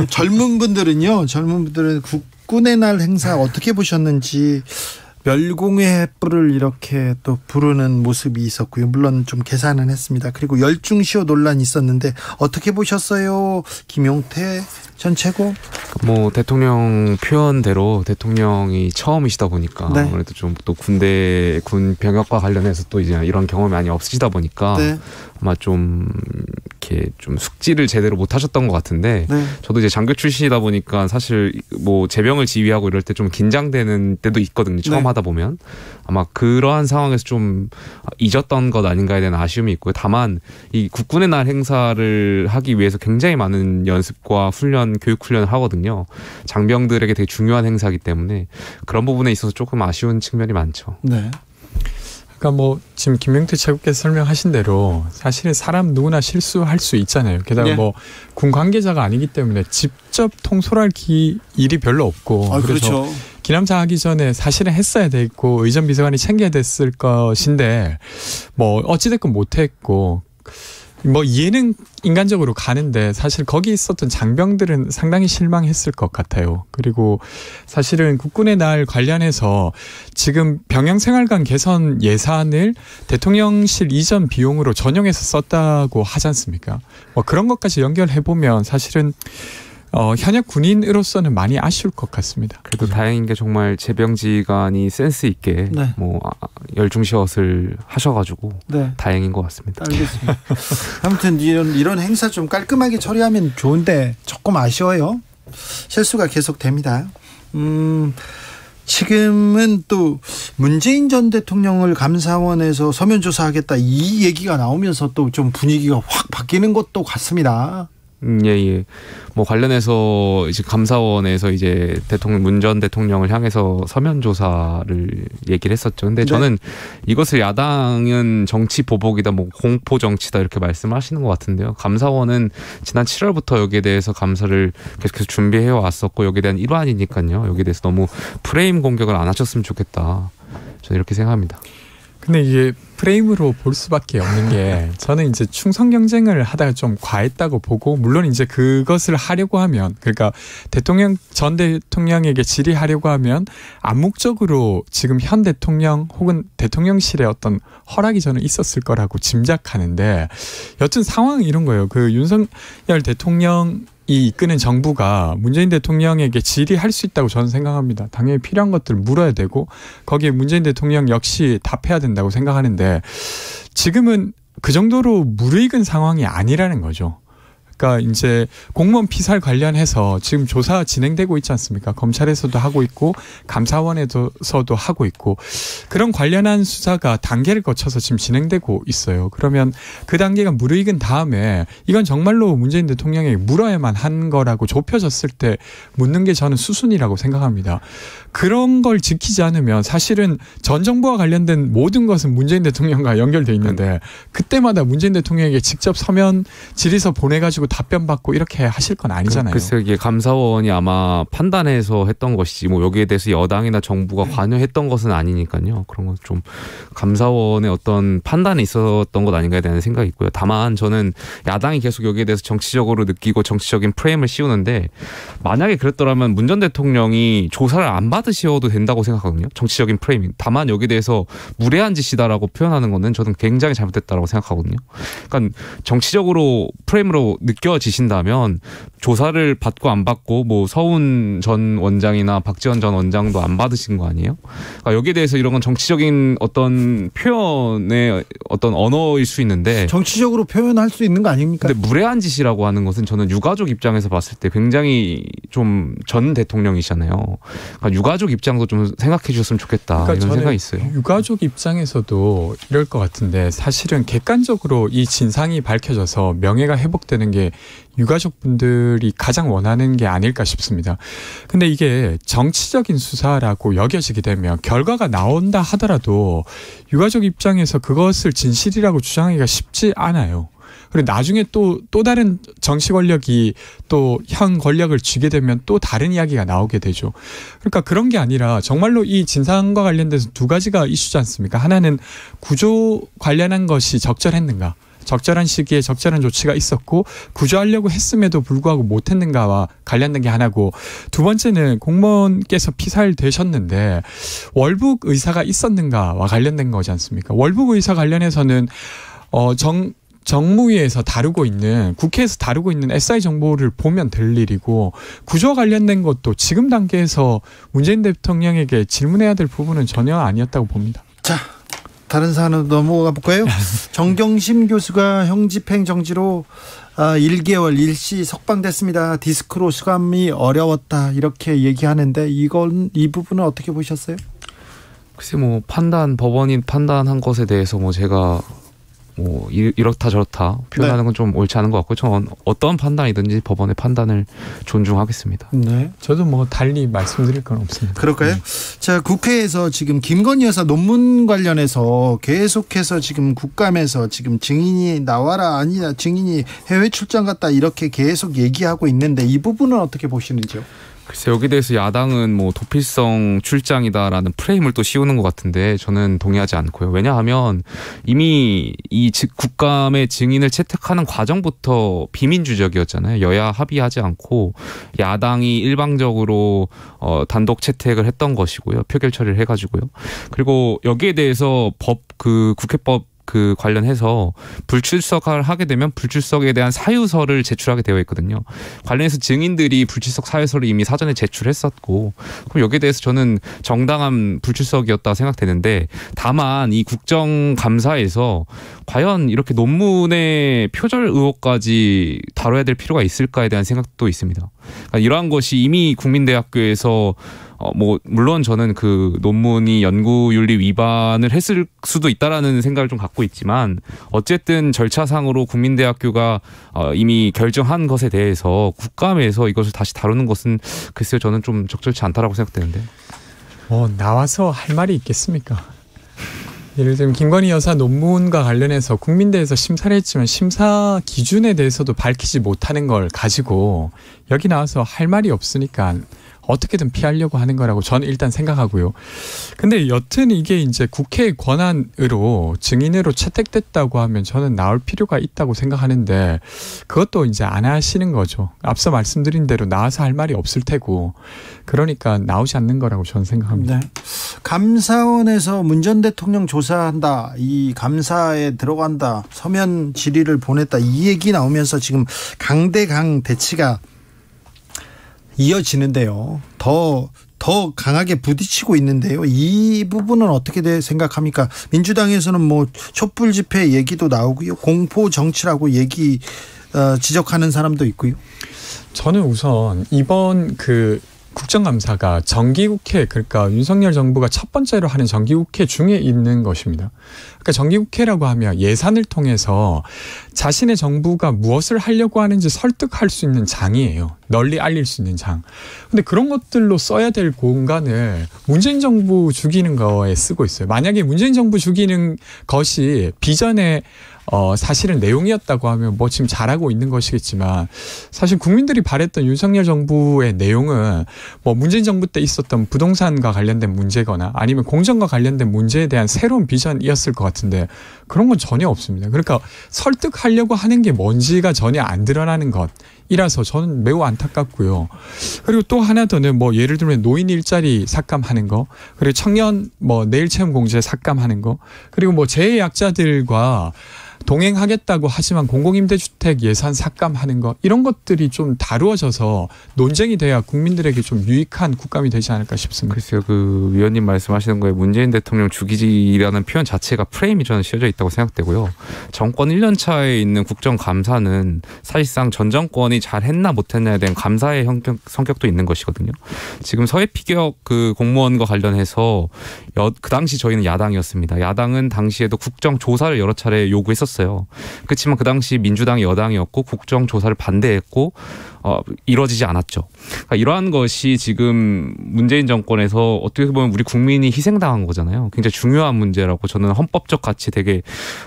젊은 분들은 국군의 날 행사 어떻게 보셨는지. 멸공의 횃불을 이렇게 또 부르는 모습이 있었고요. 물론 좀 계산은 했습니다. 그리고 열중시효 논란이 있었는데 어떻게 보셨어요? 김용태 전 최고. 뭐 대통령 표현대로 대통령이 처음이시다 보니까 네. 아무래도 좀 또 군 병역과 관련해서 또 이제 이런 경험이 많이 없으시다 보니까 네. 아마 좀 이렇게 좀 숙지를 제대로 못 하셨던 것 같은데 네. 저도 이제 장교 출신이다 보니까 사실 뭐 제병을 지휘하고 이럴 때 좀 긴장되는 때도 있거든요. 처음 네. 하다 보면 아마 그러한 상황에서 좀 잊었던 것 아닌가에 대한 아쉬움이 있고요. 다만 이 국군의 날 행사를 하기 위해서 굉장히 많은 연습과 훈련, 교육 훈련을 하거든요. 장병들에게 되게 중요한 행사이기 때문에 그런 부분에 있어서 조금 아쉬운 측면이 많죠. 네. 그러니까 뭐 지금 김명태 최고께서 설명하신 대로 사실은 사람 누구나 실수할 수 있잖아요. 게다가 네. 뭐 군 관계자가 아니기 때문에 직접 통솔할 일이 별로 없고 그래서 그렇죠. 기남자 하기 전에 사실은 했어야 됐고 의전 비서관이 챙겨야 됐을 것인데 뭐 어찌됐건 못했고 뭐 이해는 인간적으로 가는데 사실 거기 있었던 장병들은 상당히 실망했을 것 같아요. 그리고 사실은 국군의 날 관련해서 지금 병영생활관 개선 예산을 대통령실 이전 비용으로 전용해서 썼다고 하지 않습니까? 뭐 그런 것까지 연결해보면 사실은 현역 군인으로서는 많이 아쉬울 것 같습니다. 그래도 다행인 게 정말 제병지관이 센스 있게 네. 뭐 열중시엇을 하셔가지고 네. 다행인 것 같습니다. 알겠습니다. 아무튼 이런 행사 좀 깔끔하게 처리하면 좋은데 조금 아쉬워요. 실수가 계속됩니다. 지금은 또 문재인 전 대통령을 감사원에서 서면 조사하겠다 이 얘기가 나오면서 또 좀 분위기가 확 바뀌는 것도 같습니다. 예. 뭐 관련해서 이제 감사원에서 이제 문 전 대통령을 향해서 서면 조사를 얘기를 했었죠. 근데 저는 이것을 야당은 정치 보복이다, 뭐 공포 정치다 이렇게 말씀하시는 것 같은데요. 감사원은 지난 7월부터 여기에 대해서 감사를 계속해서 준비해 왔었고 여기에 대한 일환이니까요. 여기에 대해서 너무 프레임 공격을 안 하셨으면 좋겠다. 저는 이렇게 생각합니다. 근데 이게 프레임으로 볼 수밖에 없는 게 저는 이제 충성 경쟁을 하다가 좀 과했다고 보고 물론 이제 그것을 하려고 하면 그러니까 전 대통령에게 질의하려고 하면 암묵적으로 지금 현 대통령 혹은 대통령실의 어떤 허락이 저는 있었을 거라고 짐작하는데 여튼 상황은 이런 거예요. 그 윤석열 대통령 이 이끄는 정부가 문재인 대통령에게 질의할 수 있다고 저는 생각합니다. 당연히 필요한 것들을 물어야 되고 거기에 문재인 대통령 역시 답해야 된다고 생각하는데 지금은 그 정도로 무르익은 상황이 아니라는 거죠. 그러니까 이제 공무원 피살 관련해서 지금 조사 진행되고 있지 않습니까? 검찰에서도 하고 있고 감사원에서도 하고 있고 그런 관련한 수사가 단계를 거쳐서 지금 진행되고 있어요. 그러면 그 단계가 무르익은 다음에 이건 정말로 문재인 대통령에게 물어야만 한 거라고 좁혀졌을 때 묻는 게 저는 수순이라고 생각합니다. 그런 걸 지키지 않으면 사실은 전 정부와 관련된 모든 것은 문재인 대통령과 연결돼 있는데 그때마다 문재인 대통령에게 직접 서면 질의서 보내가지고 답변받고 이렇게 하실 건 아니잖아요. 글쎄요. 이게 감사원이 아마 판단해서 했던 것이지 뭐 여기에 대해서 여당이나 정부가 관여했던 것은 아니니까요. 그런 건 좀 감사원의 어떤 판단이 있었던 것 아닌가에 대한 생각이 있고요. 다만 저는 야당이 계속 여기에 대해서 정치적으로 느끼고 정치적인 프레임을 씌우는데 만약에 그랬더라면 문 전 대통령이 조사를 안 받으셔도 된다고 생각하거든요. 정치적인 프레이밍. 다만 여기에 대해서 무례한 짓이다라고 표현하는 거는 저는 굉장히 잘못됐다고 생각하거든요. 그러니까 정치적으로 프레임으로 느껴지신다면 조사를 받고 안 받고 뭐 서훈 전 원장이나 박지원 전 원장도 안 받으신 거 아니에요? 그러니까 여기에 대해서 이런 건 정치적인 어떤 표현의 어떤 언어일 수 있는데 정치적으로 표현할 수 있는 거 아닙니까? 근데 무례한 짓이라고 하는 것은 저는 유가족 입장에서 봤을 때 굉장히 좀 전 대통령이잖아요. 그러니까 유가족 입장도 좀 생각해 주셨으면 좋겠다. 그러니까 이런 생각이 있어요. 유가족 입장에서도 이럴 것 같은데 사실은 객관적으로 이 진상이 밝혀져서 명예가 회복되는 게 유가족분들이 가장 원하는 게 아닐까 싶습니다. 근데 이게 정치적인 수사라고 여겨지게 되면 결과가 나온다 하더라도 유가족 입장에서 그것을 진실이라고 주장하기가 쉽지 않아요. 그리고 나중에 또 다른 정치 권력이 또 현 권력을 쥐게 되면 또 다른 이야기가 나오게 되죠. 그러니까 그런 게 아니라 정말로 이 진상과 관련돼서 두 가지가 이슈지 않습니까? 하나는 구조 관련한 것이 적절했는가? 적절한 시기에 적절한 조치가 있었고 구조하려고 했음에도 불구하고 못했는가와 관련된 게 하나고 두 번째는 공무원께서 피살되셨는데 월북 의사가 있었는가와 관련된 거지 않습니까? 월북 의사 관련해서는 정무위에서 다루고 있는 국회에서 다루고 있는 SI 정보를 보면 될 일이고 구조와 관련된 것도 지금 단계에서 문재인 대통령에게 질문해야 될 부분은 전혀 아니었다고 봅니다. 자, 다른 사안으로 넘어가 볼까요? 정경심 교수가 형집행 정지로 1개월 일시 석방됐습니다. 디스크로 수감이 어려웠다 이렇게 얘기하는데 이 부분은 어떻게 보셨어요? 글쎄 법원이 판단한 것에 대해서 제가 이렇다 저렇다 표현하는 건 좀 옳지 않은 것 같고 저는 어떤 판단이든지 법원의 판단을 존중하겠습니다. 네, 저도 달리 말씀드릴 건 없습니다. 그럴까요? 자, 국회에서 지금 김건희 여사 논문 관련해서 계속해서 지금 국감에서 지금 증인이 나와라 아니냐, 증인이 해외 출장 갔다 이렇게 계속 얘기하고 있는데 이 부분은 어떻게 보시는지요? 글쎄 여기 대해서 야당은 도피성 출장이다라는 프레임을 또 씌우는 것 같은데 저는 동의하지 않고요. 왜냐하면 이미 이 국감의 증인을 채택하는 과정부터 비민주적이었잖아요. 여야 합의하지 않고 야당이 일방적으로 단독 채택을 했던 것이고요. 표결 처리를 해가지고요. 그리고 여기에 대해서 국회법 관련해서 불출석을 하게 되면 불출석에 대한 사유서를 제출하게 되어 있거든요. 관련해서 증인들이 불출석 사유서를 이미 사전에 제출했었고, 그럼 여기에 대해서 저는 정당한 불출석이었다 생각되는데, 다만 이 국정감사에서 과연 이렇게 논문의 표절 의혹까지 다뤄야 될 필요가 있을까에 대한 생각도 있습니다. 그러니까 이러한 것이 이미 국민대학교에서 물론 저는 그 논문이 연구윤리 위반을 했을 수도 있다라는 생각을 좀 갖고 있지만 어쨌든 절차상으로 국민대학교가 이미 결정한 것에 대해서 국감에서 이것을 다시 다루는 것은 글쎄요 저는 좀 적절치 않다라고 생각되는데. 나와서 할 말이 있겠습니까? 예를 들면 김건희 여사 논문과 관련해서 국민대에서 심사를 했지만 심사 기준에 대해서도 밝히지 못하는 걸 가지고 여기 나와서 할 말이 없으니까 어떻게든 피하려고 하는 거라고 저는 일단 생각하고요. 근데 여튼 이게 이제 국회의 권한으로 증인으로 채택됐다고 하면 저는 나올 필요가 있다고 생각하는데 그것도 이제 안 하시는 거죠. 앞서 말씀드린 대로 나와서 할 말이 없을 테고 그러니까 나오지 않는 거라고 저는 생각합니다. 네. 감사원에서 문 전 대통령 조사한다. 이 감사에 들어간다. 서면 질의를 보냈다. 이 얘기 나오면서 지금 강대강 대치가 이어지는데요. 더 강하게 부딪히고 있는데요. 이 부분은 어떻게 생각합니까? 민주당에서는 촛불 집회 얘기도 나오고요. 공포 정치라고 지적하는 사람도 있고요. 저는 우선 이번 국정감사가 정기국회, 그러니까 윤석열 정부가 첫 번째로 하는 정기국회 중에 있는 것입니다. 그러니까 정기국회라고 하면 예산을 통해서 자신의 정부가 무엇을 하려고 하는지 설득할 수 있는 장이에요. 널리 알릴 수 있는 장. 근데 그런 것들로 써야 될 공간을 문재인 정부 죽이는 거에 쓰고 있어요. 만약에 문재인 정부 죽이는 것이 비전에 사실은 내용이었다고 하면 지금 잘하고 있는 것이겠지만 사실 국민들이 바랬던 윤석열 정부의 내용은 문재인 정부 때 있었던 부동산과 관련된 문제거나 아니면 공정과 관련된 문제에 대한 새로운 비전이었을 것 같은데 그런 건 전혀 없습니다. 그러니까 설득하려고 하는 게 뭔지가 전혀 안 드러나는 것이라서 저는 매우 안타깝고요. 그리고 또 하나 더는 예를 들면 노인 일자리 삭감하는 거, 그리고 청년 내일 체험 공제 삭감하는 거, 그리고 재해 약자들과 동행하겠다고 하지만 공공임대주택 예산 삭감하는 거 이런 것들이 좀 다루어져서 논쟁이 돼야 국민들에게 좀 유익한 국감이 되지 않을까 싶습니다. 글쎄요. 위원님 말씀하시는 거에 문재인 대통령 죽이지라는 표현 자체가 프레임이 저는 씌워져 있다고 생각되고요. 정권 1년 차에 있는 국정감사는 사실상 전 정권이 잘했나 못했나에 대한 감사의 성격도 있는 것이거든요. 지금 서해피격 공무원과 관련해서 그 당시 저희는 야당이었습니다. 야당은 당시에도 국정조사를 여러 차례 요구했었어요. 그렇지만 그 당시 민주당이 여당이었고 국정조사를 반대했고 이루어지지 않았죠. 그러니까 이러한 것이 지금 문재인 정권에서 어떻게 보면 우리 국민이 희생당한 거잖아요. 굉장히 중요한 문제라고 저는 헌법적 가치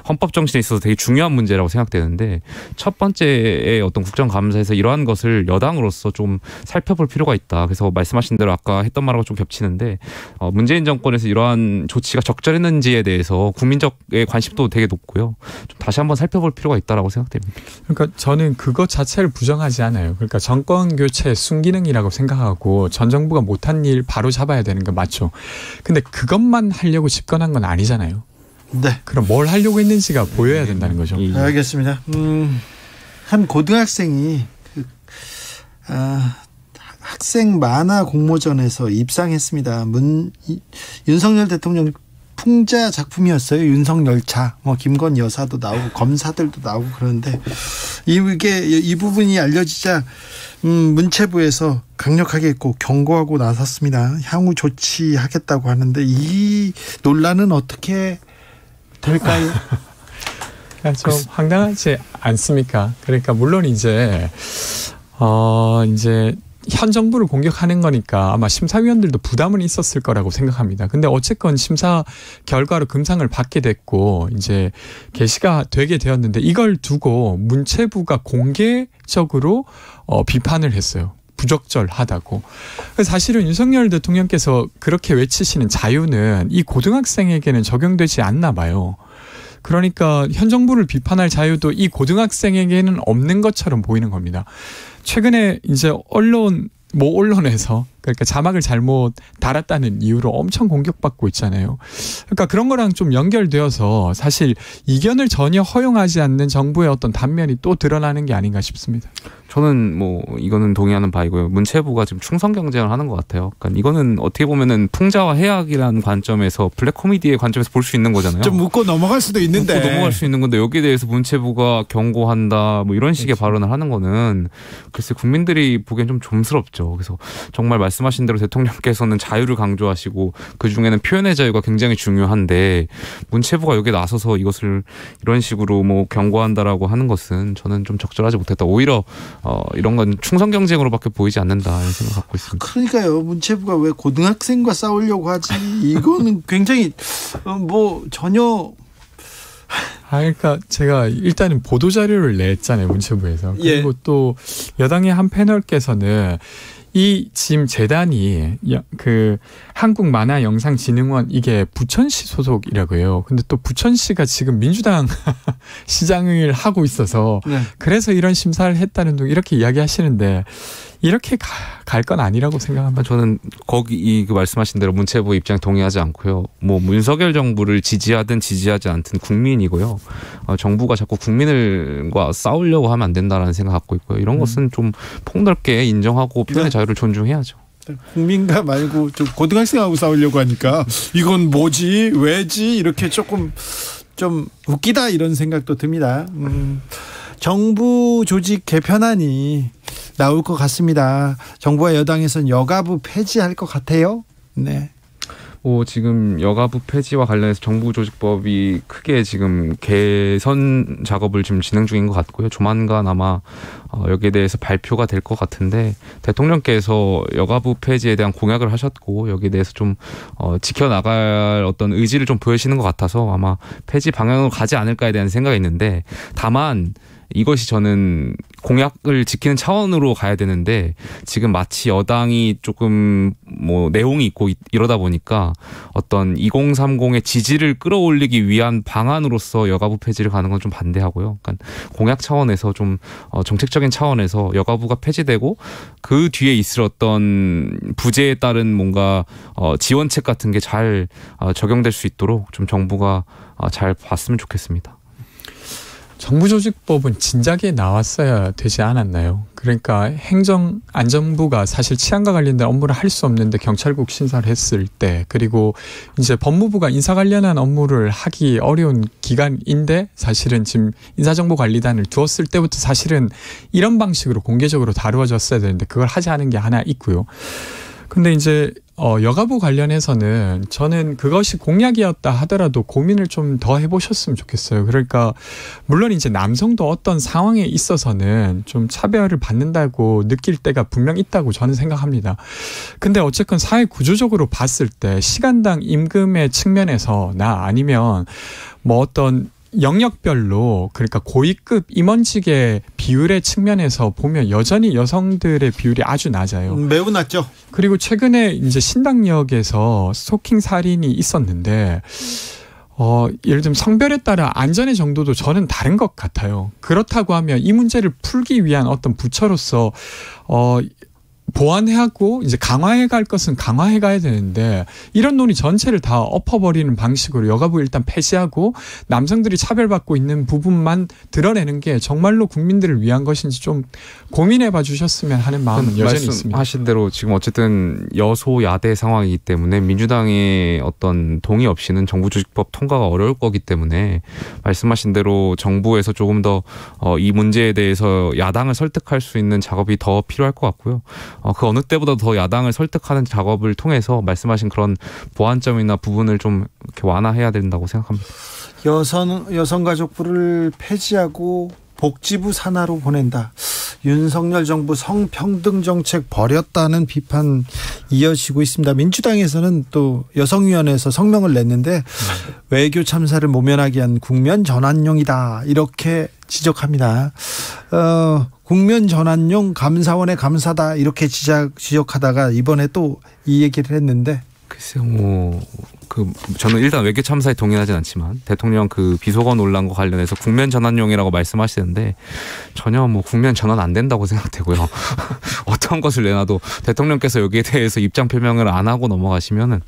헌법 정신에 있어서 되게 중요한 문제라고 생각되는데 첫 번째의 어떤 국정감사에서 이러한 것을 여당으로서 좀 살펴볼 필요가 있다. 그래서 말씀하신 대로 아까 했던 말하고 좀 겹치는데 문재인 정권에서 이러한 조치가 적절했는지에 대해서 국민적의 관심도 되게 높고요. 좀 다시 한번 살펴볼 필요가 있다라고 생각됩니다. 그러니까 저는 그것 자체를 부정하지 않아요. 그러니까 정권 교체 순기능이라고 생각하고 전 정부가 못한 일 바로 잡아야 되는 건 맞죠. 근데 그것만 하려고 집권한 건 아니잖아요. 네. 그럼 뭘 하려고 했는지가 보여야 된다는 거죠. 알겠습니다. 한 고등학생이 학생 만화 공모전에서 입상했습니다. 윤석열 대통령 풍자 작품이었어요. 윤석열차, 김건희 여사도 나오고 검사들도 나오고 그러는데 이 부분이 알려지자 문체부에서 강력하게 꼭 경고하고 나섰습니다. 향후 조치하겠다고 하는데 이 논란은 어떻게 될까요? 좀 황당하지 않습니까? 그러니까 물론 이제 현 정부를 공격하는 거니까 아마 심사위원들도 부담은 있었을 거라고 생각합니다. 근데 어쨌건 심사 결과로 금상을 받게 됐고 이제 게시가 되게 되었는데 이걸 두고 문체부가 공개적으로 비판을 했어요. 부적절하다고. 사실은 윤석열 대통령께서 그렇게 외치시는 자유는 이 고등학생에게는 적용되지 않나 봐요. 그러니까 현 정부를 비판할 자유도 이 고등학생에게는 없는 것처럼 보이는 겁니다. 최근에 이제 언론에서 그러니까 자막을 잘못 달았다는 이유로 엄청 공격받고 있잖아요. 그러니까 그런 거랑 좀 연결되어서 사실 이견을 전혀 허용하지 않는 정부의 어떤 단면이 또 드러나는 게 아닌가 싶습니다. 저는 이거는 동의하는 바이고요. 문체부가 지금 충성 경쟁을 하는 것 같아요. 그러니까 이거는 어떻게 보면은 풍자와 해악이라는 관점에서 블랙 코미디의 관점에서 볼 수 있는 거잖아요. 좀 묻고 넘어갈 수도 있는데. 묻고 넘어갈 수 있는 건데 여기에 대해서 문체부가 경고한다 이런 식의 발언을 하는 거는 글쎄 국민들이 보기엔 좀 좀스럽죠. 그래서 정말 말씀하신 대로 대통령께서는 자유를 강조하시고 그중에는 표현의 자유가 굉장히 중요한데 문체부가 여기에 나서서 이것을 이런 식으로 경고한다라고 하는 것은 저는 좀 적절하지 못했다. 오히려 이런 건 충성 경쟁으로밖에 보이지 않는다 이런 생각 갖고 있습니다. 그러니까요. 문체부가 왜 고등학생과 싸우려고 하지? 이거는 굉장히 전혀. 그러니까 제가 일단은 보도자료를 냈잖아요. 문체부에서. 그리고 또 여당의 한 패널께서는 이 지금 재단이 그 한국만화영상진흥원 이게 부천시 소속이라고 해요. 근데 또 부천시가 지금 민주당 시장을 하고 있어서 그래서 이런 심사를 했다는 둥 이렇게 이야기하시는데 이렇게 갈 건 아니라고 생각합니다. 저는 거기 그 말씀하신 대로 문체부 입장 동의하지 않고요. 윤석열 정부를 지지하든 지지하지 않든 국민이고요. 정부가 자꾸 국민과 싸우려고 하면 안 된다라는 생각 갖고 있고요. 이런 것은 좀 폭넓게 인정하고 표현의 자유를 존중해야죠. 국민과 말고 좀 고등학생하고 싸우려고 하니까 이건 뭐지 왜지 이렇게 조금 좀 웃기다 이런 생각도 듭니다. 정부 조직 개편안이 나올 것 같습니다. 정부와 여당에서는 여가부 폐지할 것 같아요. 네. 지금 여가부 폐지와 관련해서 정부조직법이 크게 지금 개선 작업을 지금 진행 중인 것 같고요. 조만간 아마 여기에 대해서 발표가 될 것 같은데 대통령께서 여가부 폐지에 대한 공약을 하셨고 여기에 대해서 좀 지켜나갈 어떤 의지를 좀 보여주시는 것 같아서 아마 폐지 방향으로 가지 않을까에 대한 생각이 있는데 다만 이것이 저는 공약을 지키는 차원으로 가야 되는데 지금 마치 여당이 조금 내용이 있고 이러다 보니까 어떤 2030의 지지를 끌어올리기 위한 방안으로서 여가부 폐지를 가는 건 좀 반대하고요. 그러니까 공약 차원에서 좀 정책적인 차원에서 여가부가 폐지되고 그 뒤에 있을 어떤 부재에 따른 뭔가 지원책 같은 게 잘 적용될 수 있도록 좀 정부가 잘 봤으면 좋겠습니다. 정부조직법은 진작에 나왔어야 되지 않았나요? 그러니까 행정안전부가 사실 치안과 관련된 업무를 할 수 없는데 경찰국 신설을 했을 때 그리고 이제 법무부가 인사 관련한 업무를 하기 어려운 기간인데 사실은 지금 인사정보관리단을 두었을 때부터 사실은 이런 방식으로 공개적으로 다루어졌어야 되는데 그걸 하지 않은 게 하나 있고요. 근데 이제 여가부 관련해서는 저는 그것이 공약이었다 하더라도 고민을 좀 더 해보셨으면 좋겠어요. 그러니까 물론 이제 남성도 어떤 상황에 있어서는 좀 차별을 받는다고 느낄 때가 분명 있다고 저는 생각합니다. 근데 어쨌건 사회 구조적으로 봤을 때 시간당 임금의 측면에서나 아니면 어떤 영역별로 그러니까 고위급 임원직의 비율의 측면에서 보면 여전히 여성들의 비율이 아주 낮아요. 매우 낮죠. 그리고 최근에 이제 신당역에서 스토킹 살인이 있었는데 예를 들면 성별에 따라 안전의 정도도 저는 다른 것 같아요. 그렇다고 하면 이 문제를 풀기 위한 어떤 부처로서 보완하고 이제 강화해 갈 것은 강화해 가야 되는데 이런 논의 전체를 다 엎어버리는 방식으로 여가부 일단 폐지하고 남성들이 차별받고 있는 부분만 드러내는 게 정말로 국민들을 위한 것인지 좀 고민해봐 주셨으면 하는 마음은 여전히 있습니다. 말씀하신 대로 지금 어쨌든 여소야대 상황이기 때문에 민주당의 어떤 동의 없이는 정부조직법 통과가 어려울 거기 때문에 말씀하신 대로 정부에서 조금 더 이 문제에 대해서 야당을 설득할 수 있는 작업이 더 필요할 것 같고요. 그 어느 때보다 더 야당을 설득하는 작업을 통해서 말씀하신 그런 보완점이나 부분을 좀 이렇게 완화해야 된다고 생각합니다. 여성가족부를 폐지하고 복지부 산하로 보낸다. 윤석열 정부 성평등 정책 버렸다는 비판 이어지고 있습니다. 민주당에서는 또 여성위원회에서 성명을 냈는데 외교 참사를 모면하기 위한 국면 전환용이다 이렇게 지적합니다. 국면 전환용 감사원의 감사다 이렇게 지적하다가 이번에 또 이 얘기를 했는데 글쎄요, 저는 일단 외교 참사에 동의하진 않지만 대통령 그 비속어 논란과 관련해서 국면 전환용이라고 말씀하시는데 전혀 국면 전환 안 된다고 생각되고요. 어떤 것을 내놔도 대통령께서 여기에 대해서 입장 표명을 안 하고 넘어가시면은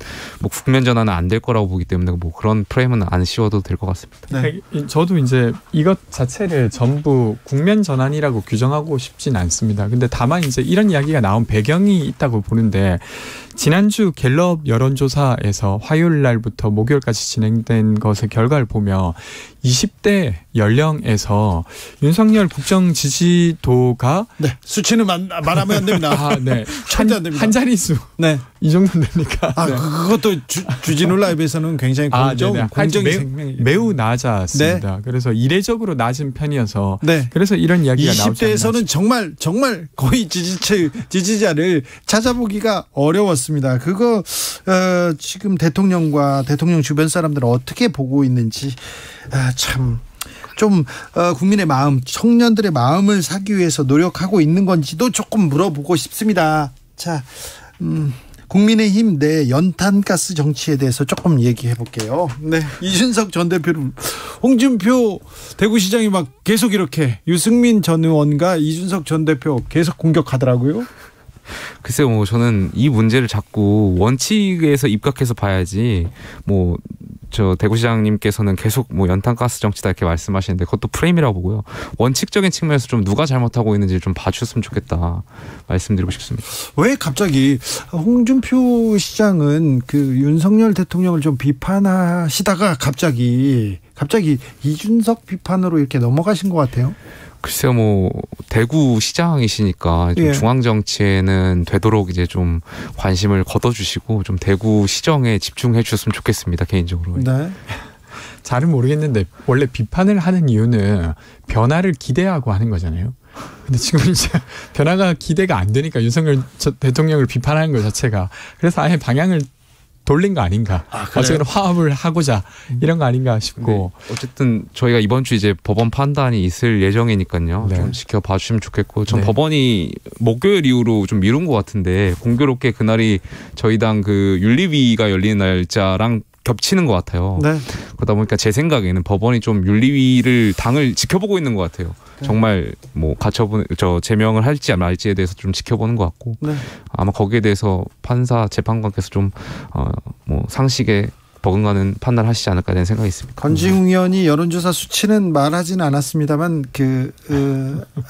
국면 전환은 안 될 거라고 보기 때문에 그런 프레임은 안 씌워도 될 것 같습니다. 네. 저도 이제 이것 자체를 전부 국면 전환이라고 규정하고 싶진 않습니다. 근데 다만 이제 이런 이야기가 나온 배경이 있다고 보는데 지난주 갤럽 여론조사에서 화요일 날부터 목요일까지 진행된 것의 결과를 보면 20대 연령에서 윤석열 국정 지지도가 수치는 말하면 안 됩니다. 네. 한 자릿수. 네. 이 정도 됩니까? 네. 그것도 주진우 라이브에서는 굉장히 공정이 매우 낮았습니다. 네. 그래서 이례적으로 낮은 편이어서 그래서 이런 이야기가 나오지 않나 20대에서는 정말 거의 지지자를 찾아보기가 어려웠습니다. 그거 지금 대통령과 대통령 주변 사람들은 어떻게 보고 있는지 참 좀 국민의 마음, 청년들의 마음을 사기 위해서 노력하고 있는 건지도 조금 물어보고 싶습니다. 자, 국민의힘 내 연탄가스 정치에 대해서 조금 얘기해 볼게요. 네, 이준석 전 대표를 홍준표 대구시장이 계속 이렇게 유승민 전 의원과 이준석 전 대표 계속 공격하더라고요. 글쎄요, 저는 이 문제를 자꾸 원칙에서 입각해서 봐야지 저 대구시장님께서는 계속 연탄가스 정치다 이렇게 말씀하시는데 그것도 프레임이라고 보고요. 원칙적인 측면에서 좀 누가 잘못하고 있는지 좀 봐주셨으면 좋겠다 말씀드리고 싶습니다. 왜 갑자기 홍준표 시장은 윤석열 대통령을 좀 비판하시다가 갑자기 이준석 비판으로 이렇게 넘어가신 것 같아요? 글쎄요, 대구 시장이시니까 좀 중앙 정치에는 되도록 이제 좀 관심을 걷어주시고 좀 대구 시정에 집중해 주셨으면 좋겠습니다, 개인적으로. 네. 잘은 모르겠는데 원래 비판을 하는 이유는 변화를 기대하고 하는 거잖아요. 근데 지금 이제 변화가 기대가 안 되니까 윤석열 대통령을 비판하는 것 자체가 그래서 아예 방향을 돌린 거 아닌가. 어쨌든 화합을 하고자 이런 거 아닌가 싶고. 네. 어쨌든 저희가 이번 주 이제 법원 판단이 있을 예정이니까요. 좀 지켜봐 주시면 좋겠고. 전 법원이 목요일 이후로 좀 미룬 것 같은데 공교롭게 그날이 저희 당 윤리위가 열리는 날짜랑 겹치는 것 같아요. 네. 그러다 보니까 제 생각에는 법원이 좀 윤리위를 당을 지켜보고 있는 것 같아요. 정말 제명을 할지 말지에 대해서 좀 지켜보는 것 같고 아마 거기에 대해서 판사 재판관께서 좀 상식에 버금가는 판단을 하시지 않을까 하는 생각이 있습니다. 권지웅 의원이 여론조사 수치는 말하지는 않았습니다만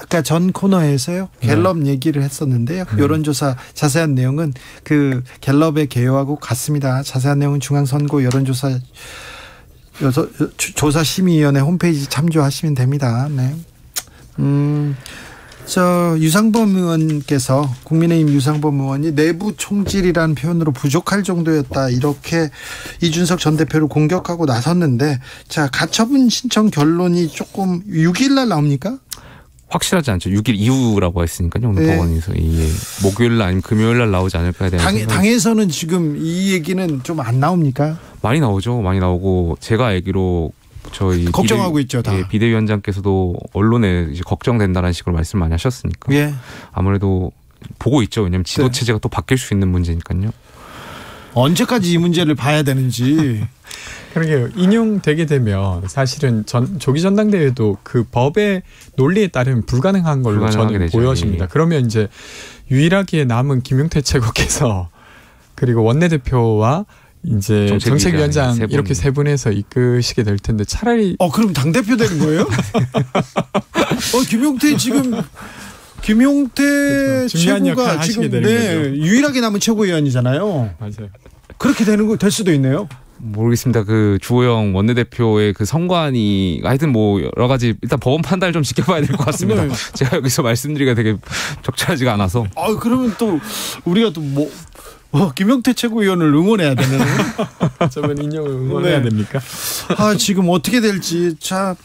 아까 전 코너에서요 갤럽 얘기를 했었는데요. 여론조사 자세한 내용은 갤럽의 개요하고 같습니다. 자세한 내용은 중앙선거 여론조사 조사심의위원회 홈페이지 참조하시면 됩니다. 네. 유상범 의원께서 국민의힘 유상범 의원이 내부 총질이라는 표현으로 부족할 정도였다 이렇게 이준석 전 대표를 공격하고 나섰는데 가처분 신청 결론이 조금 6일 날 나옵니까? 확실하지 않죠. 6일 이후라고 했으니까요. 오늘 법원에서 목요일 날 아니면 금요일 날 나오지 않을까에 대한 당에서는 지금 이 얘기는 좀 안 나옵니까? 많이 나오죠. 많이 나오고 제가 알기로 저희 걱정하고 있죠. 다. 비대위원장께서도 언론에 이제 걱정된다는 식으로 말씀 많이 하셨으니까 아무래도 보고 있죠. 왜냐하면 지도 체제가 또 바뀔 수 있는 문제니까요. 언제까지 이 문제를 봐야 되는지. 그러게요. 인용되게 되면 사실은 조기 전당대회도 그 법의 논리에 따르면 불가능한 걸로 저는 되죠. 보여집니다. 그러면 이제 유일하게 남은 김용태 최고께서 그리고 원내대표와 이제 정책위원장 이렇게 세 분에서 이끄시게 될 텐데 차라리 그럼 당대표 되는 거예요? 김용태 최고가 지금 유일하게 남은 최고위원이잖아요. 맞아요. 그렇게 될 수도 있네요. 모르겠습니다. 그 주호영 원내대표의 그 선관위 하여튼 뭐 여러 가지 일단 법원 판단을 좀 지켜봐야 될 것 같습니다. 네. 제가 여기서 말씀드리기가 되게 적절하지가 않아서. 그러면 또 우리가 또 김용태 최고위원을 응원해야 되는. 저번 인용을 응원해야 됩니까? 지금 어떻게 될지 잘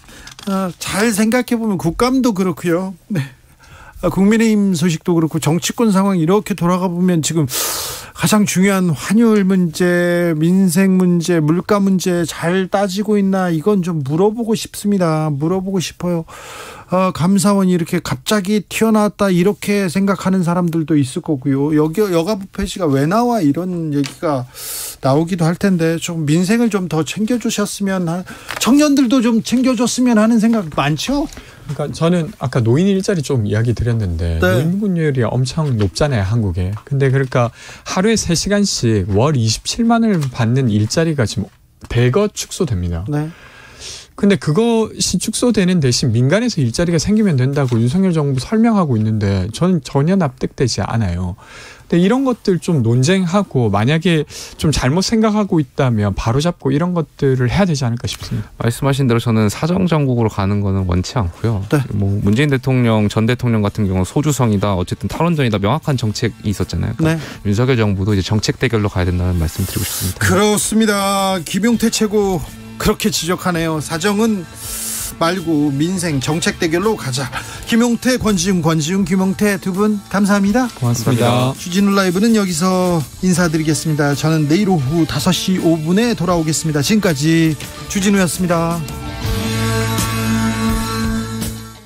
생각해 보면 국감도 그렇고요. 네. 국민의힘 소식도 그렇고 정치권 상황 이렇게 돌아가 보면 지금 가장 중요한 환율 문제, 민생 문제, 물가 문제 잘 따지고 있나 이건 좀 물어보고 싶습니다. 물어보고 싶어요. 감사원이 이렇게 갑자기 튀어나왔다 이렇게 생각하는 사람들도 있을 거고요. 여가부 폐지가 왜 나와 이런 얘기가 나오기도 할 텐데 좀 민생을 좀 더 챙겨주셨으면 청년들도 좀 챙겨줬으면 하는 생각 많죠? 그러니까 저는 아까 노인 일자리 좀 이야기 드렸는데 노인분율이 엄청 높잖아요, 한국에. 근데 그러니까 하루에 3시간씩 월 27만 원을 받는 일자리가 지금 대거 축소됩니다. 네. 근데 그것이 축소되는 대신 민간에서 일자리가 생기면 된다고 윤석열 정부 설명하고 있는데 저는 전혀 납득되지 않아요. 근데 이런 것들 좀 논쟁하고 만약에 좀 잘못 생각하고 있다면 바로잡고 이런 것들을 해야 되지 않을까 싶습니다. 말씀하신 대로 저는 사정정국으로 가는 거는 원치 않고요. 네. 뭐 문재인 대통령, 전 대통령 같은 경우는 소주성이다, 어쨌든 탈원전이다 명확한 정책이 있었잖아요. 그러니까 네. 윤석열 정부도 이제 정책 대결로 가야 된다는 말씀 드리고 싶습니다. 그렇습니다. 김용태 최고 그렇게 지적하네요. 사정은 말고 민생 정책 대결로 가자. 김용태, 권지웅, 김용태 두 분 감사합니다. 고맙습니다. 주진우 라이브는 여기서 인사드리겠습니다. 저는 내일 오후 5시 5분에 돌아오겠습니다. 지금까지 주진우였습니다.